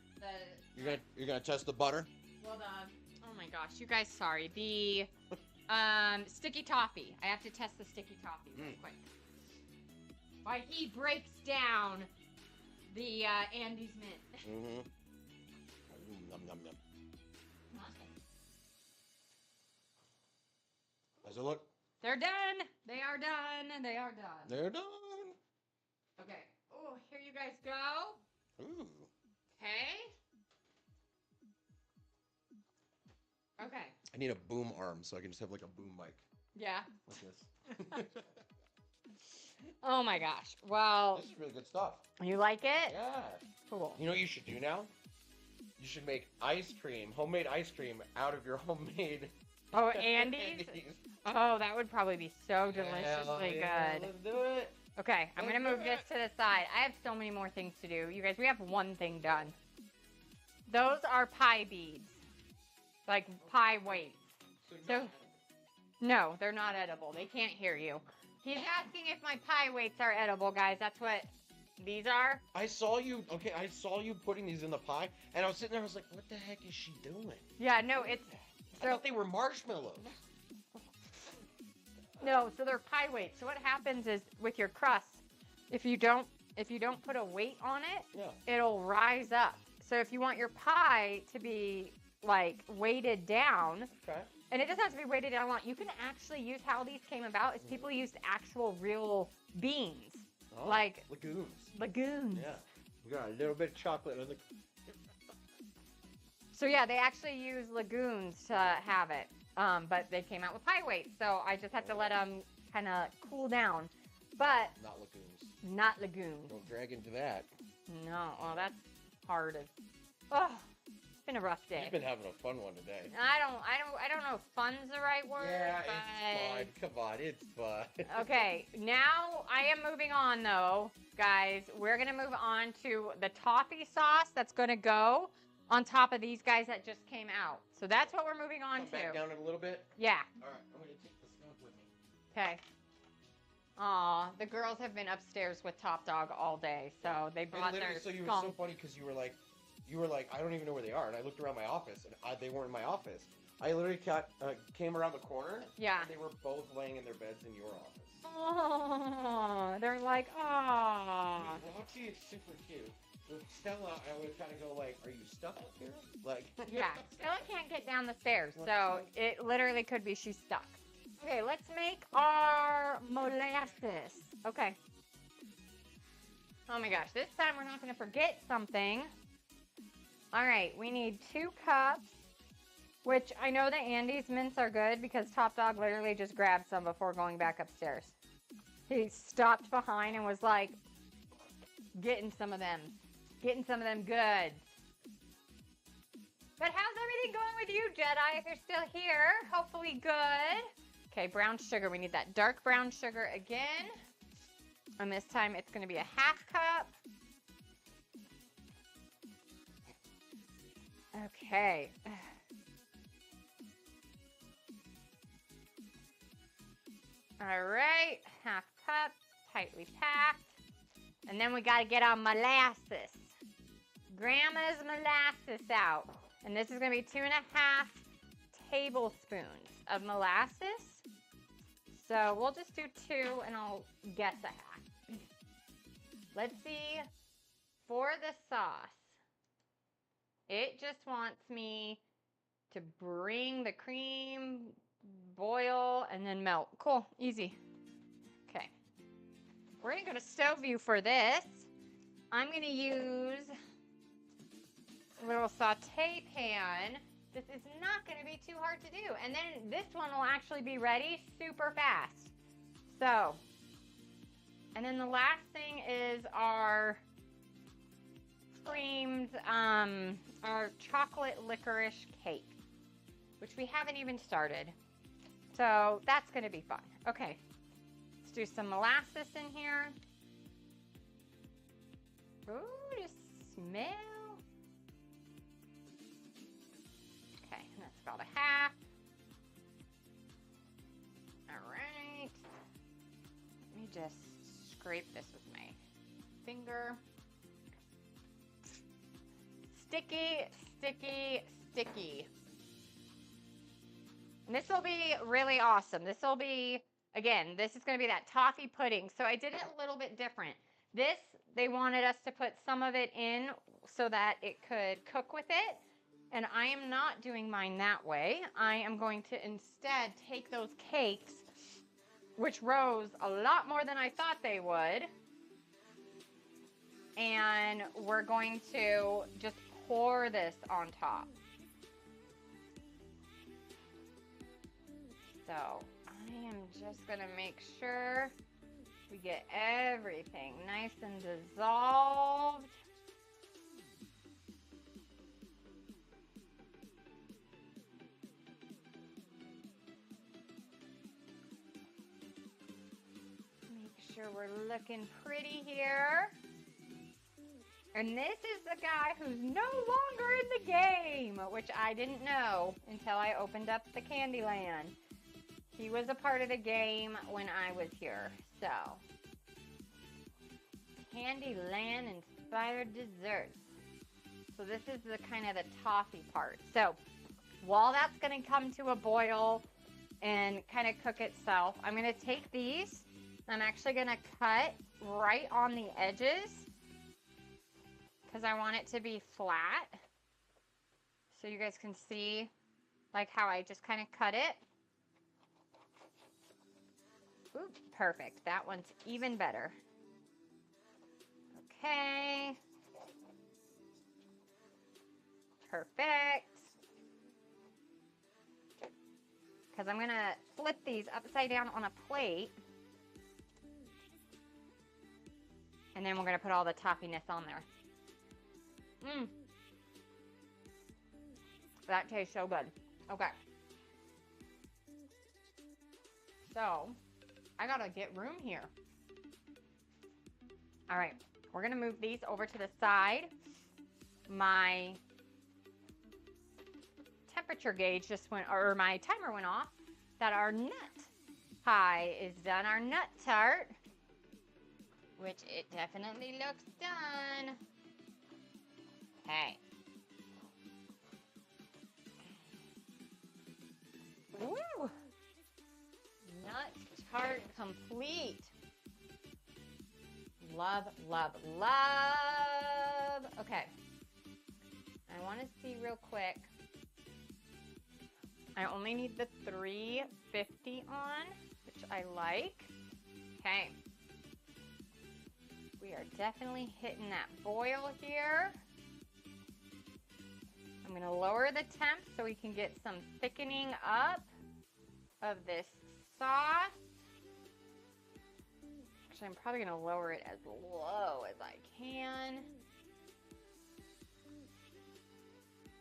You're gonna test the butter? Well, oh my gosh, you guys, sorry. The sticky toffee. I have to test the sticky toffee real quick. While he breaks down the Andes Mint. Mm-hmm. Yum, yum, yum. Does it look? They're done. They are done. They are done. They're done. Okay. Oh, here you guys go. Ooh. Okay. Okay. I need a boom arm so I can just have like a boom mic Yeah. like this. Oh my gosh. Well, This is really good stuff. you like it? Yeah. Cool. You know what you should do now? You should make ice cream, homemade ice cream out of your homemade. Oh, Andes? Oh, that would probably be so deliciously Yeah, good. let's do it. Okay, I'm Let's going to do move this it. to the side. I have so many more things to do. You guys, we have one thing done. Those are pie beads. Like pie weights. So, no, they're not edible. They can't hear you. He's asking if my pie weights are edible, guys. That's what these are. I saw you putting these in the pie, and I was sitting there, I was like, what the heck is she doing? Yeah, no, it's... I thought they were marshmallows. No, so they're pie weights. So what happens is with your crust, if you don't put a weight on it, Yeah. it'll rise up. So if you want your pie to be like weighted down, Okay. and it doesn't have to be weighted down a lot, you can actually use how these came about is people used actual real beans, Oh, like lagoons. lagoons. Yeah. We got a little bit of chocolate on the. So yeah, they actually use lagoons to have it. But they came out with pie weights, so I just have to let them kind of cool down. But Not lagoons. not lagoons. Don't drag into that. No, well that's hard. Oh, it's been a rough day. You've been having a fun one today. I don't know if fun's the right word. Yeah, but... it's fun. Come on, it's fun. Okay, now I am moving on though, guys. We're gonna move on to the toffee sauce that's gonna go on top of these guys that just came out. So that's what we're moving on Come to. back down it a little bit. Yeah. All right, I'm gonna take the stump with me. Okay. Aw, the girls have been upstairs with Top Dog all day, so they brought And their literally, so you skunk. were so funny because you were like, I don't even know where they are, and I looked around my office, and they weren't in my office. I literally came around the corner. Yeah. And they were both laying in their beds in your office. Oh, they're like, oh. Roxy is super cute. With Stella, I would kind of go like, "Are you stuck up here?" Like. Yeah, Stella can't get down the stairs, so it literally could be she's stuck. Okay, let's make our molasses. Okay. Oh my gosh, this time we're not going to forget something. All right, we need 2 cups, which I know that Andy's mints are good because Top Dog literally just grabbed some before going back upstairs. He stopped behind and was like, getting some of them good. But how's everything going with you, Jedi, if you're still here? Hopefully good. Okay, brown sugar. We need that dark brown sugar again. And this time it's going to be a 1/2 cup. Okay. All right, 1/2 cup, tightly packed. And then we got to get our molasses. Grandma's molasses out. And this is going to be 2.5 tablespoons of molasses. So we'll just do 2 and I'll guess a 1/2. Let's see. For the sauce, it just wants me to bring the cream, boil, and then melt. Cool, easy. Okay. We're going to go to stove view for this. I'm going to use a little saute pan. This is not going to be too hard to do. And then this one will actually be ready super fast. So, and then the last thing is our creamed, our chocolate licorice cake, which we haven't even started. So that's going to be fun. Okay, let's do some molasses in here. Ooh, just smell. Okay, that's about a 1/2. All right. Let me just scrape this with my finger. Sticky, sticky, sticky. And this will be really awesome. This will be, again, this is going to be that toffee pudding. So I did it a little bit different. This, they wanted us to put some of it in so that it could cook with it. And I am not doing mine that way. I am going to instead take those cakes, which rose a lot more than I thought they would. And we're going to just pour this on top. So I am just going to make sure we get everything nice and dissolved. Make sure we're looking pretty here. And this is the guy who's no longer in the game, which I didn't know until I opened up the Candyland. He was a part of the game when I was here. So, Candyland inspired desserts. So this is the kind of the toffee part. So, while that's going to come to a boil and kind of cook itself, I'm going to take these. I'm actually going to cut right on the edges, because I want it to be flat. So you guys can see like how I just kind of cut it. Ooh, perfect. That one's even better. Okay. Perfect. Because I'm going to flip these upside down on a plate. And then we're going to put all the toffiness on there. Mmm. That tastes so good. Okay. So, I gotta get room here. All right. We're gonna move these over to the side. My temperature gauge just went, or my timer went off, that our nut pie is done. Our nut tart, which it definitely looks done. Okay. love, love, love. Okay. I want to see real quick. I only need the 350 on, which I like. Okay. We are definitely hitting that boil here. I'm going to lower the temp so we can get some thickening up of this sauce. Actually, I'm probably going to lower it as low as I can,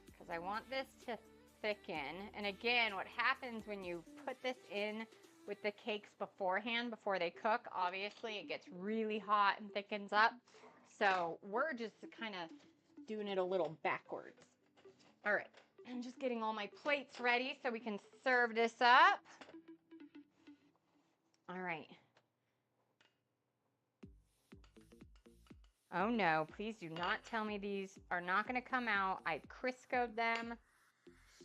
because I want this to thicken. And again, what happens when you put this in with the cakes beforehand, before they cook, obviously it gets really hot and thickens up. So we're just kind of doing it a little backwards. All right, I'm just getting all my plates ready so we can serve this up. All right. Oh no, please do not tell me these are not gonna come out. I Crisco'd them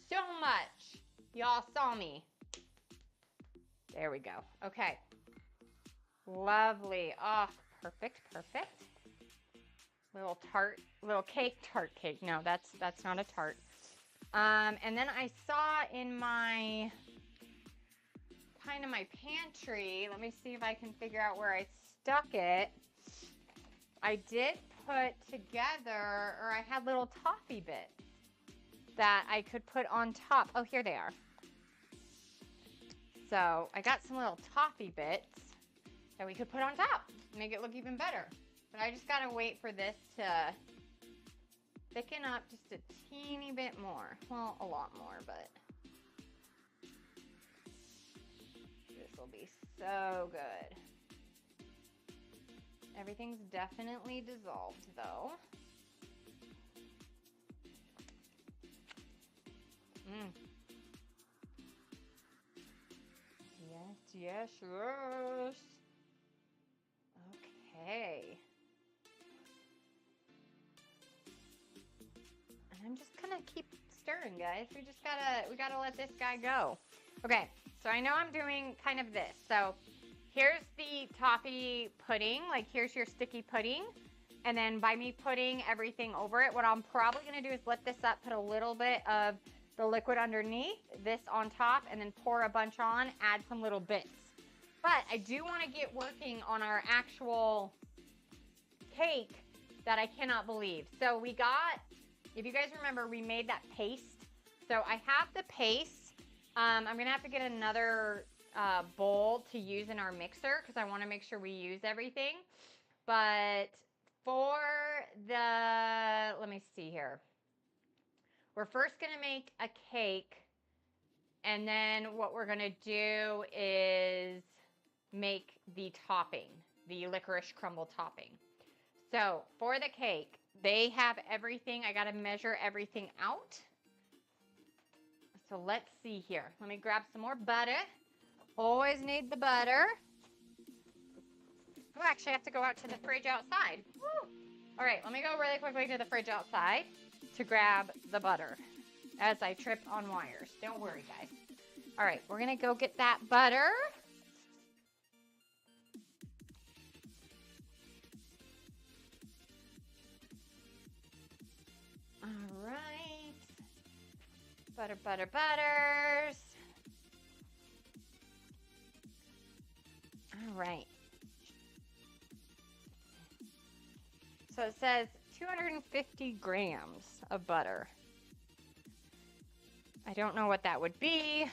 so much. Y'all saw me. There we go. Okay. Lovely. Oh, perfect, perfect. Little tart, little cake, tart cake. No, that's not a tart. And then I saw in my, kind of my pantry, let me see if I can figure out where I stuck it. I did put together, or I had little toffee bits that I could put on top. Oh, here they are. So I got some little toffee bits that we could put on top, make it look even better. But I just gotta wait for this to thicken up just a teeny bit more. Well, a lot more, but this will be so good. Everything's definitely dissolved though. Yes, yes, yes. Okay. And I'm just gonna keep stirring, guys. We gotta let this guy go. Okay, so I know I'm doing kind of this. So here's the toffee pudding, like here's your sticky pudding. And then by me putting everything over it, what I'm probably gonna do is let this up, put a little bit of the liquid underneath, this on top, and then pour a bunch on, add some little bits. But I do wanna get working on our actual cake that I cannot believe. So we got, if you guys remember, we made that paste. So I have the paste. I'm gonna have to get another bowl to use in our mixer because I want to make sure we use everything. But for the, let me see here. We're first gonna make a cake, and then what we're gonna do is make the topping, the licorice crumble topping. So for the cake, they have everything. I gotta measure everything out. So let's see here. Let me grab some more butter. Always need the butter. Oh, actually I have to go out to the fridge outside. Woo. All right, let me go really quickly to the fridge outside to grab the butter as I trip on wires. Don't worry, guys. All right, we're gonna go get that butter. All right. Butter, butter, butters. All right. So it says 250 grams of butter. I don't know what that would be.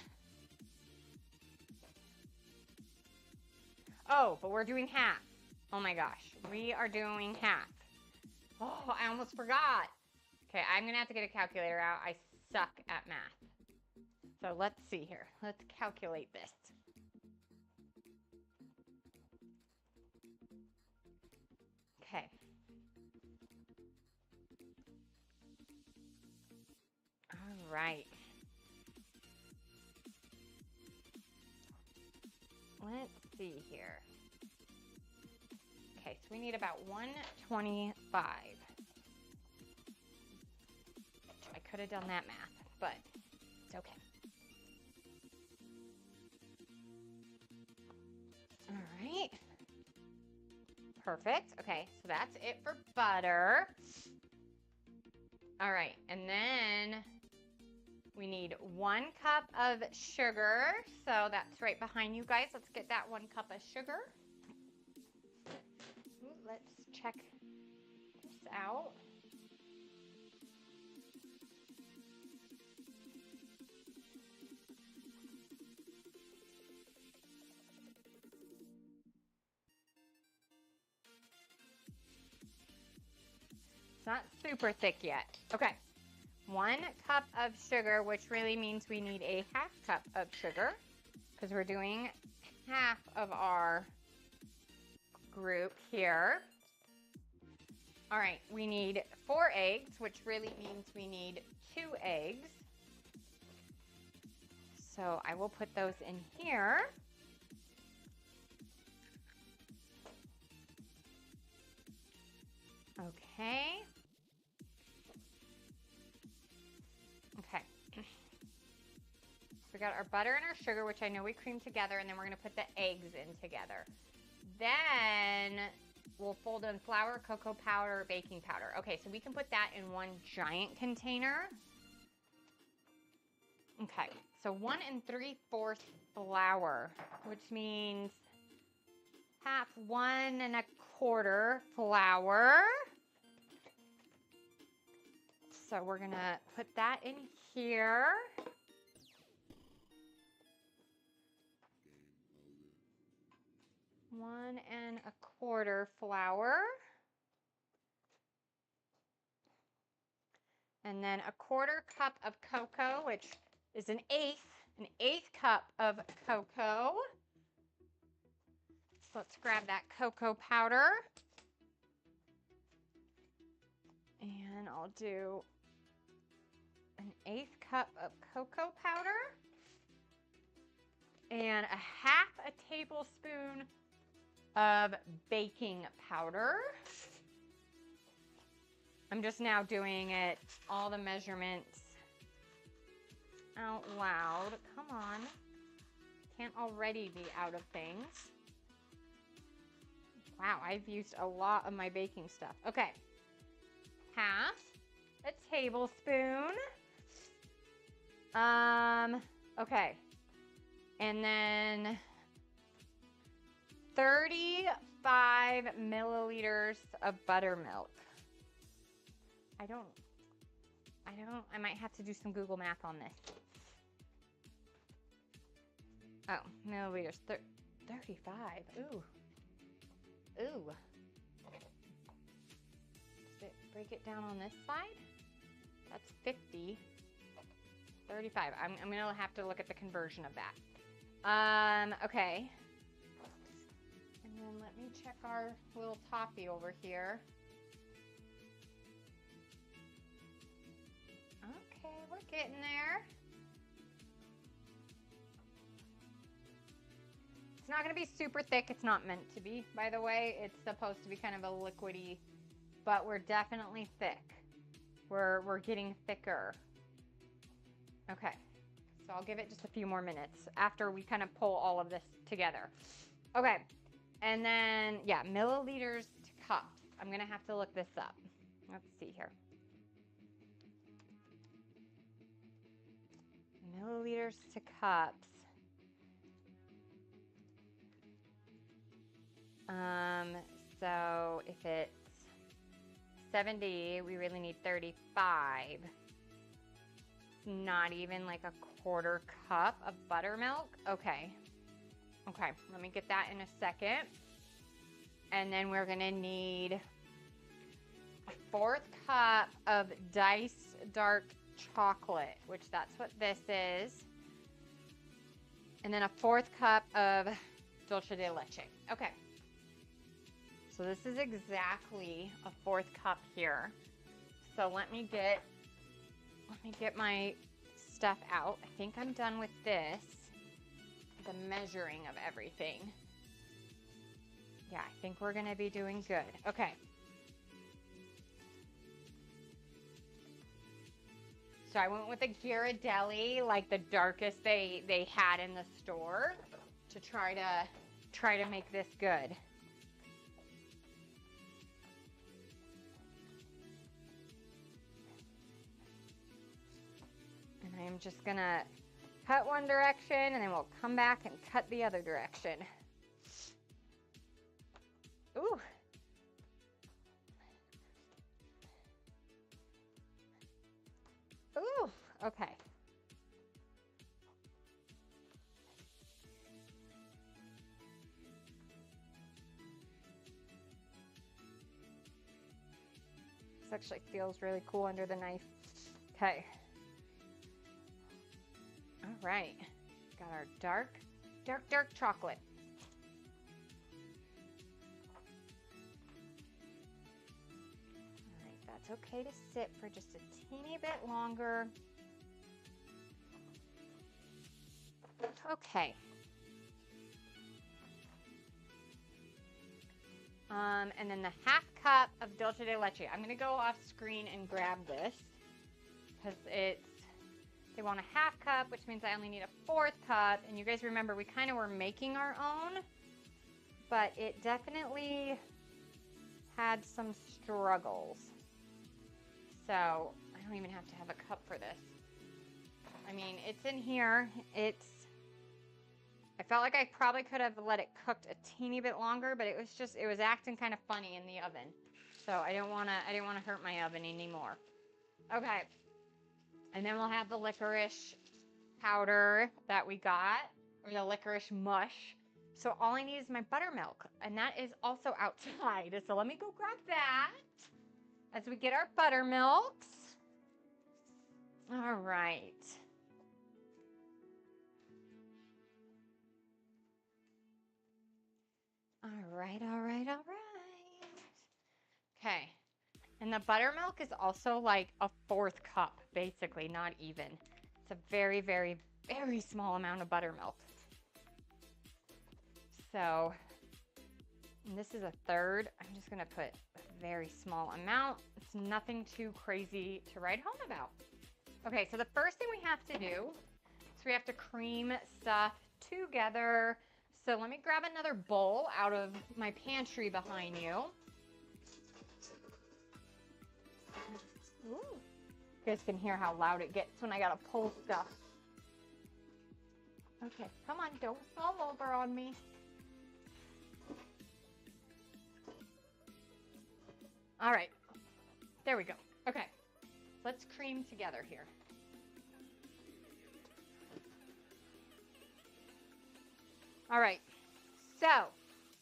Oh, but we're doing half. Oh my gosh, we are doing half. Oh, I almost forgot. Okay, I'm gonna have to get a calculator out. I suck at math. So let's see here. Let's calculate this. Okay. All right. Let's see here. Okay, so we need about 125. I could have done that math, but it's okay. All right. Perfect. Okay, so that's it for butter. All right, and then we need 1 cup of sugar. So that's right behind you guys. Let's get that 1 cup of sugar. Ooh, let's check this out. It's not super thick yet. Okay. 1 cup of sugar, which really means we need a half cup of sugar because we're doing half of our group here. All right, we need 4 eggs, which really means we need 2 eggs. So I will put those in here. Okay. Okay. So we got our butter and our sugar, which I know we creamed together, and then we're going to put the eggs in together. Then we'll fold in flour, cocoa powder, baking powder. Okay, so we can put that in 1 giant container. Okay, so 1 3/4 flour, which means half 1 1/4 flour. So we're gonna put that in here. One 1/4 flour. And then 1/4 cup of cocoa, which is an eighth cup of cocoa. So let's grab that cocoa powder. And I'll do an 1/8 cup of cocoa powder. And a half a tablespoon of baking powder. I'm just now doing it, all the measurements out loud. Come on. Can't already be out of things. Wow, I've used a lot of my baking stuff. Okay. Half a tablespoon. Okay. And then 35 milliliters of buttermilk. I might have to do some Google Math on this. Oh, milliliters, 35. Ooh. Ooh. Does it break it down on this side? That's 50. 35. I'm gonna have to look at the conversion of that. Okay. And then let me check our little toppy over here. Okay, we're getting there. It's not going to be super thick. It's not meant to be, by the way. It's supposed to be kind of a liquidy, but we're definitely thick. We're getting thicker. Okay, so I'll give it just a few more minutes after we kind of pull all of this together. Okay, and then, yeah, milliliters to cups. I'm going to have to look this up. Let's see here. Milliliters to cups. So if it's 70, we really need 35. Not even like a 1/4 cup of buttermilk. Okay. Okay, let me get that in a second. And then we're gonna need a 1/4 cup of diced dark chocolate, which that's what this is. And then a 1/4 cup of dulce de leche. Okay. So this is exactly a 1/4 cup here. So let me get my stuff out. I think I'm done with this. The measuring of everything. Yeah, I think we're gonna be doing good. Okay. So I went with a Ghirardelli, like the darkest they had in the store, to try to make this good. just gonna cut one direction and then we'll come back and cut the other direction. Ooh. Ooh, okay. This actually feels really cool under the knife. Okay. All right. Got our dark chocolate. All right, that's okay to sit for just a teeny bit longer. Okay. And then the half cup of dulce de leche. I'm gonna go off screen and grab this because they want a half cup, which means I only need a fourth cup. And you guys remember we kind of were making our own, but it definitely had some struggles. So I don't even have to have a cup for this. I mean, it's in here. I felt like I probably could have let it cooked a teeny bit longer, but it was acting kind of funny in the oven. So I didn't want to hurt my oven anymore. Okay. And then we'll have the licorice powder that we got, or the licorice mush. So all I need is my buttermilk, and that is also outside. So let me go grab that as we get our buttermilks. All right. All right. Okay. And the buttermilk is also like a fourth cup, basically, not even. It's a very, very, very small amount of buttermilk. So, and this is a third. I'm just gonna put a very small amount. It's nothing too crazy to write home about. Okay, so the first thing we have to do is we have to cream stuff together. So let me grab another bowl out of my pantry behind you. Ooh. You guys can hear how loud it gets when I gotta pull stuff. Okay, come on, don't fall over on me. All right, there we go. Okay, let's cream together here. All right, so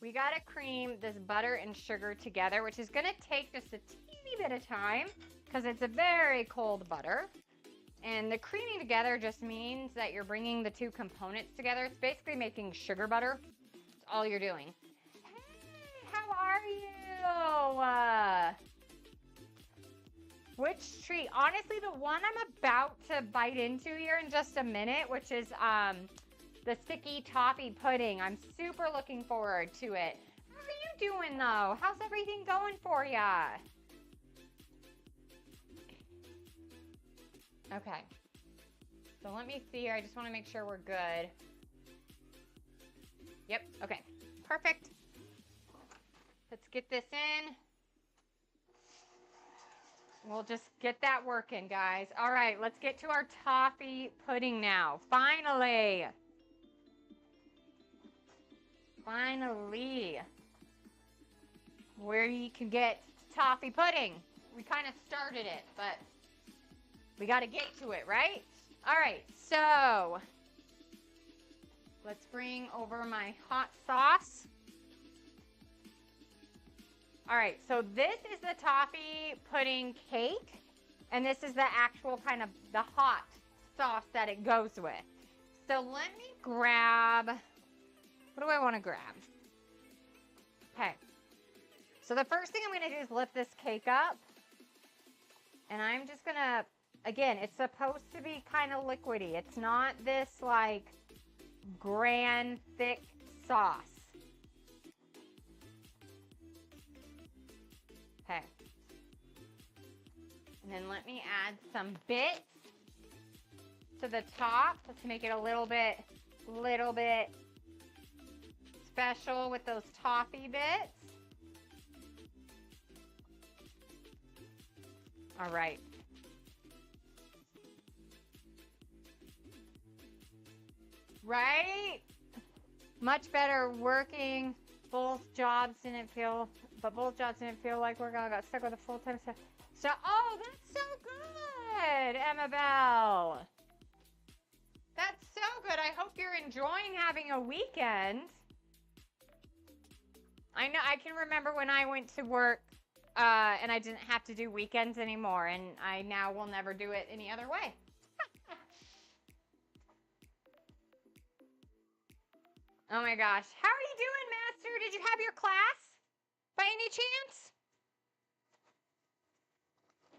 we gotta cream this butter and sugar together, which is gonna take just a teeny bit of time because it's a very cold butter. And the creaming together just means that you're bringing the two components together. It's basically making sugar butter. That's all you're doing. Hey, how are you? Which treat? Honestly, the one I'm about to bite into here in just a minute, which is the sticky toffee pudding. I'm super looking forward to it. How are you doing though? How's everything going for ya? Okay. So let me see here. I just want to make sure we're good. Yep. Okay. Perfect. Let's get this in. We'll just get that working, guys. All right. Let's get to our toffee pudding now. Finally. Finally, where you can get toffee pudding. We kind of started it, but we got to get to it, right? All right, so let's bring over my hot sauce. All right, so this is the toffee pudding cake, and this is the actual kind of the hot sauce that it goes with. So let me grab... What do I want to grab? Okay. So the first thing I'm going to do is lift this cake up. And I'm just going to, again, it's supposed to be kind of liquidy. It's not this like grand thick sauce. Okay. And then let me add some bits to the top to make it a little bit special with those toffee bits. All right. Right? Much better working. Both jobs didn't feel like work. I got stuck with a full-time stuff. So, oh, that's so good, Emma Bell. That's so good. I hope you're enjoying having a weekend. I know, I can remember when I went to work and I didn't have to do weekends anymore, and I now will never do it any other way. Oh my gosh. How are you doing, Master? Did you have your class by any chance?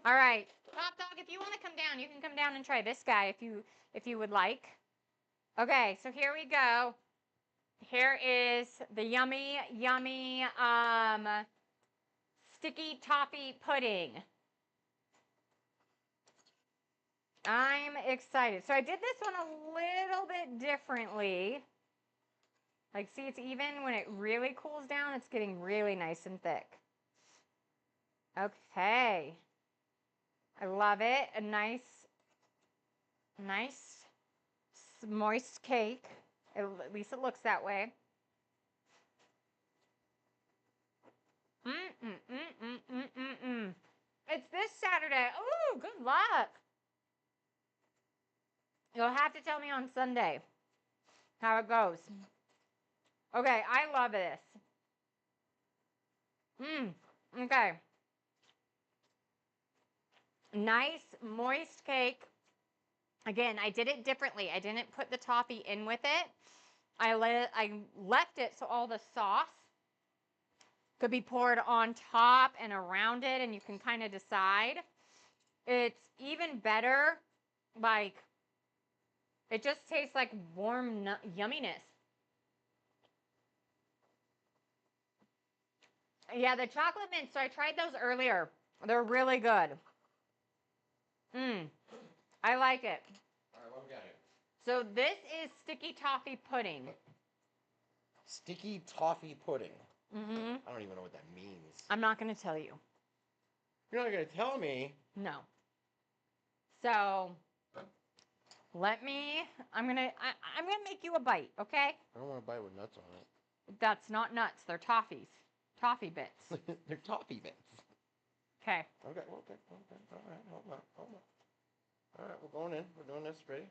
All right. Top Dog, if you want to come down, you can come down and try this guy if you would like. Okay, so here we go. Here is the yummy, yummy sticky toffee pudding. I'm excited. So I did this one a little bit differently. Like, see, it's even when it really cools down, it's getting really nice and thick. Okay. I love it. A nice, moist cake. At least it looks that way. It's this Saturday. Ooh, good luck. You'll have to tell me on Sunday how it goes. Okay, I love this. Okay. Nice, moist cake. Again, I did it differently. I didn't put the toffee in with it. I left it so all the sauce could be poured on top and around it, and you can kind of decide. It's even better, like, it just tastes like warm yumminess. Yeah, the chocolate mint, so I tried those earlier. They're really good. I like it. All right, what we got here? So this is sticky toffee pudding. Sticky toffee pudding. Mm-hmm. I don't even know what that means. I'm not going to tell you. You're not going to tell me? No. So, I'm going to make you a bite, okay? I don't want to bite with nuts on it. That's not nuts. They're toffees. Toffee bits. They're toffee bits. Okay. Okay. All right, hold on. All right, we're going in. We're doing this. Ready?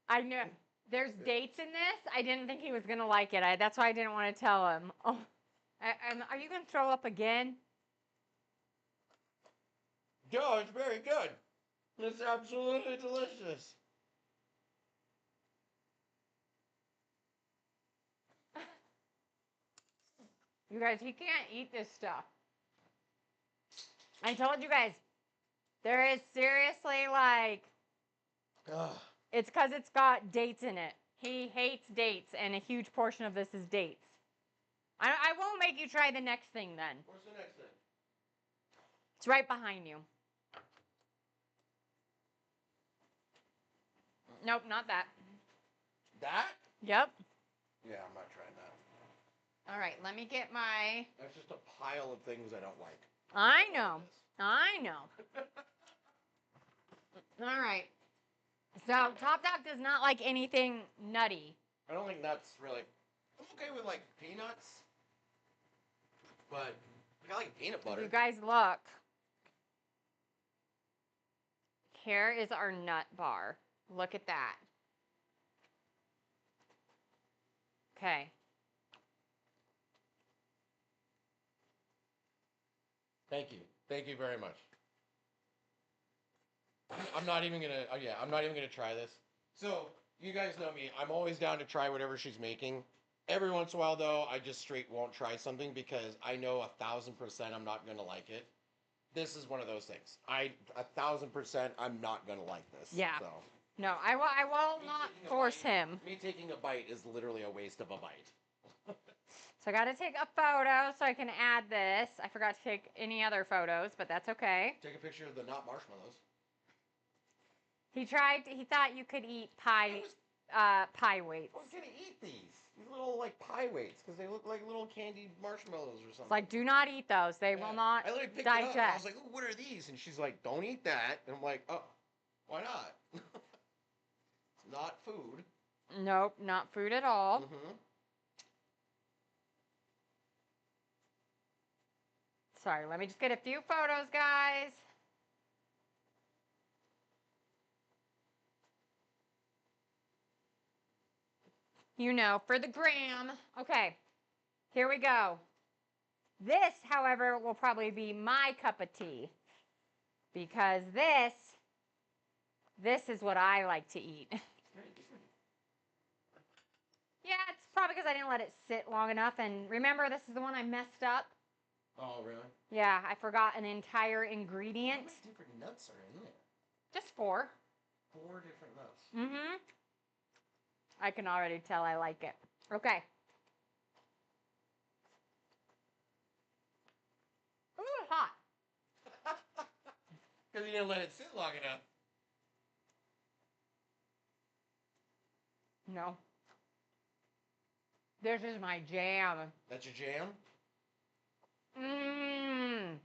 I know. There's dates in this. I didn't think he was going to like it. That's why I didn't want to tell him. Oh, are you going to throw up again? Joe, it's very good. It's absolutely delicious. You guys, he can't eat this stuff. I told you guys, there is seriously like, it's because it's got dates in it. He hates dates, and a huge portion of this is dates. I won't make you try the next thing then. What's the next thing? It's right behind you. Nope, not that. That? Yep. Yeah, I'm not trying that. All right, let me get my... That's just a pile of things I don't like. I know. All right. So, Top Dog does not like anything nutty. I don't like nuts, really. I'm okay with, like, peanuts. But I like peanut butter. You guys look. Here is our nut bar. Look at that. Okay. Thank you. Thank you very much. I'm not even gonna try this. So, you guys know me. I'm always down to try whatever she's making. Every once in a while, though, I just straight won't try something because I know 1,000% I'm not gonna like it. This is one of those things. 1,000% I'm not gonna like this. Yeah. So. No, I will not force him. Me taking a bite is literally a waste of a bite. So I got to take a photo so I can add this. I forgot to take any other photos, but that's okay. Take a picture of the not marshmallows. He thought you could eat pie weights. I was gonna eat these. These little like pie weights because they look like little candied marshmallows or something. It's like, do not eat those. They will not I literally picked digest. it up. And I was like, "Ooh, what are these?" And she's like, "Don't eat that." And I'm like, "Oh, why not?" It's not food. Nope, not food at all. Mm-hmm. Sorry, let me just get a few photos, guys. You know, for the gram. Okay, here we go. This, however, will probably be my cup of tea because this is what I like to eat. Yeah, it's probably because I didn't let it sit long enough. And remember, this is the one I messed up. Oh, really? Yeah, I forgot an entire ingredient. How many different nuts are in there? Just 4. 4 different nuts. Mm-hmm. I can already tell I like it. Okay. Ooh, it's hot. Because you didn't let it sit long enough. No. This is my jam. That's your jam? Mmm.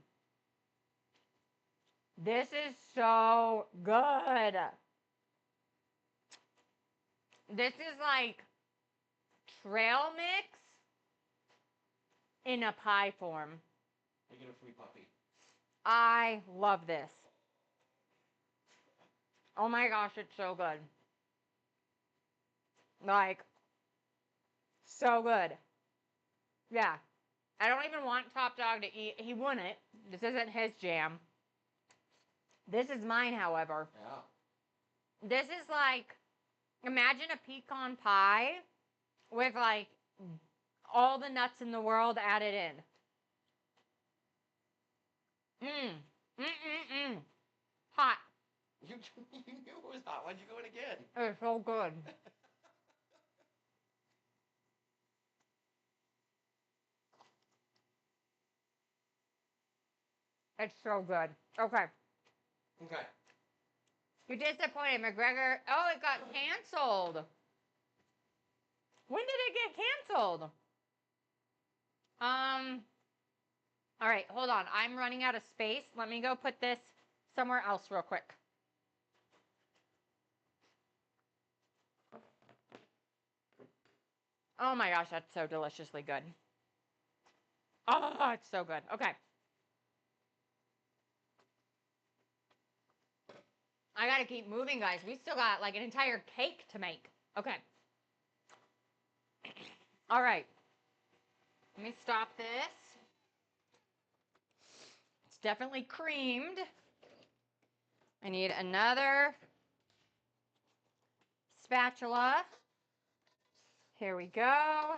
This is so good. This is like trail mix in a pie form. You get a free puppy. I love this. Oh my gosh, it's so good. Like, so good. Yeah. I don't even want Top Dog to eat. He wouldn't. This isn't his jam. This is mine, however. Yeah. This is like, imagine a pecan pie with like all the nuts in the world added in. Hot. You knew it was hot. Why'd you go in again? It's so good. It's so good. Okay. Okay. You're disappointed, McGregor. Oh, it got canceled. When did it get canceled? All right, hold on. I'm running out of space. Let me go put this somewhere else real quick. Oh my gosh, that's so deliciously good. Oh, it's so good. Okay. I gotta keep moving, guys. We still got like an entire cake to make. Okay. All right. Let me stop this. It's definitely creamed. I need another spatula. Here we go.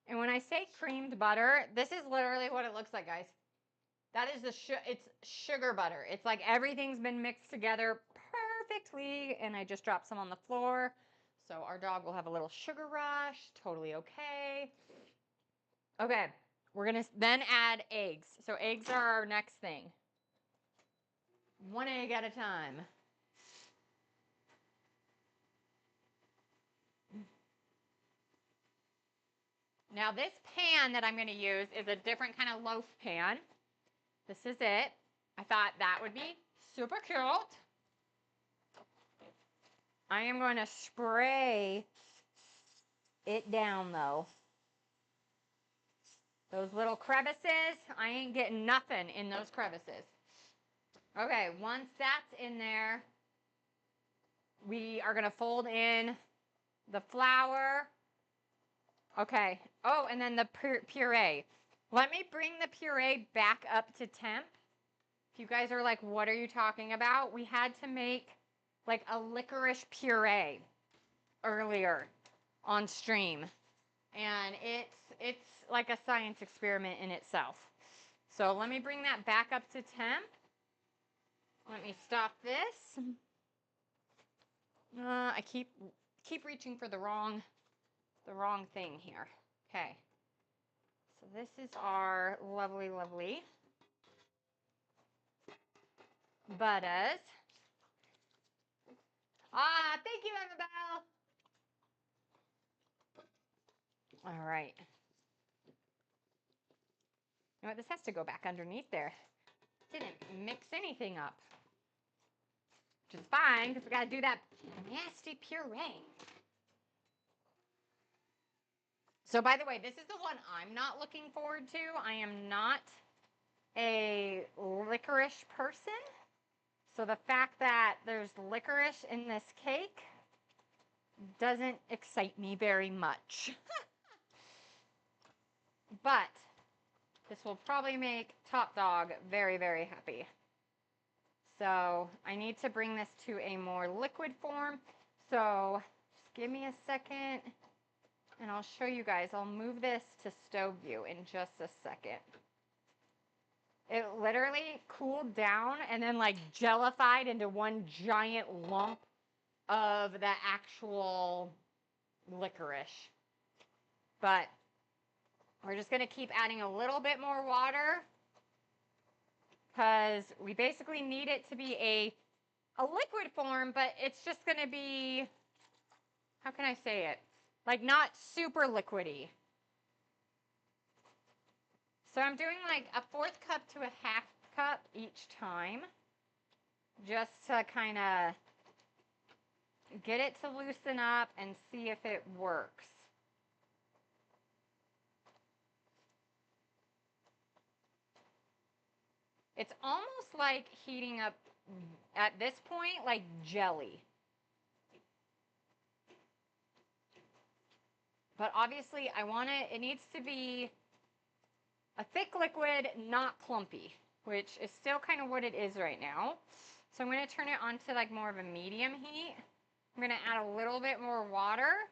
And when I say creamed butter, this is literally what it looks like, guys. That is it's sugar butter. It's like everything's been mixed together perfectly, and I just dropped some on the floor. So our dog will have a little sugar rush. Totally okay. Okay, we're gonna then add eggs. So eggs are our next thing. 1 egg at a time. Now this pan that I'm gonna use is a different kind of loaf pan. This is it. I thought that would be super cute. I am going to spray it down though. Those little crevices, I ain't getting nothing in those crevices. Okay, once that's in there, we are going to fold in the flour. Okay. Oh, and then the puree. Let me bring the puree back up to temp. If you guys are like, what are you talking about? We had to make like a licorice puree earlier on stream. And it's like a science experiment in itself. So let me bring that back up to temp. Let me stop this. I keep reaching for the wrong thing here. Okay. So this is our lovely butters. Ah, thank you, Annabelle. right. You know what? This has to go back underneath there. Didn't mix anything up. Which is fine, because we got to do that nasty puree. So, by the way, this is the one I'm not looking forward to. I am not a licorice person. So the fact that there's licorice in this cake doesn't excite me very much. But this will probably make Top Dog very, very happy. So I need to bring this to a more liquid form. So just give me a second and I'll show you guys. I'll move this to stove view in just a second. It literally cooled down and then like jellified into one giant lump of the actual licorice. But we're just going to keep adding a little bit more water because we basically need it to be a liquid form, but it's just going to be, how can I say it? Like not super liquidy. So I'm doing like a 1/4 cup to a 1/2 cup each time, just to kind of get it to loosen up and see if it works. It's almost like heating up at this point like jelly. But obviously I want it needs to be a thick liquid, not clumpy, which is still kind of what it is right now. So I'm going to turn it on to like more of a medium heat. I'm going to add a little bit more water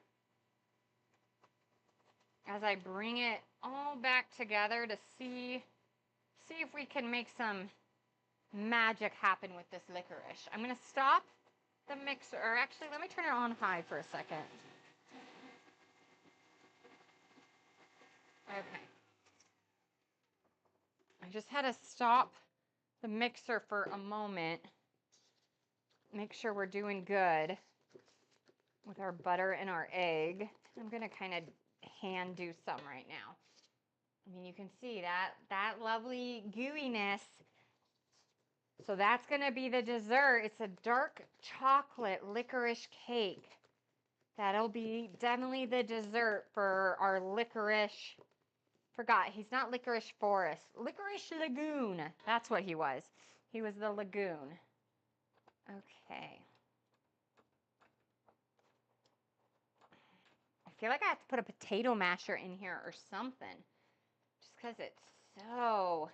as I bring it all back together to see if we can make some magic happen with this licorice. I'm going to stop the mixer, or actually let me turn it on high for a second. Okay. I just had to stop the mixer for a moment. Make sure we're doing good with our butter and our egg. I'm going to kind of hand do some right now. I mean, you can see that lovely gooiness. So that's going to be the dessert. It's a dark chocolate licorice cake. That'll be definitely the dessert for our licorice. Forgot, he's not licorice forest. Licorice lagoon. That's what he was. He was the lagoon. Okay. I feel like I have to put a potato masher in here or something. Just because it's so...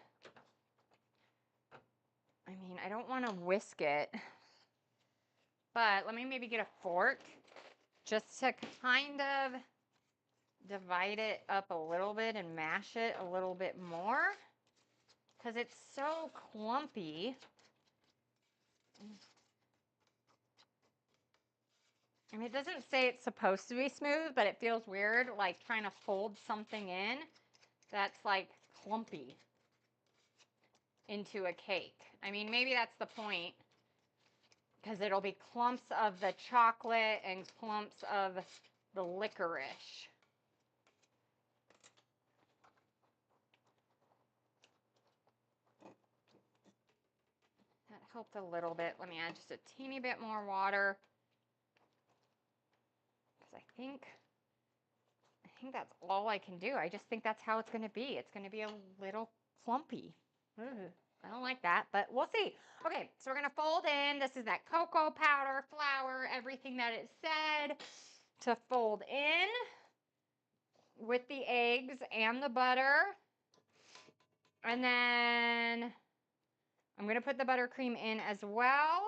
I mean, I don't want to whisk it. But let me maybe get a fork just to kind of divide it up a little bit and mash it a little bit more. Because it's so clumpy. I mean, it doesn't say it's supposed to be smooth, but it feels weird, like trying to fold something in that's like clumpy into a cake. I mean, maybe that's the point, because it'll be clumps of the chocolate and clumps of the licorice. That helped a little bit. Let me add just a teeny bit more water, because I think that's all I can do. I just think that's how it's going to be. It's going to be a little clumpy. Ugh, I don't like that, but we'll see. Okay, so we're going to fold in. This is that cocoa powder, flour, everything that it said to fold in with the eggs and the butter. And then I'm going to put the buttercream in as well.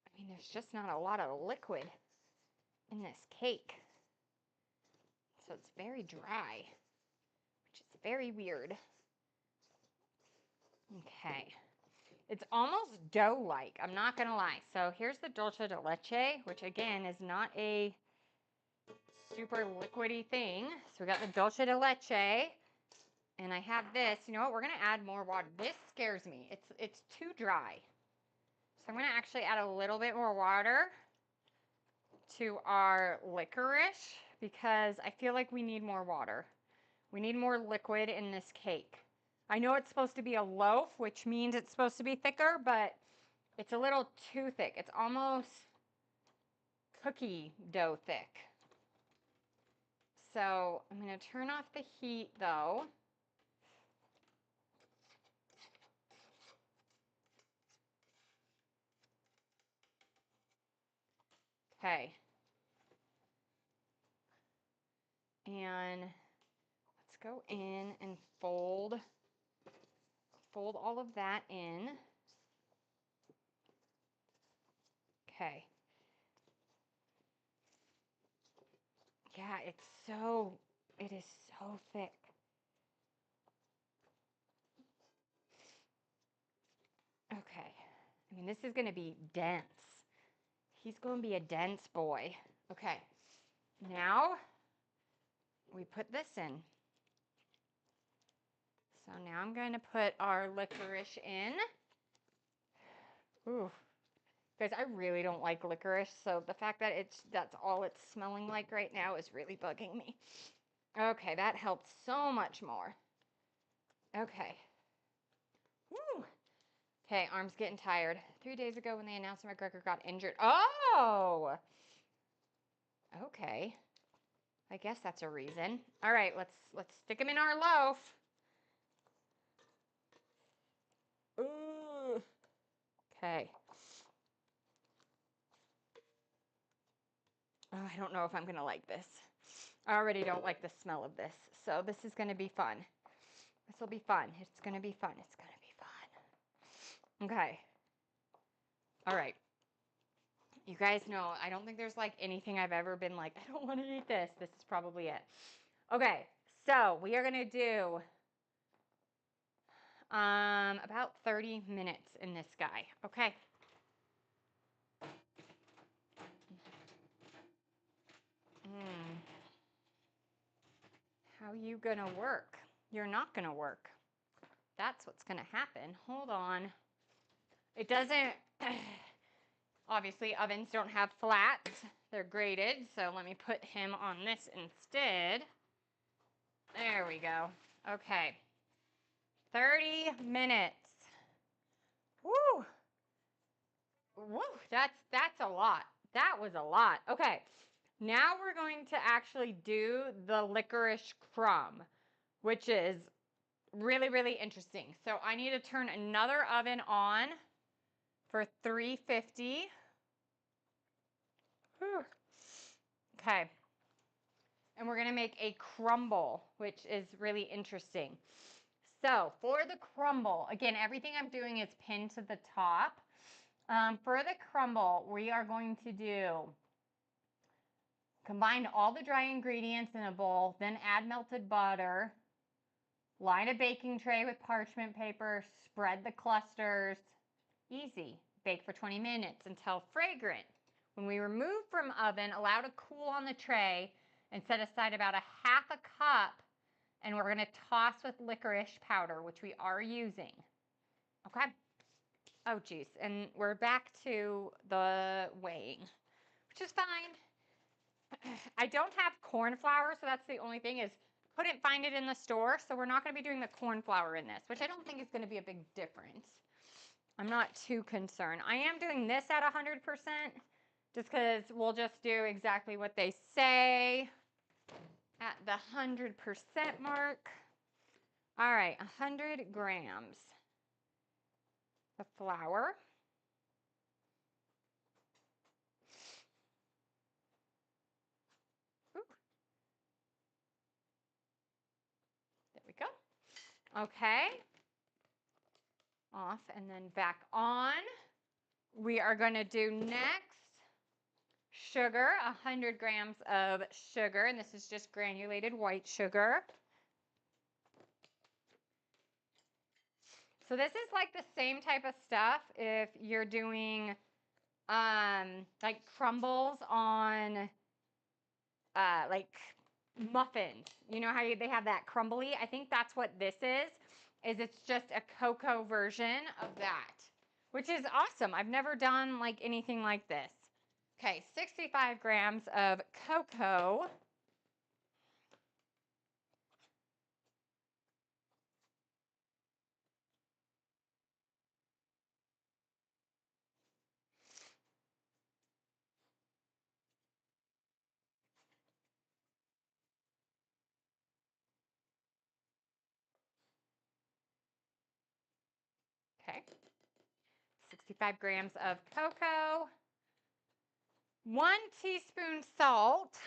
I mean, there's just not a lot of liquid in this cake. So it's very dry, which is very weird. Okay. It's almost dough-like, I'm not going to lie. So here's the dulce de leche, which again is not a super liquidy thing. So we got the dulce de leche, and I have this. You know what? We're going to add more water. This scares me. It's too dry. So I'm going to actually add a little bit more water to our licorice because I feel like we need more water. We need more liquid in this cake. I know it's supposed to be a loaf, which means it's supposed to be thicker, but it's a little too thick. It's almost cookie dough thick. So I'm going to turn off the heat though. Okay. And let's go in and fold all of that in. Okay. Yeah, it is so thick. Okay. I mean, this is going to be dense. He's going to be a dense boy. Okay. Now we put this in. So now I'm going to put our licorice in. Ooh. Guys, I really don't like licorice, so the fact that that's all it's smelling like right now is really bugging me. Okay, that helps so much more. Okay. Woo. Okay, arm's getting tired. 3 days ago when they announced McGregor got injured. Oh! Okay. I guess that's a reason. All right, let's stick him in our loaf. Ooh. Okay. Oh, I don't know if I'm going to like this. I already don't like the smell of this. So this is going to be fun. This will be fun. It's going to be fun. It's going to be fun. Okay. All right. You guys know, I don't think there's like anything I've ever been like, I don't want to eat this. This is probably it. Okay. So we are going to do about 30 minutes in this guy. Okay. How you gonna work? You're not gonna work. That's what's gonna happen. Hold on. It doesn't, obviously ovens don't have flats. They're grated, so let me put him on this instead. There we go. Okay. 30 minutes. Woo! Woo! That's a lot. That was a lot. Okay. Now we're going to actually do the licorice crumb, which is really, really interesting. So I need to turn another oven on for 350. Whew. Okay. And we're going to make a crumble, which is really interesting. So for the crumble, again, everything I'm doing is pinned to the top. For the crumble, we are going to combine all the dry ingredients in a bowl, then add melted butter, line a baking tray with parchment paper, spread the clusters. Easy. Bake for 20 minutes until fragrant. When we remove from oven, allow to cool on the tray and set aside about a half a cup, and we're going to toss with licorice powder, which we are using. Okay? Oh, geez. And we're back to the weighing, which is fine. I don't have corn flour, so that's the only thing is couldn't find it in the store, so we're not going to be doing the corn flour in this, which I don't think is going to be a big difference. I'm not too concerned. I am doing this at 100% just because we'll just do exactly what they say at the 100% mark. All right, 100 grams of flour. Ooh. There we go. Okay. Off and then back on. We are going to do next sugar, 100 grams of sugar, and this is just granulated white sugar. So this is like the same type of stuff if you're doing like crumbles on like muffins. You know how they have that crumbly? I think that's what this is it's just a cocoa version of that. which is awesome. I've never done like anything like this. Okay, 65 grams of cocoa. Okay, 65 grams of cocoa. 1 teaspoon salt.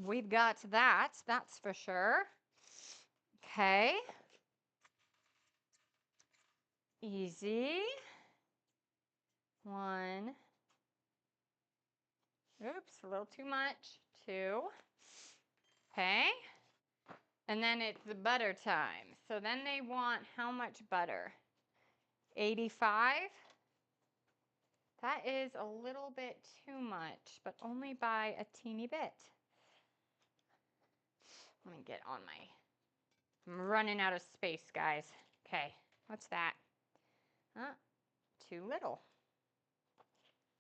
We've got that, that's for sure. Okay. Easy. 1. Oops, a little too much. 2. Okay. And then it's the butter time. So then they want how much butter? 85. That is a little bit too much, but only by a teeny bit. Let me get on my, I'm running out of space, guys. Okay, what's that? Too little.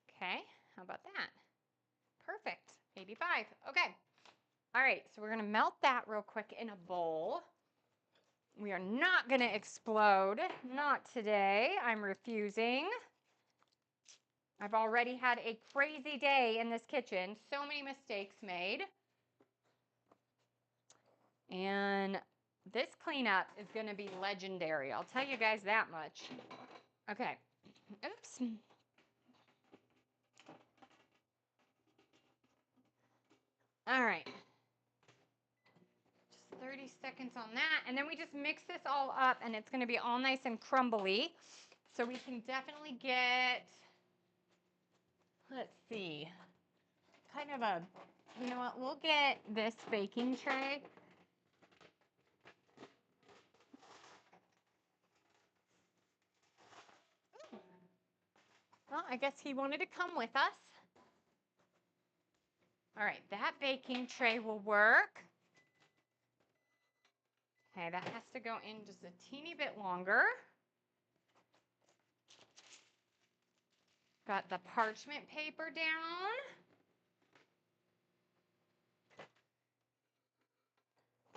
Okay, how about that? Perfect, 85. Okay, all right, so we're gonna melt that real quick in a bowl. We are not gonna explode, not today, I'm refusing. I've already had a crazy day in this kitchen, so many mistakes made. And this cleanup is gonna be legendary, I'll tell you guys that much. Okay, oops. All right. Just 30 seconds on that. And then we just mix this all up and it's going to be all nice and crumbly. So we can definitely get, let's see, kind of a, you know what, we'll get this baking tray. Well, I guess he wanted to come with us. All right, that baking tray will work. Okay, that has to go in just a teeny bit longer. Got the parchment paper down.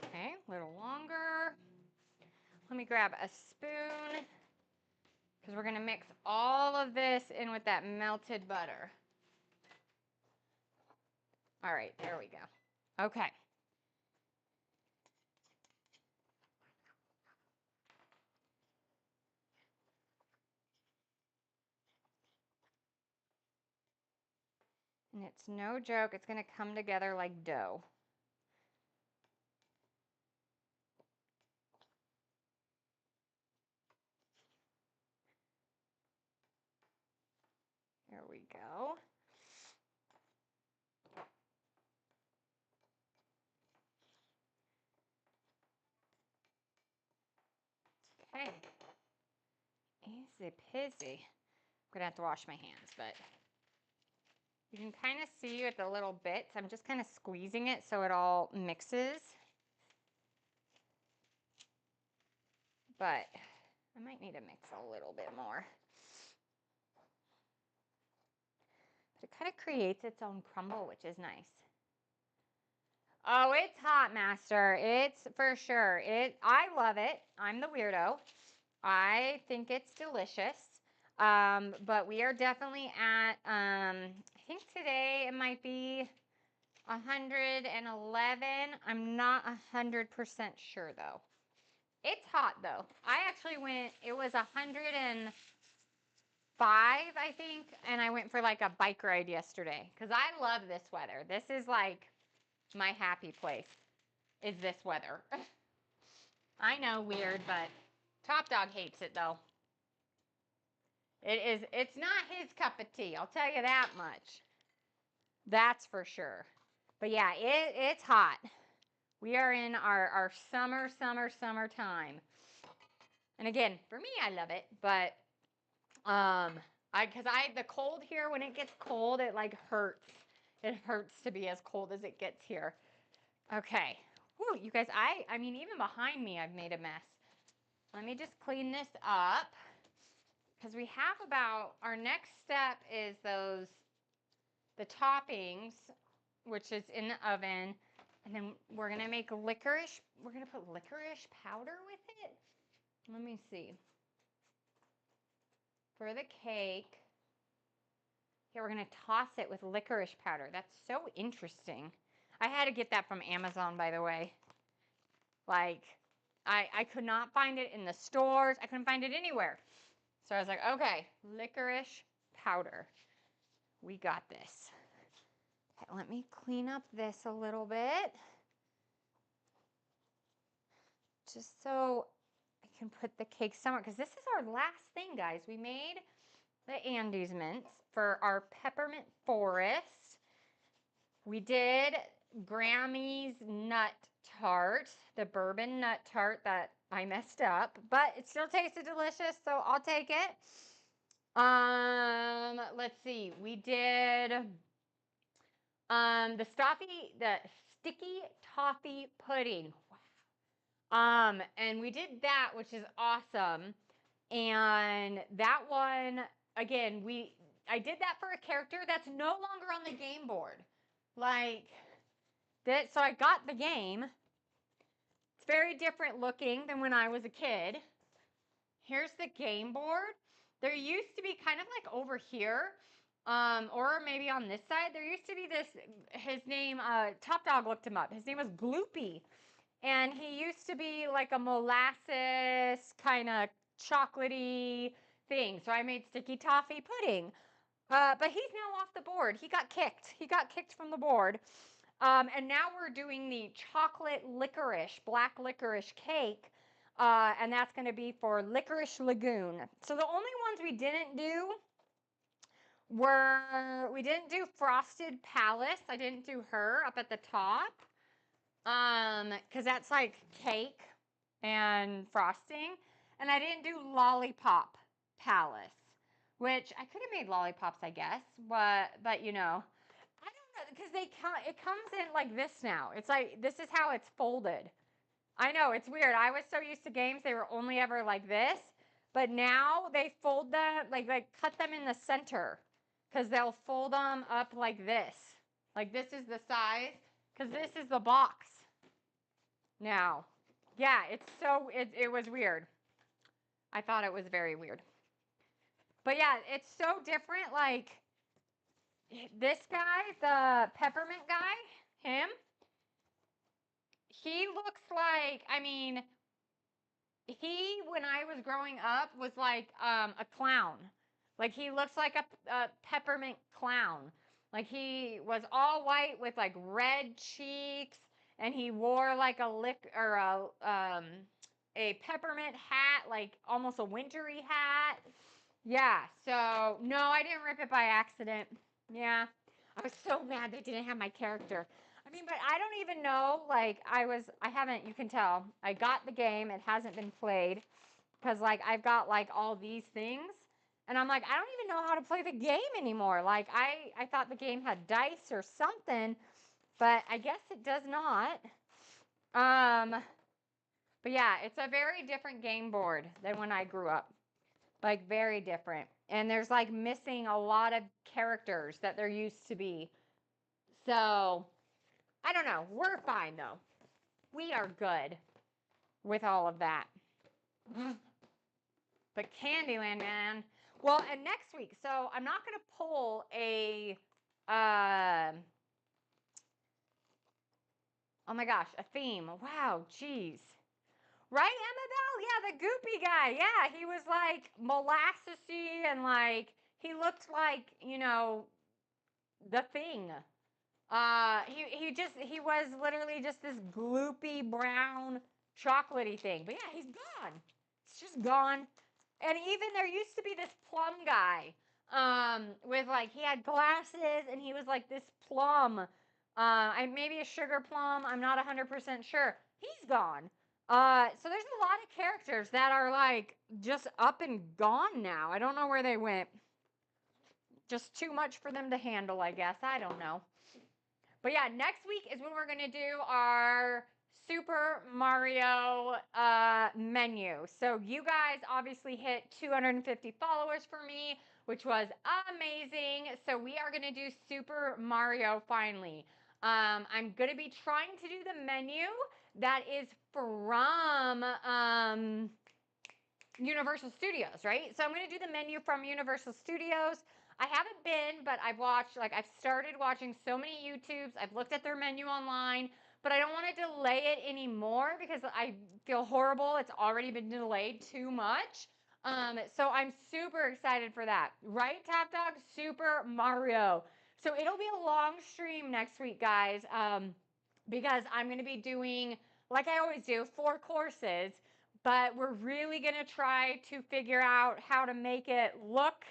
Okay, a little longer. Let me grab a spoon because we're going to mix all of this in with that melted butter. All right, there we go. Okay. And it's no joke, it's going to come together like dough. There we go. Okay. Easy peasy. I'm going to have to wash my hands, but you can kind of see with the little bits, I'm just kind of squeezing it so it all mixes. But I might need to mix a little bit more. But it kind of creates its own crumble, which is nice. Oh, it's hot, Master. It's for sure. I love it. I'm the weirdo. I think it's delicious. But we are definitely at, I think today it might be 111. I'm not 100% sure though. It's hot though. I actually went, it was 105, I think, and I went for like a bike ride yesterday because I love this weather. This is like my happy place, is this weather. I know, weird, but Top Dog hates it though. It's not his cup of tea, I'll tell you that much. That's for sure. But yeah, it's hot. We are in our summertime. And again, for me, I love it, but the cold here, when it gets cold, it like hurts. It hurts to be as cold as it gets here. Okay. Whew, you guys, I mean, even behind me, I've made a mess. Let me just clean this up. because we have about, our next step is the toppings, which is in the oven. And then we're going to make licorice. We're going to put licorice powder with it. Let me see. For the cake, here we're going to toss it with licorice powder. That's so interesting. I had to get that from Amazon, by the way. Like, I could not find it in the stores. I couldn't find it anywhere. So I was like, okay, licorice powder. We got this. Okay, let me clean up this a little bit. Just so I can put the cake somewhere. Because this is our last thing, guys. We made the Andes mints for our peppermint forest. We did Grammy's nut tart, the bourbon nut tart that I messed up, but it still tasted delicious, so I'll take it. Let's see. We did the sticky toffee pudding. Wow. And we did that, which is awesome. And that one, again, I did that for a character that's no longer on the game board. Like that, so I got the game. It's very different looking than when I was a kid. Here's the game board. There used to be kind of like over here, or maybe on this side, there used to be this, his name, Top Dog looked him up. His name was Gloopy. And he used to be like a molasses kind of chocolatey thing. So I made sticky toffee pudding. But he's now off the board. He got kicked. He got kicked from the board. And now we're doing the chocolate licorice, black licorice cake. And that's going to be for Licorice Lagoon. So the only ones we didn't do we didn't do Frosted Palace. I didn't do her up at the top. Because that's like cake and frosting. And I didn't do Lollipop Palace, which I could have made lollipops, I guess. But you know, I don't know, because it comes in like this now. It's like, this is how it's folded. I know, it's weird. I was so used to games, they were only ever like this. But now they fold them, like cut them in the center. Because they'll fold them up like this. Like this is the size. Because this is the box. Now. Yeah, it was weird. I thought it was very weird. But yeah, it's so different. Like, this guy, the peppermint guy, him, he looks like, I mean, he, when I was growing up, was like a clown. Like, he looks like a peppermint clown. Like, he was all white with like red cheeks, and he wore like a peppermint hat, like almost a wintry hat. Yeah, so no, I didn't rip it by accident. Yeah, I was so mad they didn't have my character. I mean, but I don't even know, like, I haven't, you can tell, I got the game, it hasn't been played, because, like, I've got, like, all these things, and I'm like, I don't even know how to play the game anymore. Like, I thought the game had dice or something, but I guess it does not. But yeah, it's a very different game board than when I grew up. Like, very different. And there's, like, missing a lot of characters that there used to be. So, I don't know. We're fine, though. We are good with all of that. But Candyland, man. Well, and next week, so I'm not going to pull oh my gosh, a theme. Wow, jeez. Right, Annabelle? Yeah, the goopy guy. Yeah, he was like molassesy and like, he looked like, you know, the thing. He was literally just this gloopy brown chocolatey thing. But yeah, he's gone. It's just gone. And even there used to be this plum guy, with like, he had glasses and he was like this plum, maybe a sugar plum. I'm not 100% sure. He's gone. So there's a lot of characters that are like just up and gone now. I don't know where they went. Just too much for them to handle, I guess. I don't know. But yeah, next week is when we're going to do our Super Mario menu. So you guys obviously hit 250 followers for me, which was amazing. So we are going to do Super Mario finally. I'm going to be trying to do the menu that is from Universal Studios, right? So I'm going to do the menu from Universal Studios. I haven't been, but I've watched, like, I've started watching so many YouTubes. I've looked at their menu online, but I don't want to delay it anymore because I feel horrible. It's already been delayed too much. So I'm super excited for that. Right, Top Dog? Super Mario. So it'll be a long stream next week, guys, because I'm going to be doing, like I always do, 4 courses, but we're really going to try to figure out how to make it look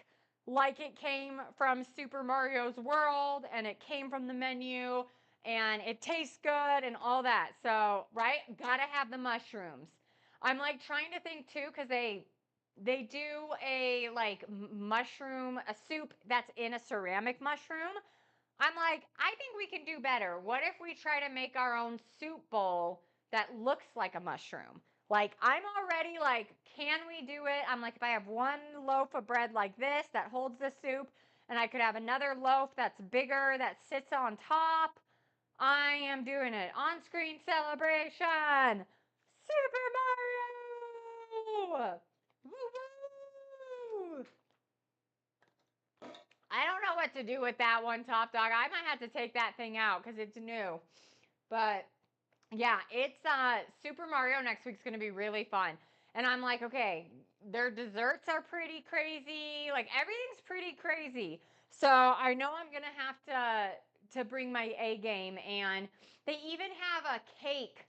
like it came from Super Mario's World and it came from the menu and it tastes good and all that. So, right? Gotta have the mushrooms. I'm like trying to think too, because they do a like mushroom, a soup that's in a ceramic mushroom. I'm like, I think we can do better. What if we try to make our own soup bowl that looks like a mushroom? Like, I'm already like, can we do it? I'm like, if I have one loaf of bread like this that holds the soup, and I could have another loaf that's bigger that sits on top, I am doing it. On screen celebration! Super Mario! Woo-woo! I don't know what to do with that one, Top Dog. I might have to take that thing out because it's new. But yeah, it's Super Mario next week's gonna be really fun. And I'm like, okay, their desserts are pretty crazy. Like everything's pretty crazy. So I know I'm gonna have to bring my A game. And they even have a cake,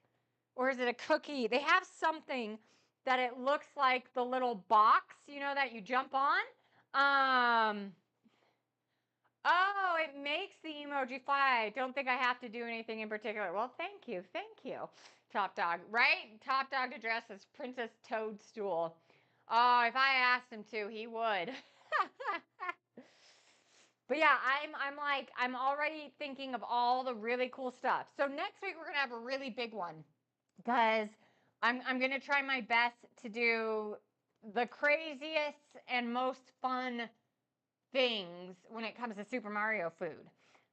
or is it a cookie? They have something that it looks like the little box, you know, that you jump on. Oh, it makes the emoji fly. I don't think I have to do anything in particular. Well, thank you. Thank you, Top Dog. Right? Top Dog to dress as Princess Toadstool. Oh, if I asked him to, he would. But yeah, I'm already thinking of all the really cool stuff. So next week we're gonna have a really big one because I'm gonna try my best to do the craziest and most fun things when it comes to Super Mario food.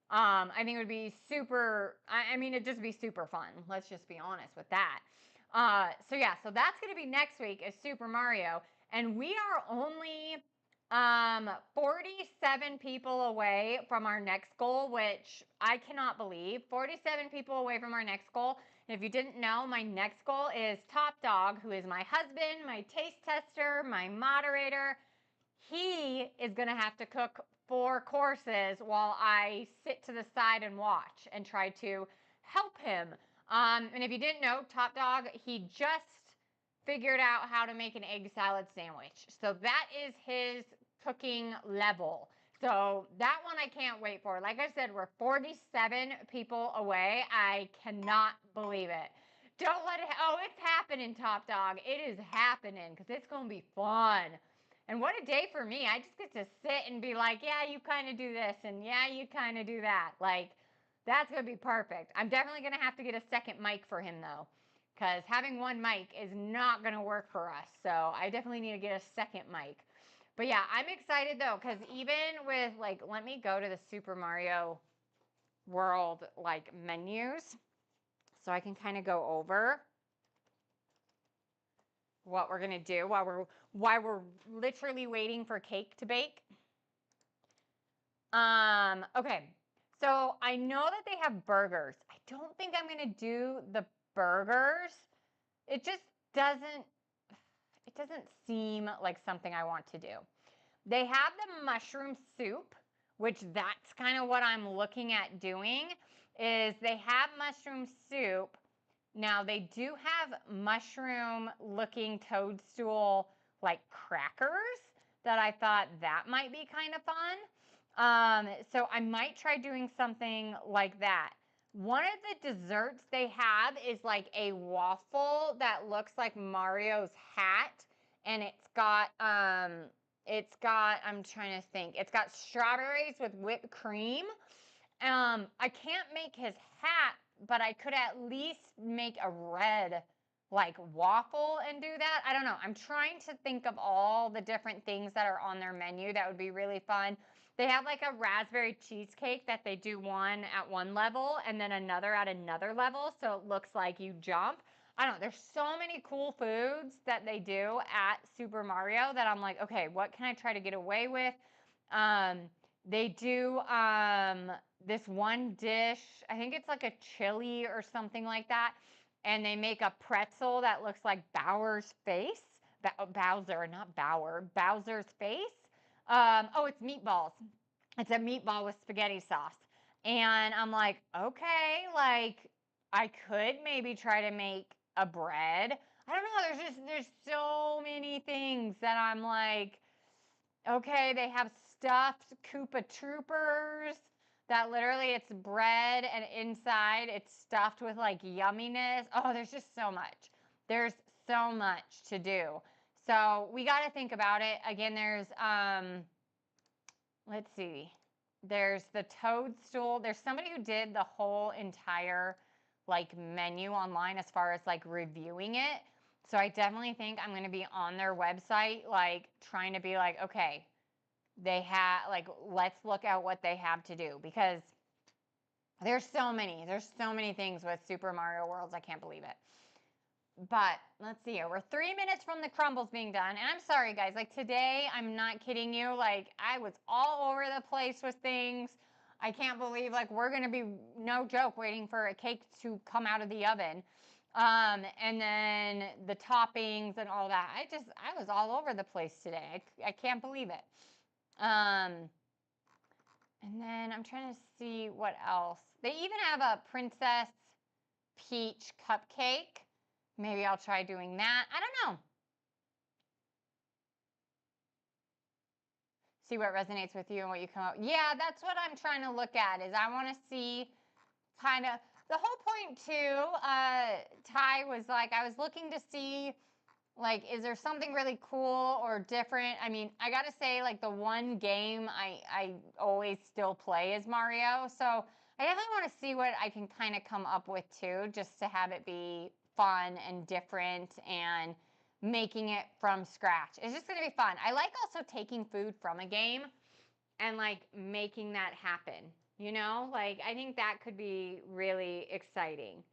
I think it would be super, I mean, it'd just be super fun. Let's just be honest with that. So yeah, so that's going to be next week is Super Mario. And we are only 47 people away from our next goal, which I cannot believe. 47 people away from our next goal. And if you didn't know, my next goal is Top Dog, who is my husband, my taste tester, my moderator. He is going to have to cook 4 courses while I sit to the side and watch and try to help him. And if you didn't know, Top Dog, he just figured out how to make an egg salad sandwich. So that is his cooking level. So that one I can't wait for. Like I said, we're 47 people away. I cannot believe it. Don't let it, oh, it's happening, Top Dog. It is happening because it's going to be fun. And what a day for me. I just get to sit and be like, yeah, you kind of do this and yeah, you kind of do that. Like, that's going to be perfect. I'm definitely going to have to get a second mic for him though, because having one mic is not going to work for us. So I definitely need to get a second mic. But yeah, I'm excited though, because even with like, let me go to the Super Mario World like menus so I can kind of go over what we're gonna do while we're literally waiting for cake to bake. Okay, so I know that they have burgers. I don't think I'm gonna do the burgers. It just doesn't it doesn't seem like something I want to do. They have the mushroom soup, which that's kind of what I'm looking at doing, is they have mushroom soup. Now they do have mushroom looking toadstool like crackers that I thought that might be kind of fun. So I might try doing something like that. One of the desserts they have is like a waffle that looks like Mario's hat, and I'm trying to think, it's got strawberries with whipped cream. I can't make his hat but I could at least make a red like waffle and do that. I don't know. I'm trying to think of all the different things that are on their menu that would be really fun. They have like a raspberry cheesecake that they do one at one level and then another at another level. So it looks like you jump. I don't know. There's so many cool foods that they do at Super Mario that I'm like, okay, what can I try to get away with? They do this one dish. I think it's like a chili or something like that. And they make a pretzel that looks like Bowser's face. Bowser, not Bauer. Bowser's face. Oh, it's meatballs. It's a meatball with spaghetti sauce. And I'm like, okay, like I could maybe try to make a bread. I don't know. There's so many things that I'm like, okay, they have stuffed Koopa Troopers that literally it's bread and inside it's stuffed with like yumminess. Oh, there's just so much. There's so much to do. So we got to think about it. Again, there's, let's see. There's the toadstool. There's somebody who did the whole entire like menu online as far as like reviewing it. So I definitely think I'm going to be on their website, like trying to be like, okay, they have like, let's look at what they have to do because there's so many things with Super Mario Worlds. I can't believe it. But let's see here. We're 3 minutes from the crumbles being done. And I'm sorry, guys. Like today, I'm not kidding you. Like I was all over the place with things. I can't believe like we're going to be, no joke, waiting for a cake to come out of the oven. And then the toppings and all that. I was all over the place today. I can't believe it. And then I'm trying to see what else. They even have a Princess Peach cupcake. Maybe I'll try doing that. I don't know. See what resonates with you and what you come up. Yeah, that's what I'm trying to look at is I want to see kind of the whole point too. Ty was like, I was looking to see like, is there something really cool or different? I mean, I got to say like the one game I always still play is Mario. So I definitely want to see what I can kind of come up with too, just to have it be fun and different and making it from scratch. It's just going to be fun. I like also taking food from a game and like making that happen, you know? Like I think that could be really exciting.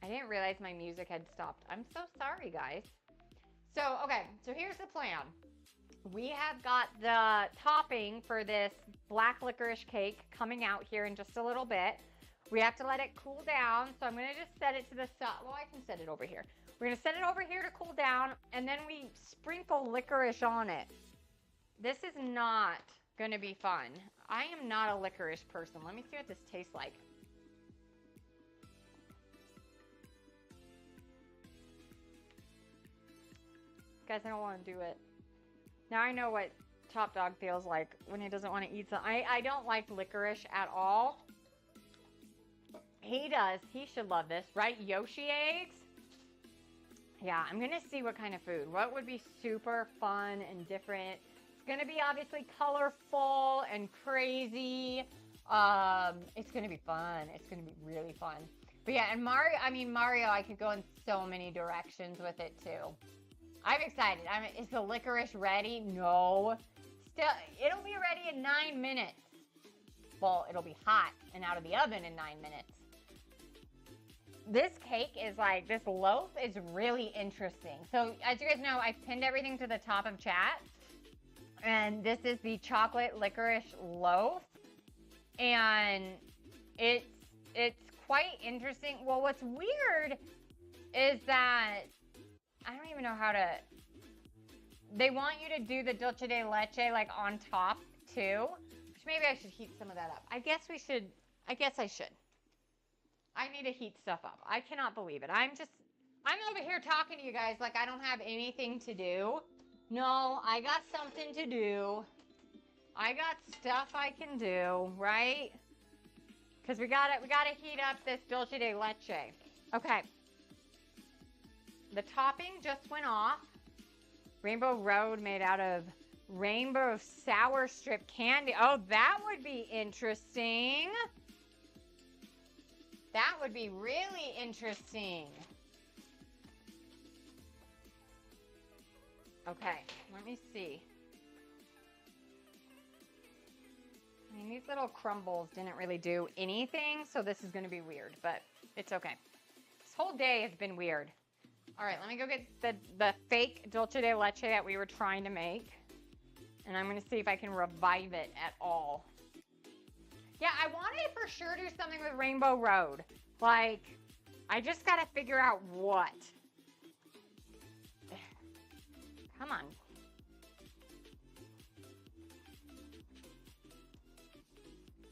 I didn't realize my music had stopped. I'm so sorry, guys. So, okay, so here's the plan. We have got the topping for this black licorice cake coming out here in just a little bit. We have to let it cool down, so I'm going to just set it to the side. Well, I can set it over here. We're going to set it over here to cool down, and then we sprinkle licorice on it. This is not going to be fun. I am not a licorice person. Let me see what this tastes like. Guys, I don't want to do it. Now I know what Top Dog feels like when he doesn't want to eat something. I don't like licorice at all. He does. He should love this, right? Yoshi eggs? Yeah, I'm going to see what kind of food. What would be super fun and different? It's going to be obviously colorful and crazy. It's going to be fun. It's going to be really fun. But yeah, and Mario, I could go in so many directions with it too. I'm excited. Is the licorice ready? No. Still, it'll be ready in 9 minutes. Well, it'll be hot and out of the oven in 9 minutes. This cake is like, this loaf is really interesting. So as you guys know, I've pinned everything to the top of chat. And this is the chocolate licorice loaf. And it's quite interesting. Well, what's weird is that I don't even know how to, they want you to do the dulce de leche like on top too, which maybe I should heat some of that up. I guess I should. I need to heat stuff up. I cannot believe it. I'm over here talking to you guys like I don't have anything to do. No, I got something to do. I got stuff I can do, right? Because we gotta heat up this dulce de leche. Okay. The topping just went off. Rainbow Road made out of Rainbow sour strip candy. Oh, that would be interesting. That would be really interesting. Okay, let me see. I mean, these little crumbles didn't really do anything, so this is going to be weird, but it's okay. This whole day has been weird. All right, let me go get the fake dulce de leche that we were trying to make, and I'm going to see if I can revive it at all. Yeah, I wanted to for sure do something with Rainbow Road. Like, I just got to figure out what. Come on.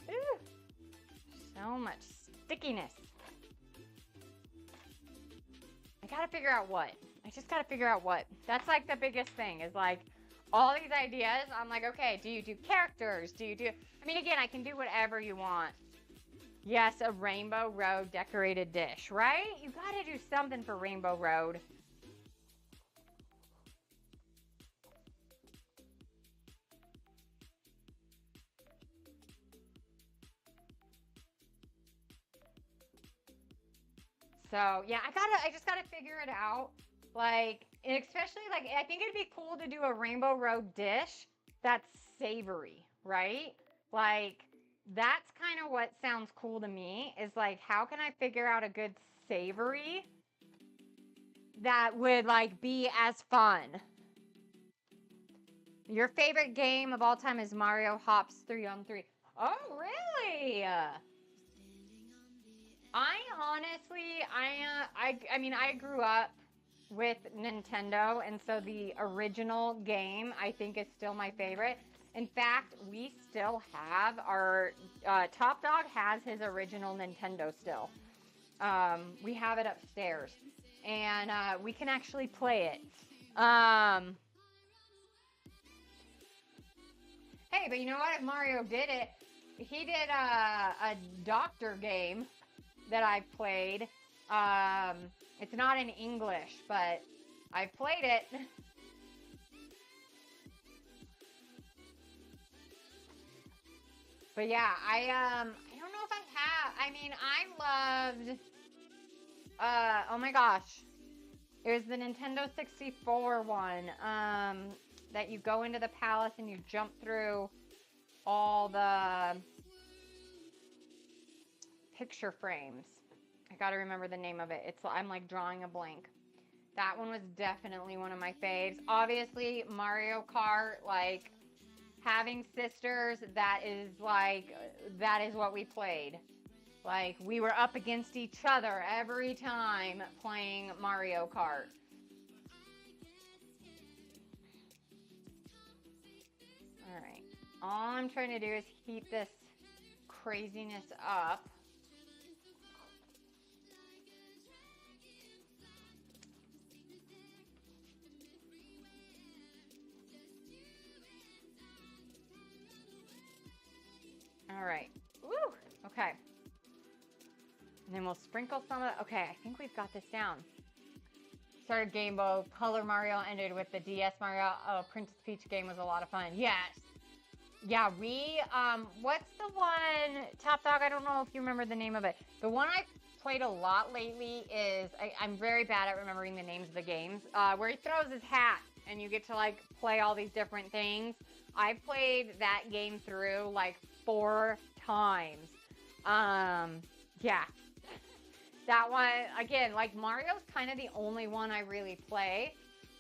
Ooh, so much stickiness. I gotta figure out what. I just gotta figure out what. That's like the biggest thing is like all these ideas. I'm like, okay, do you do characters? Do you do, I mean, again, I can do whatever you want. Yes, a Rainbow Road decorated dish, right? You gotta do something for Rainbow Road. So yeah, I just gotta figure it out. Like, and especially like, I think it'd be cool to do a Rainbow Road dish that's savory, right? Like, that's kind of what sounds cool to me is like, how can I figure out a good savory that would like be as fun? Your favorite game of all time is Mario Hops 3-on-3. Oh, really? I honestly, I mean, I grew up with Nintendo, and so the original game, I think, is still my favorite. In fact, we still have our, Top Dog has his original Nintendo still. We have it upstairs, and we can actually play it. Hey, but you know what? If Mario did it, he did a doctor game that I've played. It's not in English, but I've played it. But yeah, I don't know if I have. I mean, I loved, oh my gosh. It was the Nintendo 64 one, that you go into the palace and you jump through all the picture frames. I gotta remember the name of it. I'm like drawing a blank. That one was definitely one of my faves. Obviously, Mario Kart, like having sisters, that is what we played. Like we were up against each other every time playing Mario Kart. All right. All I'm trying to do is heat this craziness up. All right. Woo! Okay. And then we'll sprinkle some of it. Okay, I think we've got this down. Started Game Boy, Color Mario, ended with the DS Mario. Oh, Princess Peach game was a lot of fun. Yes. Yeah, what's the one, Top Dog? I don't know if you remember the name of it. The one I've played a lot lately is, I'm very bad at remembering the names of the games, where he throws his hat and you get to like play all these different things. I've played that game through like 4 times. Yeah. That one, again, like Mario's kind of the only one I really play.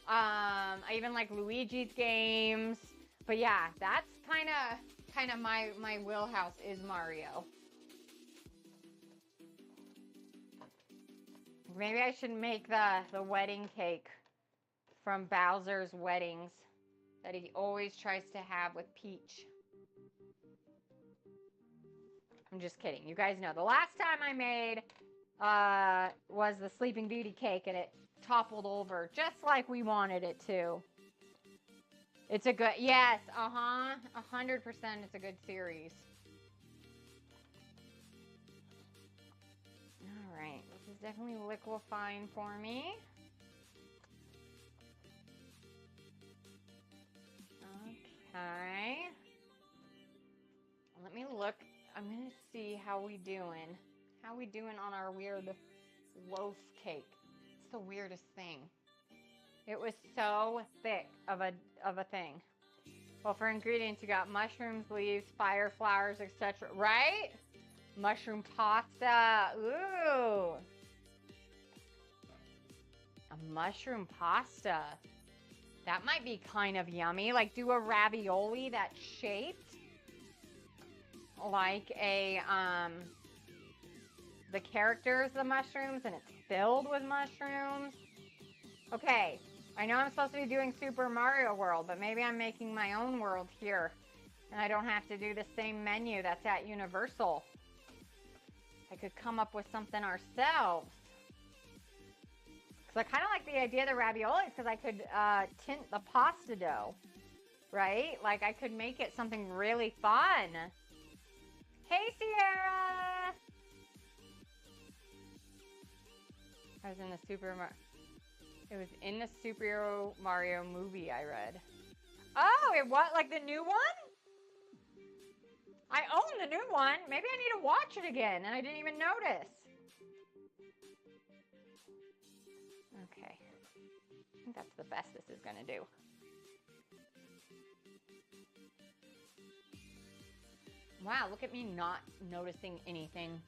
I even like Luigi's games. But yeah, that's kind of my wheelhouse is Mario. Maybe I should make the wedding cake from Bowser's Weddings that he always tries to have with Peach. I'm just kidding. You guys know the last time I made was the Sleeping Beauty cake, and it toppled over just like we wanted it to. It's a good, yes, 100%. It's a good series. All right, this is definitely liquefying for me. Okay. Let me look. I'm going to see how we doing. How we doing on our weird loaf cake. It's the weirdest thing. It was so thick of a thing. Well, for ingredients, you got mushrooms, leaves, fire flowers, etc. Right? Mushroom pasta. Ooh. A mushroom pasta. That might be kind of yummy. Like do a ravioli that's shaped like the characters, the mushrooms, and it's filled with mushrooms. Okay, I know I'm supposed to be doing Super Mario World, but maybe I'm making my own world here, and I don't have to do the same menu that's at Universal. I could come up with something ourselves. Because I kind of like the idea of the raviolis, because I could tint the pasta dough, right? Like I could make it something really fun. Hey, Sierra! I was in the it was in the Super Mario movie I read. Oh, it was like the new one? I own the new one. Maybe I need to watch it again, and I didn't even notice. Okay. I think that's the best this is going to do. Wow, look at me not noticing anything.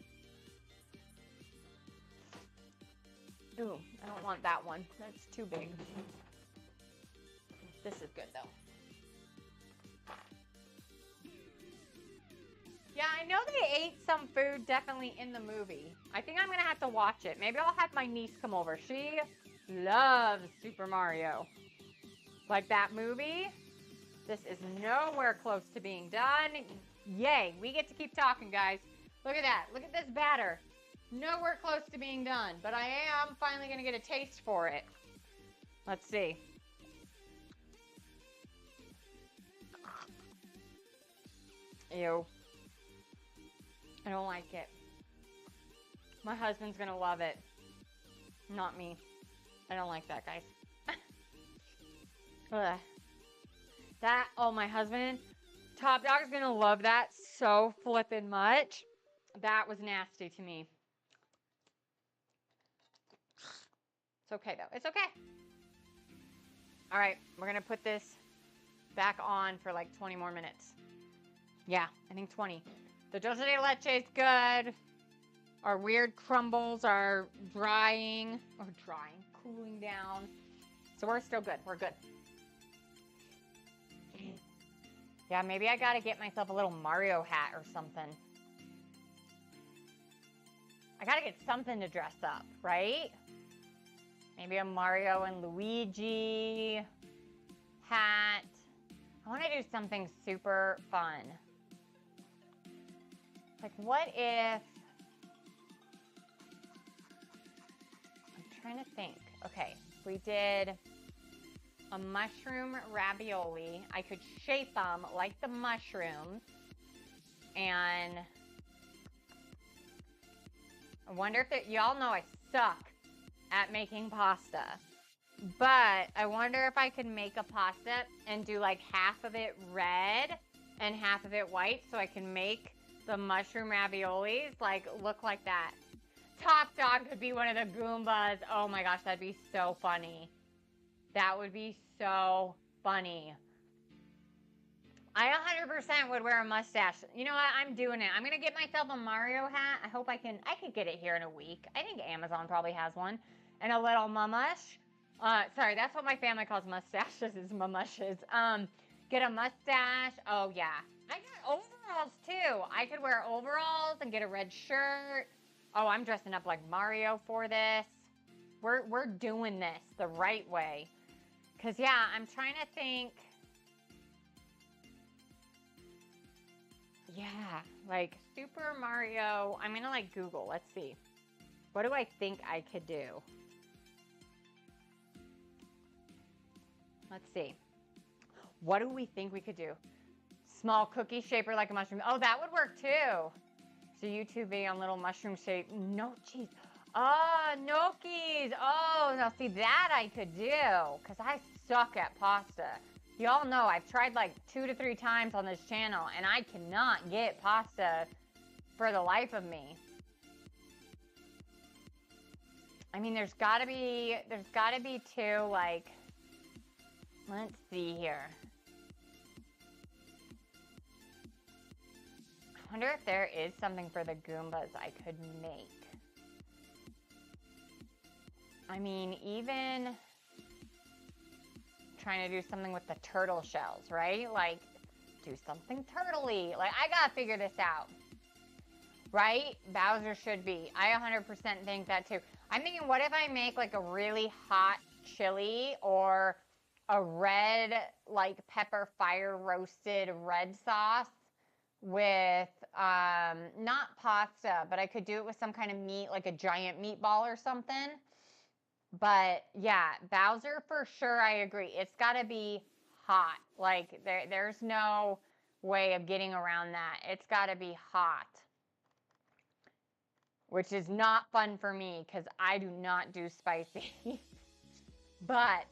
Ooh, I don't want that one. That's too big. This is good, though. Yeah, I know they ate some food definitely in the movie. I think I'm going to have to watch it. Maybe I'll have my niece come over. She loves Super Mario. Like that movie. This is nowhere close to being done. Yay, we get to keep talking, guys. Look at that. Look at this batter. Nowhere close to being done, but I am finally going to get a taste for it. Let's see. Ew. I don't like it. My husband's going to love it. Not me. I don't like that, guys. Ugh. That, oh, my husband, Top Dog's going to love that so flippin' much. That was nasty to me. It's okay, though. It's okay. All right, we're going to put this back on for like 20 more minutes. Yeah, I think 20. The dulce de leche is good. Our weird crumbles are cooling down. So we're still good. We're good. Yeah, maybe I got to get myself a little Mario hat or something. I got to get something to dress up, right? Maybe a Mario and Luigi hat. I want to do something super fun. Like, what if... I'm trying to think. Okay, if we did a mushroom ravioli, I could shape them like the mushrooms. And I wonder if y'all know I suck at making pasta. But I wonder if I could make a pasta and do like half of it red and half of it white, so I can make the mushroom raviolis like look like that. Top Dog could be one of the Goombas. Oh my gosh, that'd be so funny. That would be so funny. I 100% would wear a mustache. You know what? I'm doing it. I'm going to get myself a Mario hat. I hope I could get it here in a week. I think Amazon probably has one. And a little mamash. Sorry, that's what my family calls mustaches, is mamushes. Get a mustache. Oh, yeah. I got overalls, too. I could wear overalls and get a red shirt. Oh, I'm dressing up like Mario for this. We're doing this the right way. Because, yeah, I'm trying to think. Yeah, like Super Mario. I'm going to, like, Google. Let's see. What do I think I could do? Let's see. What do we think we could do? Small cookie shaper like a mushroom. Oh, that would work, too. So YouTube video on little mushroom shape. No cheese. Oh, gnocchis. Oh, now see, that I could do. Because I suck at pasta. Y'all know I've tried like 2 to 3 times on this channel, and I cannot get pasta for the life of me. I mean, there's gotta be two, like, let's see here. I wonder if there is something for the Goombas I could make. I mean, even trying to do something with the turtle shells, right? Like, do something turtle-y. Like, I gotta figure this out. Right? Bowser should be. I 100% think that too. I'm thinking, what if I make like a really hot chili or a red, like pepper fire roasted red sauce with, not pasta, but I could do it with some kind of meat, like a giant meatball or something. But yeah, Bowser for sure, I agree. It's gotta be hot. Like, there's no way of getting around that. It's gotta be hot. Which is not fun for me because I do not do spicy. But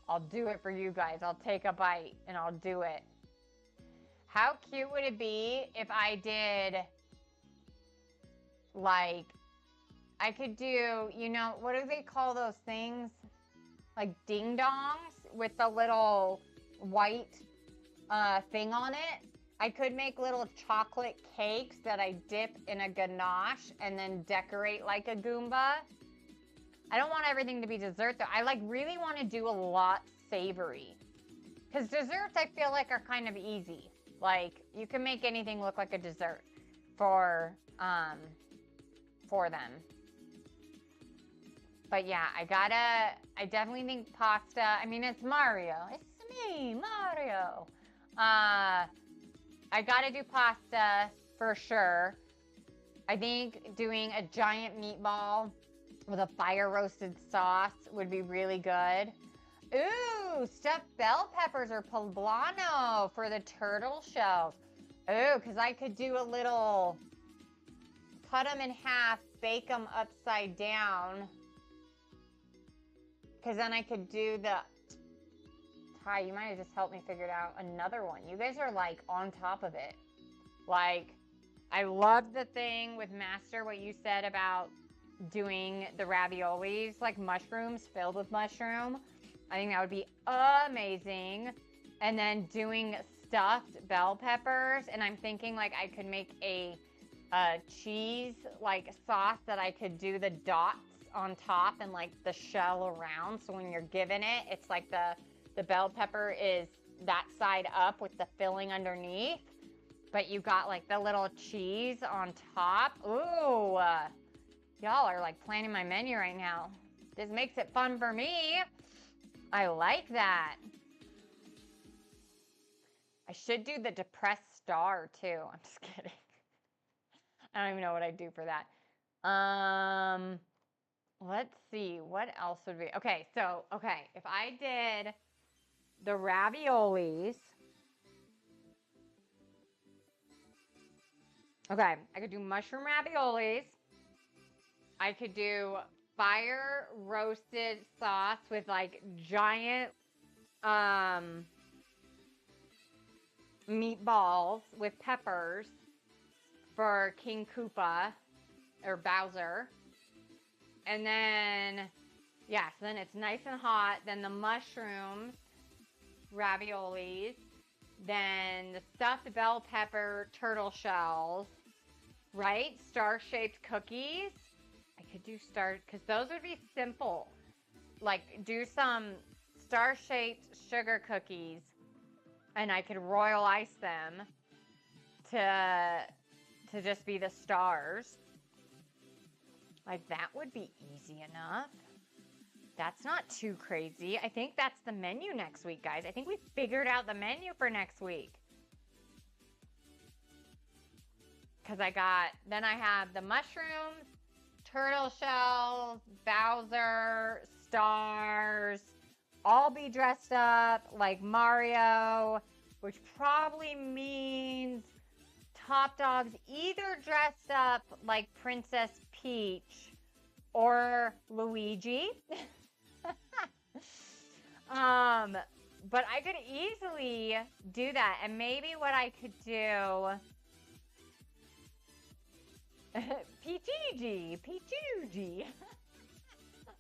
I'll do it for you guys. I'll take a bite and I'll do it. How cute would it be if I did, like, I could do, you know, what do they call those things? Like ding-dongs with the little white thing on it. I could make little chocolate cakes that I dip in a ganache and then decorate like a Goomba. I don't want everything to be dessert though. I like really want to do a lot savory. Because desserts I feel like are kind of easy. Like you can make anything look like a dessert for them. But yeah, I definitely think pasta. I mean, it's Mario. It's me, Mario. I gotta do pasta for sure. I think doing a giant meatball with a fire roasted sauce would be really good. Ooh, stuffed bell peppers or poblano for the turtle shells. Ooh, because I could do a little, cut them in half, bake them upside down. Because then I could do the, Ty, you might have just helped me figure out another one. You guys are like on top of it. Like, I love the thing with Master, what you said about doing the raviolis, like mushrooms filled with mushroom. I think that would be amazing. And then doing stuffed bell peppers. And I'm thinking like I could make a cheese like sauce that I could do the dots on top and like the shell around. So when you're giving it, it's like the bell pepper is that side up with the filling underneath, but you got like the little cheese on top. Ooh, y'all are like planning my menu right now. This makes it fun for me. I like that. I should do the depressed star too. I'm just kidding. I don't even know what I'd do for that. Let's see, what else would be, okay, if I did the raviolis, okay, I could do mushroom raviolis, I could do fire roasted sauce with like giant meatballs with peppers for King Koopa or Bowser. And then, yeah, so then it's nice and hot. Then the mushrooms, raviolis, then the stuffed bell pepper turtle shells, right? Star-shaped cookies. I could do because those would be simple. Like, do some star-shaped sugar cookies, and I could royal ice them to just be the stars. Like, that would be easy enough. That's not too crazy. I think that's the menu next week, guys. I think we figured out the menu for next week. Because then I have the mushrooms, turtle shells, Bowser, stars, all be dressed up like Mario, which probably means Top Dog's either dressed up like Princess Peach or Luigi. But I could easily do that. And maybe what I could do... P2G.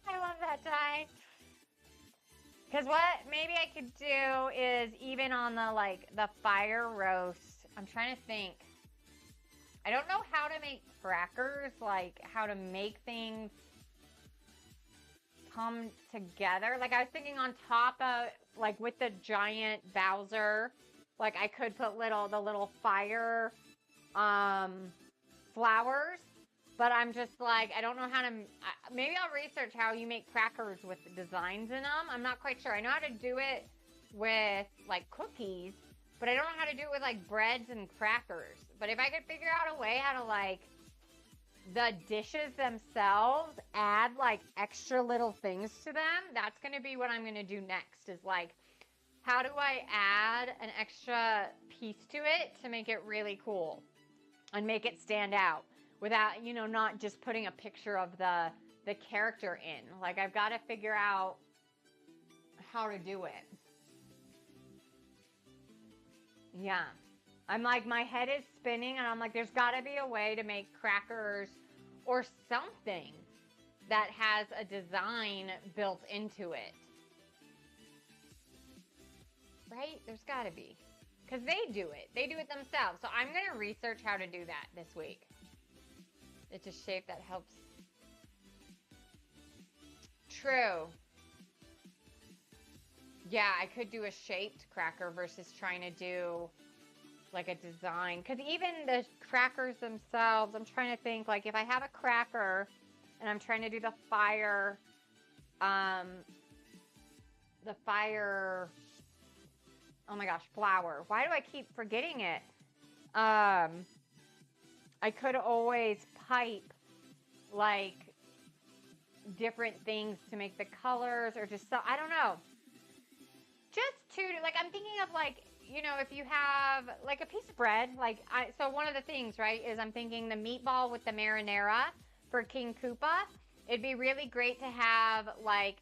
I love that, Ty. Because what maybe I could do is even on the, like, the fire roast, I'm trying to think. I don't know how to make crackers, like, how to make things come together. Like, I was thinking on top of, like, with the giant Bowser, like, I could put the little fire, flowers. But I'm just like, I don't know how to, maybe I'll research how you make crackers with the designs in them. I'm not quite sure. I know how to do it with, like, cookies, but I don't know how to do it with, like, breads and crackers. But if I could figure out a way how to, like, the dishes themselves add, like, extra little things to them, that's going to be what I'm going to do next is, like, how do I add an extra piece to it to make it really cool and make it stand out? Without, you know, not just putting a picture of the character in. Like, I've got to figure out how to do it. Yeah. I'm like, my head is spinning, and I'm like, there's got to be a way to make crackers or something that has a design built into it. Right? There's got to be. Because they do it. They do it themselves. So I'm going to research how to do that this week. It's a shape that helps. True. Yeah, I could do a shaped cracker versus trying to do like a design. Because even the crackers themselves, I'm trying to think, like, if I have a cracker and I'm trying to do the fire, oh my gosh, flour. Why do I keep forgetting it? I could always pipe, like, different things to make the colors or just so, I don't know. Just to, like, I'm thinking of, like, you know, if you have, like, a piece of bread, like, so one of the things, right, is I'm thinking the meatball with the marinara for King Koopa. It'd be really great to have, like,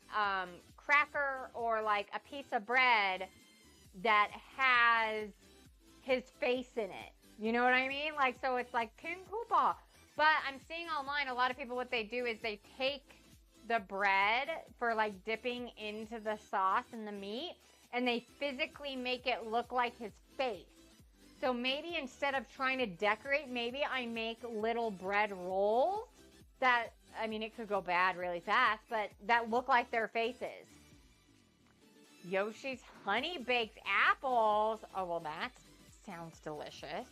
cracker or, like, a piece of bread that has his face in it. You know what I mean? Like, so it's like King Koopa. But I'm seeing online, a lot of people, what they do is they take the bread for, like, dipping into the sauce and the meat, and they physically make it look like his face. So maybe instead of trying to decorate, maybe I make little bread rolls that, I mean, it could go bad really fast, but that look like their faces. Yoshi's Honey Baked Apples. Oh, well, that sounds delicious.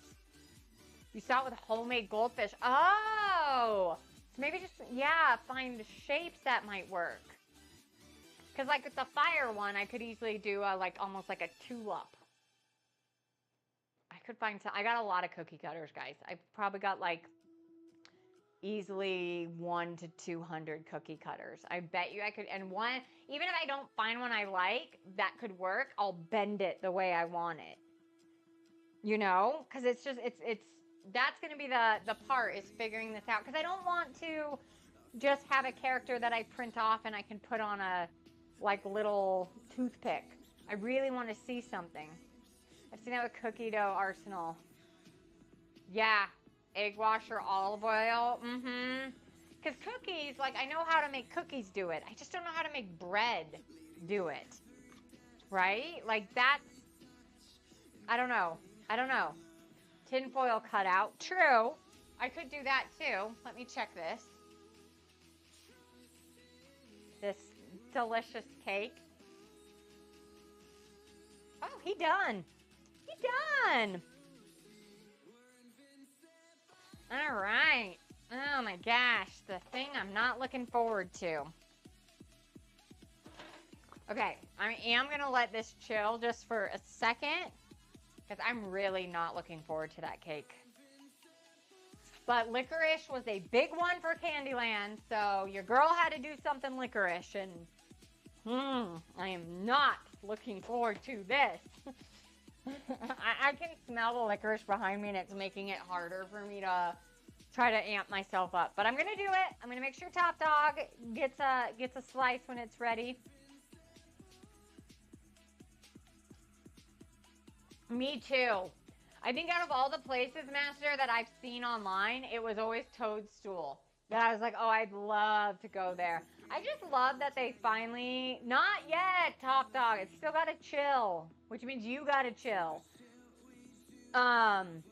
You saw it with homemade goldfish. Oh! So maybe just, yeah, find shapes that might work. Because, like, with the fire one, I could easily do, like, almost like a tulip. I could find some. I got a lot of cookie cutters, guys. I probably got, like, easily 100 to 200 cookie cutters. I bet you I could, and one, even if I don't find one I like, that could work, I'll bend it the way I want it. You know? Because it's just, it's, that's going to be the part, is figuring this out. Because I don't want to just have a character that I print off and I can put on a, like, little toothpick. I really want to see something. I've seen that with cookie dough arsenal. Yeah. Egg wash or olive oil. Mm-hmm. Because cookies, like, I know how to make cookies do it. I just don't know how to make bread do it. Right? Like, that's, I don't know. Tinfoil cutout. True. I could do that too. Let me check this. This delicious cake. Oh, he done. All right. Oh my gosh. The thing I'm not looking forward to. Okay. I am going to let this chill just for a second, because I'm really not looking forward to that cake. But licorice was a big one for Candyland, so your girl had to do something licorice, and I am not looking forward to this. I can smell the licorice behind me, and it's making it harder for me to try to amp myself up. But I'm going to do it. I'm going to make sure Top Dog gets a slice when it's ready. Me too. I think out of all the places, Master, that I've seen online, it was always Toadstool. That I was like, oh, I'd love to go there. I just love that they finally, not yet, Top Dog. It's still got to chill, which means you got to chill. Um,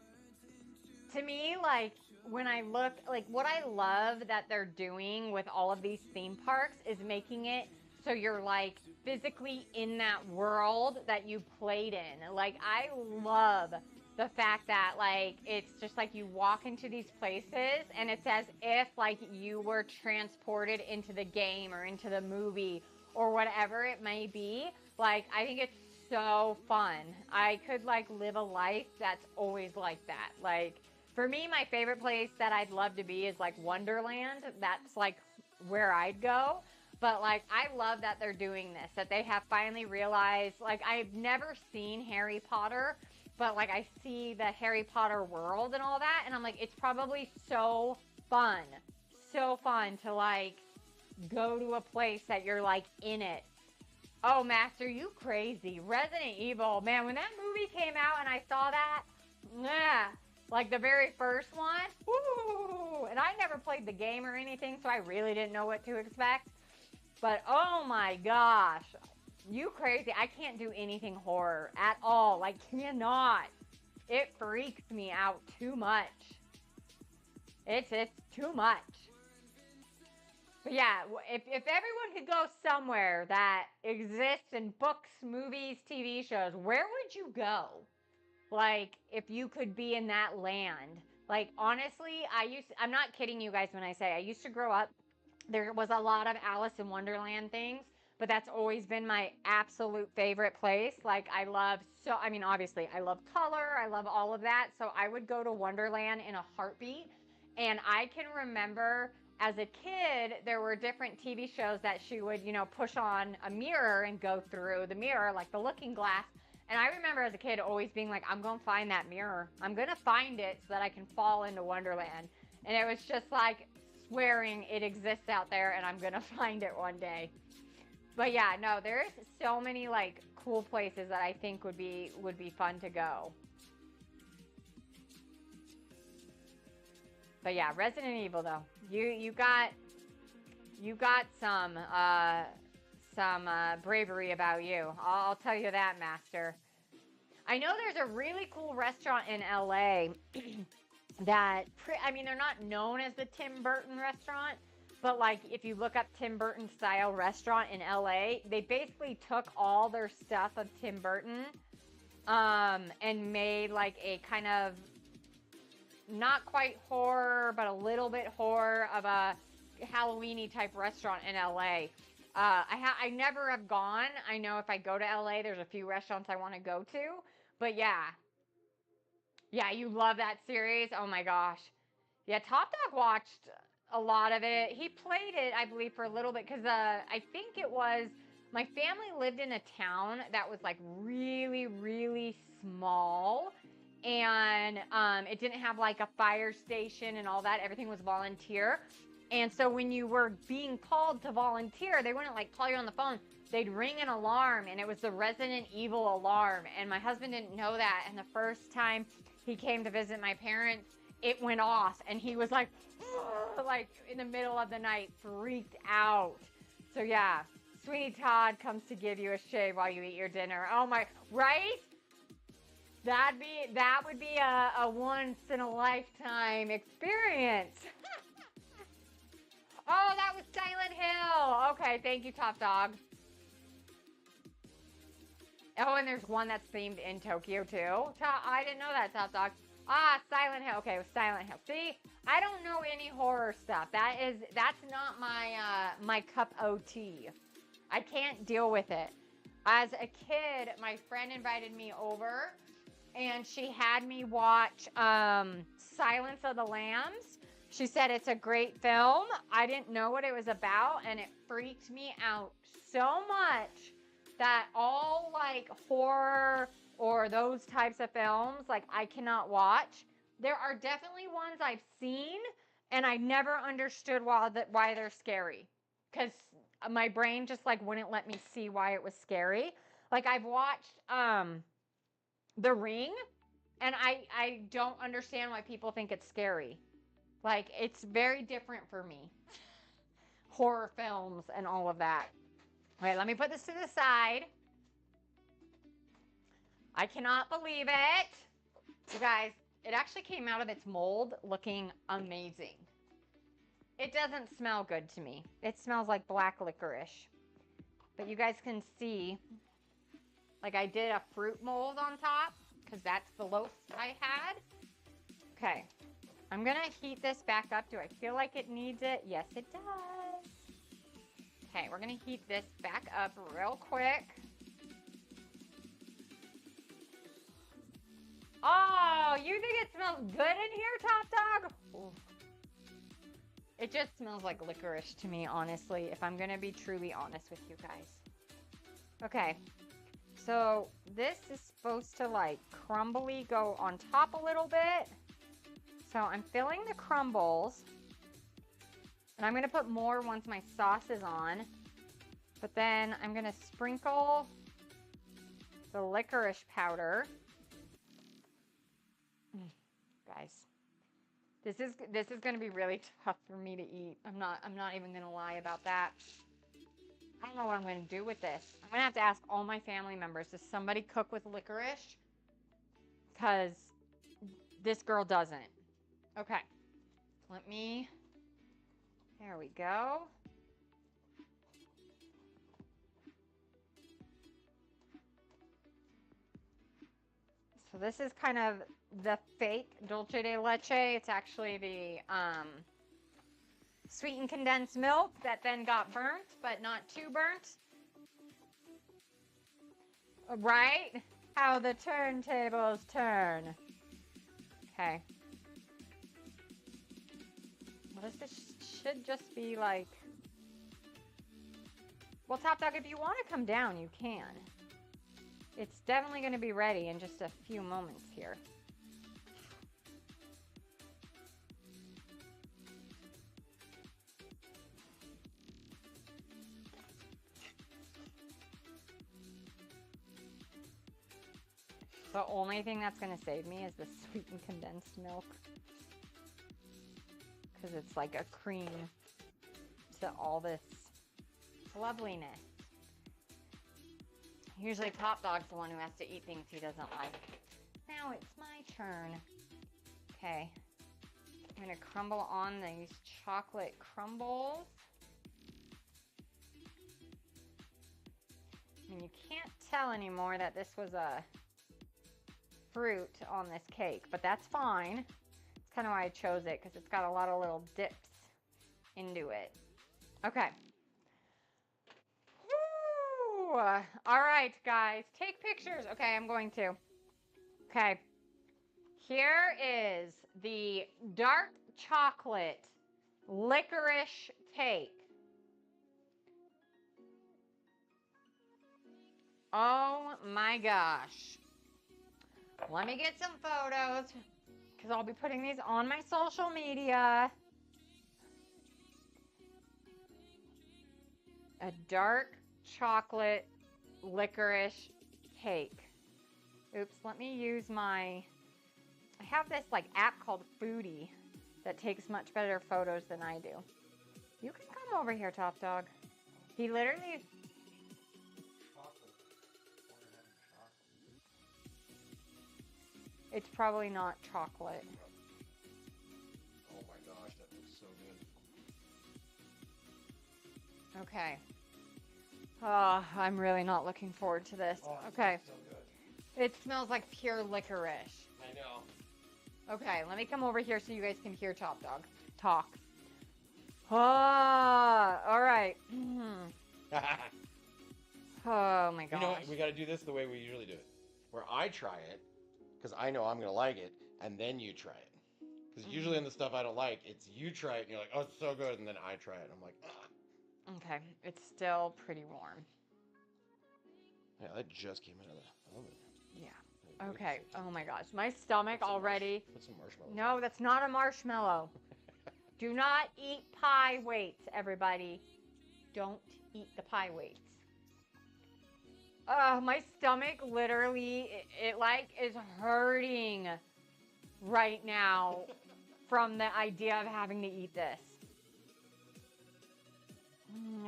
to me, like, when I look, like, what I love that they're doing with all of these theme parks is making it so you're, like, physically in that world that you played in. Like, I love the fact that, like, it's just like you walk into these places and it's as if, like, you were transported into the game or into the movie or whatever it may be. Like, I think it's so fun. I could, like, live a life that's always like that. Like, for me, my favorite place that I'd love to be is like Wonderland. That's like where I'd go. But like, I love that they're doing this, that they have finally realized, like, I've never seen Harry Potter, but like, I see the Harry Potter world and all that. And I'm like, it's probably so fun to like go to a place that you're like in it. Oh, Master, you crazy. Resident Evil. Man, when that movie came out and I saw that, yeah, like the very first one, woo! And I never played the game or anything, so I really didn't know what to expect. But oh my gosh, you crazy. I can't do anything horror at all. Like, cannot. It freaks me out too much. It's too much. But yeah, if everyone could go somewhere that exists in books, movies, TV shows, where would you go? Like, if you could be in that land. Like, honestly, I'm not kidding you guys when I say I used to grow up. There was a lot of Alice in Wonderland things, but that's always been my absolute favorite place. Like, I mean, obviously, I love color, I love all of that. So I would go to Wonderland in a heartbeat. And I can remember as a kid, there were different TV shows that she would, push on a mirror and go through the mirror, like the looking glass. And I remember as a kid always being like, I'm going to find that mirror. I'm going to find it so that I can fall into Wonderland. And it was just like swearing it exists out there and I'm going to find it one day. But yeah, no, there's so many like cool places that I think would be fun to go. But yeah, Resident Evil though. You got some bravery about you. I'll tell you that, Master. I know there's a really cool restaurant in LA I mean, they're not known as the Tim Burton restaurant, but like if you look up Tim Burton style restaurant in LA, they basically took all their stuff of Tim Burton and made like a kind of not quite horror, but a little bit horror of a Halloweeny type restaurant in LA. I never have gone. I know if I go to LA, there's a few restaurants I want to go to. But yeah, you love that series. Oh my gosh, yeah. Top Dog watched a lot of it. He played it, I believe, for a little bit because I think it was my family lived in a town that was like really, really small. And it didn't have like a fire station and all that. Everything was volunteer. And so when you were being called to volunteer, they wouldn't like call you on the phone. They'd ring an alarm and it was the Resident Evil alarm. And my husband didn't know that. And the first time he came to visit my parents, it went off and he was like, like in the middle of the night, freaked out. So yeah, Sweeney Todd comes to give you a shave while you eat your dinner. Oh my, right? That would be a once in a lifetime experience. Oh, that was Silent Hill. Okay, thank you, Top Dog. Oh, and there's one that's themed in Tokyo too. I didn't know that, Top Dog. Ah, Silent Hill. Okay, it was Silent Hill. See, I don't know any horror stuff. That's not my cup of tea. I can't deal with it. As a kid, my friend invited me over and she had me watch Silence of the Lambs. She said it's a great film. I didn't know what it was about, and it freaked me out so much that all like horror or those types of films, like I cannot watch. There are definitely ones I've seen, and I never understood why they're scary, because my brain just like wouldn't let me see why it was scary. Like I've watched The Ring, and I don't understand why people think it's scary. Like, it's very different for me. Horror films and all of that. All right, let me put this to the side. I cannot believe it. You guys, it actually came out of its mold looking amazing. It doesn't smell good to me. It smells like black licorice. But you guys can see, like, I did a fruit mold on top because that's the loaf I had. Okay, I'm going to heat this back up. Do I feel like it needs it? Yes, it does. Okay, we're going to heat this back up real quick. Oh, you think it smells good in here, Top Dog? Ooh. It just smells like licorice to me, honestly, if I'm going to be truly honest with you guys. Okay, so this is supposed to, like, crumbly go on top a little bit. So I'm filling the crumbles. And I'm going to put more once my sauce is on. But then I'm going to sprinkle the licorice powder. Guys, this is going to be really tough for me to eat. I'm not even going to lie about that. I don't know what I'm going to do with this. I'm going to have to ask all my family members, does somebody cook with licorice? Because this girl doesn't. Okay. There we go. So this is kind of the fake dulce de leche. It's actually the sweetened condensed milk that then got burnt, but not too burnt. Right? How the turntables turn. Okay. Well, this should just be like... Well, Top Dog, if you want to come down, you can. It's definitely going to be ready in just a few moments here. The only thing that's going to save me is the sweetened condensed milk. Because it's like a cream to all this loveliness. Usually Top Dog's the one who has to eat things he doesn't like. Now it's my turn. Okay. I'm going to crumble on these chocolate crumbles. And you can't tell anymore that this was a fruit on this cake, but that's fine. It's kind of why I chose it, because it's got a lot of little dips into it. Okay. Woo! All right, guys. Take pictures. Okay, I'm going to. Okay. Here is the dark chocolate licorice cake. Oh my gosh. Let me get some photos because I'll be putting these on my social media. A dark chocolate licorice cake. Oops, let me use my... I have this like app called Foodie that takes much better photos than I do. You can come over here, Top Dog. He literally... It's probably not chocolate. Oh my gosh, that looks so good. Okay. Oh, I'm really not looking forward to this. Oh, okay. So good. It smells like pure licorice. I know. Okay, let me come over here so you guys can hear Top Dog talk. Ah, all right. Oh my gosh. You know what? We got to do this the way we usually do it. Where I try it, because I know I'm going to like it, and then you try it. Because usually in the stuff I don't like, it's you try it, and you're like, oh, it's so good, and then I try it, and I'm like, ugh. Okay, it's still pretty warm. Yeah, that just came out of the oven. Yeah. Okay. Oh my gosh, my stomach already. Put some marshmallows. No, that's not a marshmallow. Do not eat pie weights, everybody. Don't eat the pie weights. My stomach literally, it like is hurting right now from the idea of having to eat this.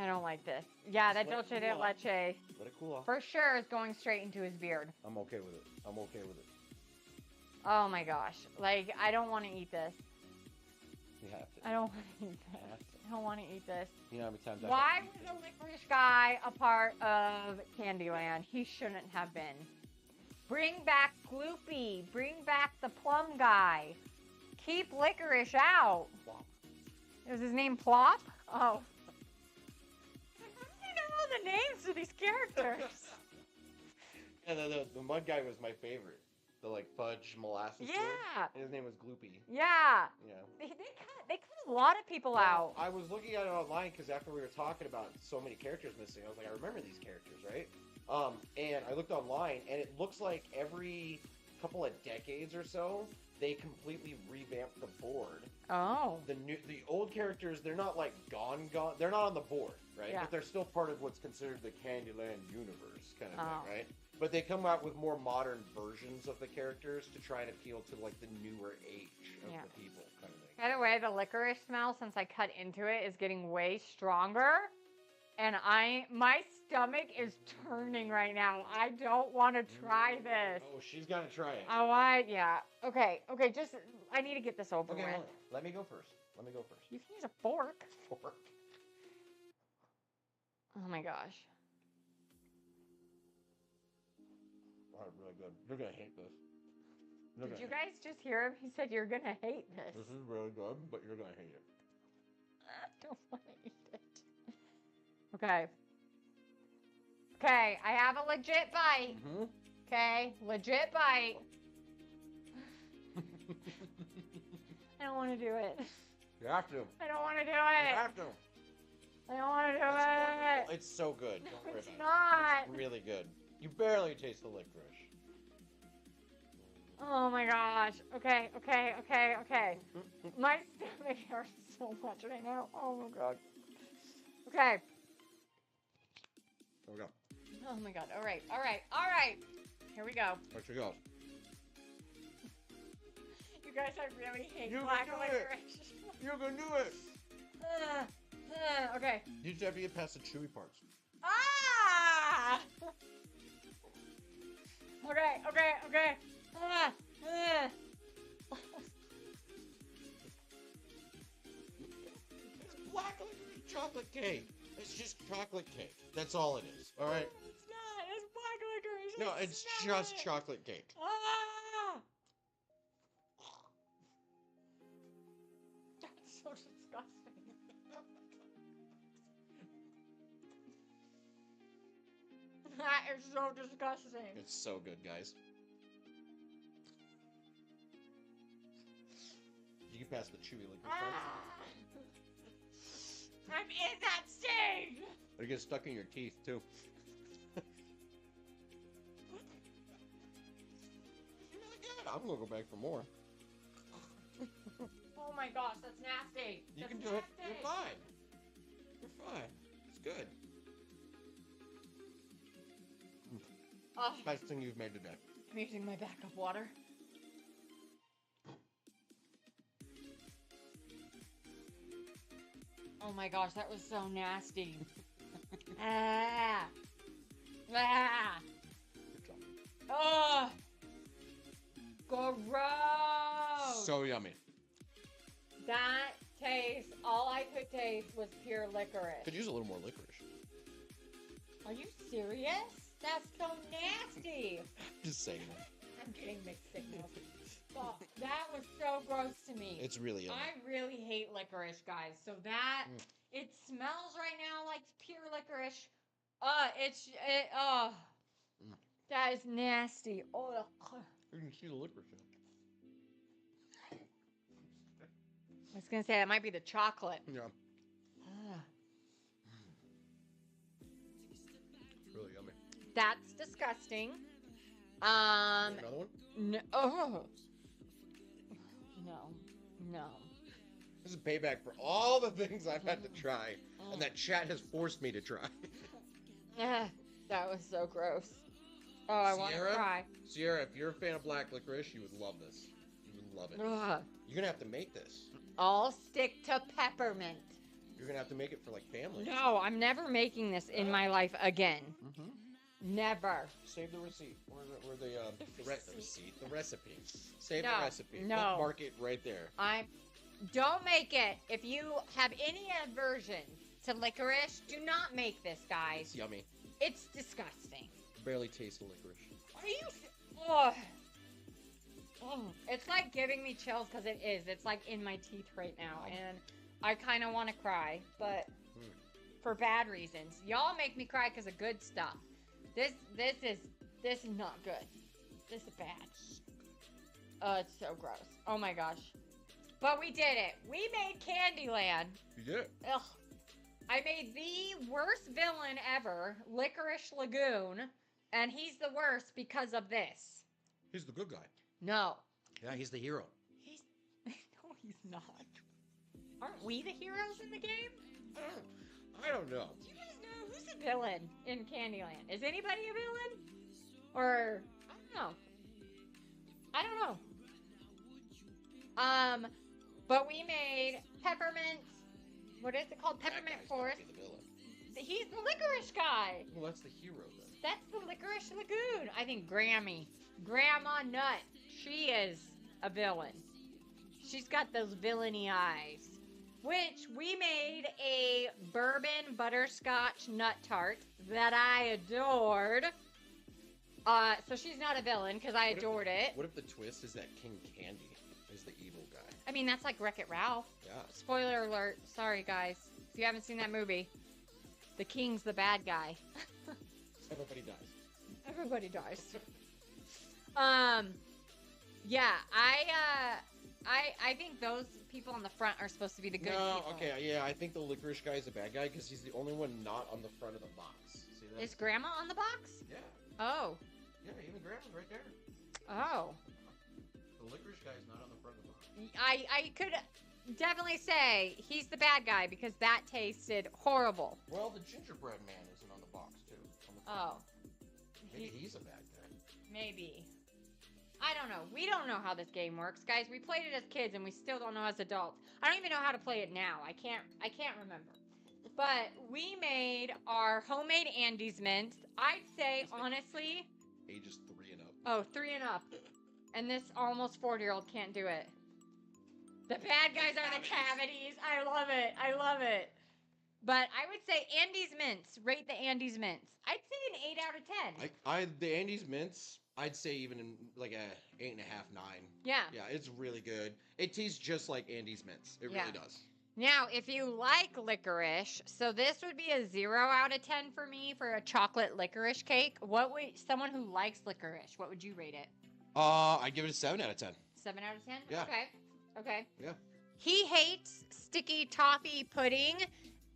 I don't like this. Yeah, that Let it dulce cool de off. leche Let it cool off. for sure is going straight into his beard. I'm okay with it. I'm okay with it. Oh my gosh. Like, I don't want to eat this. You have to. I don't want to eat this. You have to. I don't want to eat this. You know how many times I've Why had to was eat the licorice guy a part of Candyland? He shouldn't have been. Bring back Gloopy. Bring back the plum guy. Keep licorice out. Plop. Is his name Plop? Oh. I don't know the names of these characters. Yeah, the mud guy was my favorite. The like fudge molasses. dude. Yeah. And his name was Gloopy. Yeah. Yeah. They cut a lot of people out. I was looking at it online because after we were talking about so many characters missing, I was like, I remember these characters, right? And I looked online, and it looks like every couple of decades or so, they completely revamped the board. Oh. The old characters, they're not like gone. They're not on the board, right? Yeah. But they're still part of what's considered the Candyland universe, kind of Oh. thing, right? But they come out with more modern versions of the characters to try and appeal to like the newer age of Yeah. the people, kind of thing. By the way, the licorice smell since I cut into it is getting way stronger. And my stomach is turning right now. I don't want to try this. Oh, she's gonna try it. Yeah. Okay, just, I need to get this over Okay, with. hold on. Let me go first. You can use a fork. Fork. Oh my gosh. Wow, really good. You're gonna hate this. Did you guys just hear him? He said you're gonna hate this. This is really good, but you're gonna hate it. I don't want to eat it. Okay. Okay, I have a legit bite. Mm-hmm. Okay, legit bite. I don't want to do it. You have to. I don't want to do You it. have to. I don't want to do It's it. wonderful. It's so good. Don't No, worry it's about not. it. It's really good. You barely taste the licorice. Oh my gosh. Okay. My stomach hurts so much right now. Oh my god. Okay. There we go. Oh my god. All right. Here we go. There she goes. You guys, I really hate You can black do it. licorice. You can do it. Okay. You just have to get past the chewy parts. Ah! Okay. It's black licorice chocolate cake. It's just chocolate cake. That's all it is. All right. It's not. It's black licorice. No, I it's smell just it. chocolate cake. Ah! That's so disgusting. That is so disgusting. It's so good, guys. You can pass the chewy licorice parts. I'm in that stage. It gets stuck in your teeth too. Really good. I'm gonna go back for more. Oh my gosh, that's nasty. You That's can do it. nasty. You're fine. You're fine. It's good. Oh, Best thing you've made today. I'm using my backup water. Oh my gosh, that was so nasty. Ah. Ah. Good job. Oh. Gross. So yummy. That taste, all I could taste was pure licorice. Could use a little more licorice. Are you serious? That's so nasty. Just saying that. I'm getting mixed signals. Oh, that was so gross to me. It's really yummy. I really hate licorice, guys. So that it smells right now like pure licorice. That is nasty. Oh, You can see the licorice in it. I was gonna say that might be the chocolate. Yeah. Ah, It's really yummy. that's disgusting. Another one? No. Oh. No. This is payback for all the things I've had to try, and that chat has forced me to try. That was so gross. Oh, I want to cry. Sierra, if you're a fan of black licorice, you would love this. You would love it. Ugh. You're gonna have to make this. I'll stick to peppermint. You're gonna have to make it for like family. No, I'm never making this in my life again. Never. Save the receipt. Where the receipt. The recipe. Save No, the recipe. no. Mark it right there. Don't make it. If you have any aversion to licorice, do not make this, guys. It's yummy. It's disgusting. Barely taste the licorice. Are you? Oh. It's like giving me chills because it is. It's like in my teeth right now, and I kind of want to cry, but for bad reasons. Y'all make me cry because of good stuff. This is not good. This is bad. Oh, it's so gross. Oh my gosh. But we did it. We made Candyland. You did it. Ugh. I made the worst villain ever, Licorice Lagoon, and he's the worst because of this. He's the good guy. No. Yeah, he's the hero. No, he's not. Aren't we the heroes in the game? I don't know. Do you guys know who's a villain in Candyland? Is anybody a villain? Or, I don't know. But we made Peppermint, what is it called? Peppermint Forest. He's the licorice guy. Well, that's the hero then. That's the Licorice Lagoon. I think Grandma Nut, she is a villain. She's got those villainy eyes. Which we made a bourbon butterscotch nut tart that I adored. So she's not a villain because I adored it. What if the twist is that King Candy is the evil guy? I mean, that's like Wreck-It Ralph. Yeah. Spoiler alert. Sorry, guys. If you haven't seen that movie, the king's the bad guy. Everybody dies. Everybody dies. Yeah, I think those people on the front are supposed to be the good people. Okay, yeah, I think the licorice guy is the bad guy because he's the only one not on the front of the box. See that? Is Grandma on the box? Yeah. Oh. Yeah, even Grandma's right there. Oh. The licorice guy's not on the front of the box. I could definitely say he's the bad guy because that tasted horrible. Well, the gingerbread man isn't on the box, too. Oh. Maybe he's a bad guy. Maybe. I don't know. We don't know how this game works, guys. We played it as kids and we still don't know as adults. I don't even know how to play it now. I can't remember. But we made our homemade Andes mints. I'd say, honestly... Ages 3 and up. Oh, 3 and up. And this almost 40-year-old can't do it. The bad guys are the cavities. I love it. I love it. But I would say Andes mints. Rate the Andes mints. I'd say an 8 out of 10. The Andes mints, I'd say even in like a 8.5, 9. Yeah. Yeah, it's really good. It tastes just like Andes mints. It really does. Now, if you like licorice, so this would be a 0 out of 10 for me for a chocolate licorice cake. Someone who likes licorice, what would you rate it? I'd give it a 7 out of 10. 7 out of 10? Yeah. Okay. Yeah. He hates sticky toffee pudding,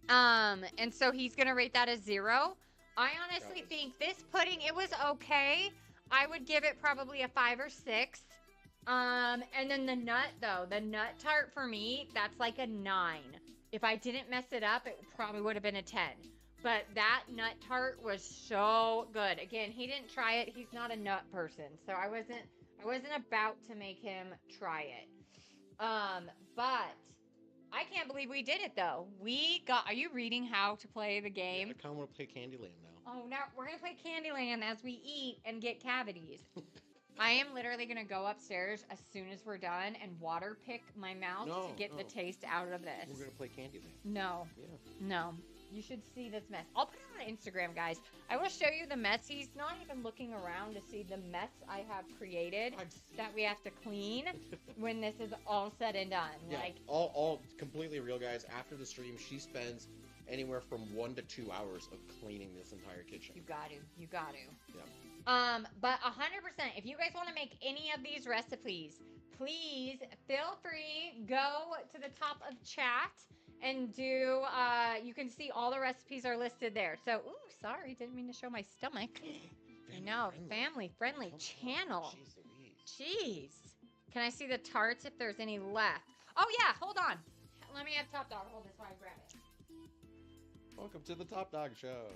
and so he's gonna rate that a 0. I honestly think this pudding, it was okay. I would give it probably a 5 or 6. And then the nut tart for me, that's like a 9. If I didn't mess it up, it probably would have been a 10. But that nut tart was so good. Again, he didn't try it. He's not a nut person, so I wasn't about to make him try it. But I can't believe we did it though. Are you reading how to play the game? Yeah, I kind of want to play Candyland now. Oh, now we're going to play Candyland as we eat and get cavities. I am literally going to go upstairs as soon as we're done and water pick my mouth to get the taste out of this. We're going to play Candyland. No. Yeah. No. You should see this mess. I'll put it on Instagram, guys. I will show you the mess. He's not even looking around to see the mess I have created that we have to clean when this is all said and done. Yeah, like all completely real, guys. After the stream, she spends anywhere from 1 to 2 hours of cleaning this entire kitchen. You got to. Yeah. But 100%, if you guys want to make any of these recipes, please feel free, go to the top of chat and do, you can see all the recipes are listed there. So, ooh, sorry, didn't mean to show my stomach. I know, family-friendly channel. Jeez. Can I see the tarts if there's any left? Oh, yeah, hold on. Let me have Top Dog hold this while I grab it. Welcome to the Top Dog Show.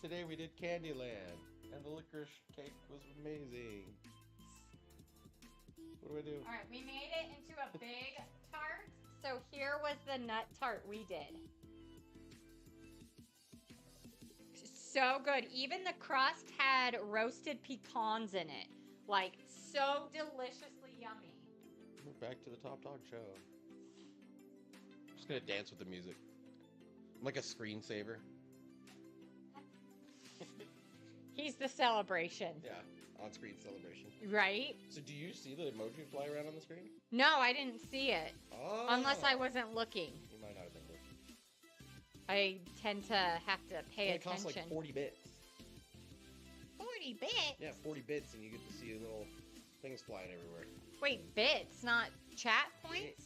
today we did Candyland, and the licorice cake was amazing. What do I do? All right, we made it into a big tart. So here was the nut tart we did. So good. Even the crust had roasted pecans in it. Like, so deliciously yummy. We're back to the Top Dog show. I'm just gonna dance with the music. I'm like a screensaver. He's the celebration. Yeah, on-screen celebration. Right? So do you see the emoji fly around on the screen? No, I didn't see it. Oh. Unless I wasn't looking. You might not have been looking. I tend to have to pay It attention. costs like 40 bits. 40 bits? Yeah, 40 bits, and you get to see little things flying everywhere. Wait, bits, not chat points?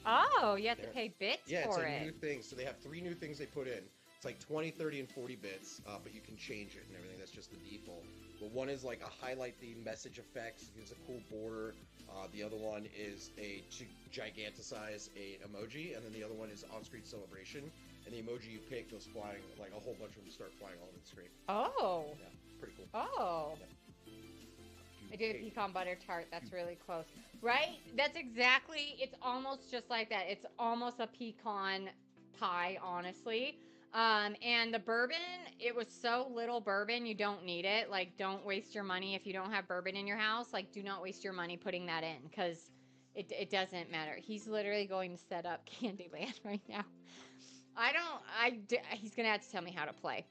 Oh, you have to pay bits Yeah, for it's a it. new thing. So they have 3 new things they put in. It's like 20, 30, and 40 bits, but you can change it and everything. That's just the default. But one is like a highlight the message effects. It gives a cool border. The other one is to giganticize a emoji, and then the other one is on-screen celebration. And the emoji you pick goes flying, like a whole bunch of them start flying all over the screen. Oh. Yeah, pretty cool. Oh. Yeah. I did a pecan butter tart. That's really close. Right? That's exactly, it's almost just like that. It's almost a pecan pie, honestly. And the bourbon, it was so little bourbon, you don't need it. Like, don't waste your money if you don't have bourbon in your house. Like, do not waste your money putting that in, because it doesn't matter. He's literally going to set up Candyland right now. He's going to have to tell me how to play.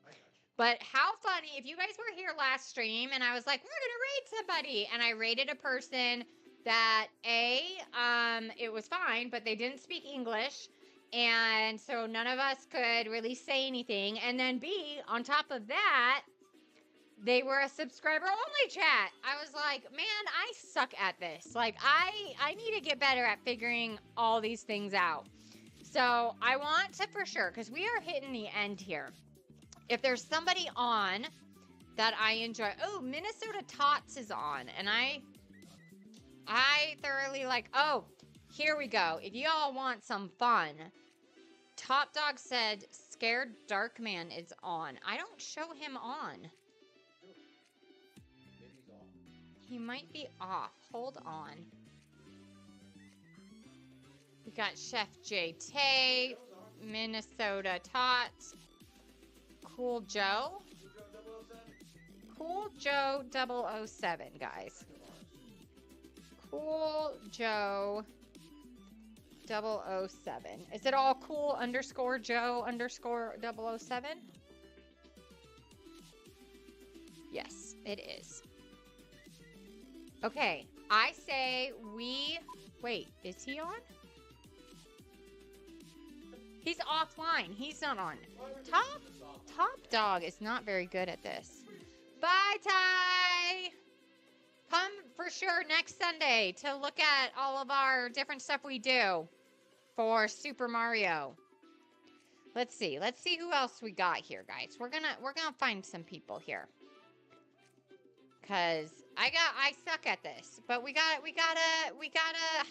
But how funny, if you guys were here last stream and I was like, we're going to raid somebody. And I raided a person that it was fine, but they didn't speak English. And so none of us could really say anything. And then B, on top of that, they were a subscriber only chat. I was like, man, I suck at this. Like, I need to get better at figuring all these things out. So I want to, for sure, because we are hitting the end here. If there's somebody on that I enjoy, oh, Minnesota Tots is on, and I thoroughly like, oh, here we go. If you all want some fun, Top Dog said Scared Darkman is on. I don't show him on. Maybe he's off. He might be off. Hold on. We got Chef JT, Minnesota Tots, Cool Joe. Cool Joe 007, guys. Cool Joe 007. Is it all cool _ Joe _ 007? Yes, it is. Okay, I say wait, is he on? He's offline. He's not on. Top Dog is not very good at this. Bye, Ty! Come for sure next Sunday to look at all of our different stuff we do for Super Mario. Let's see who else we got here, guys. We're gonna find some people here. Cause I suck at this, but we gotta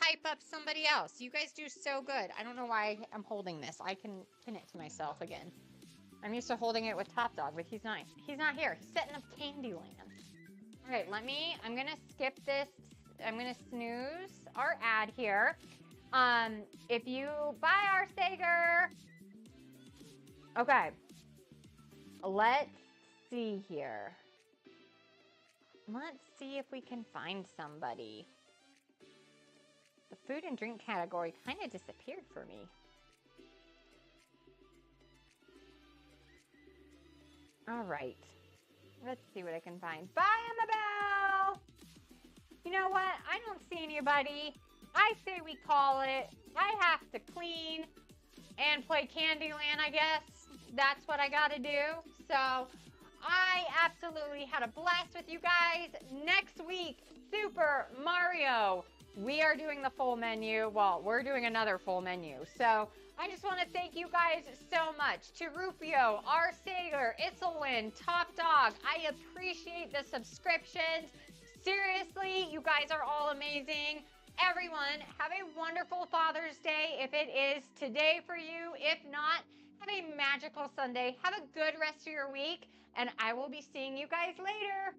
hype up somebody else. You guys do so good. I don't know why I'm holding this. I can pin it to myself again. I'm used to holding it with Top Dog, but he's not here. He's setting up Candyland. All right, I'm gonna skip this. I'm gonna snooze our ad here. If you buy our Sager, okay, let's see here. Let's see if we can find somebody. The food and drink category kind of disappeared for me. All right. Let's see what I can find. Bye, Annabelle! You know what? I don't see anybody. I say we call it. I have to clean and play Candyland, I guess. That's what I got to do. So I absolutely had a blast with you guys. Next week, Super Mario. We are doing the full menu. Well, we're doing another full menu. So I just want to thank you guys so much. To Rufio, R. Sager, Itzalwin, Top Dog. I appreciate the subscriptions. Seriously, you guys are all amazing. Everyone, have a wonderful Father's Day if it is today for you. If not, have a magical Sunday. Have a good rest of your week. and I will be seeing you guys later.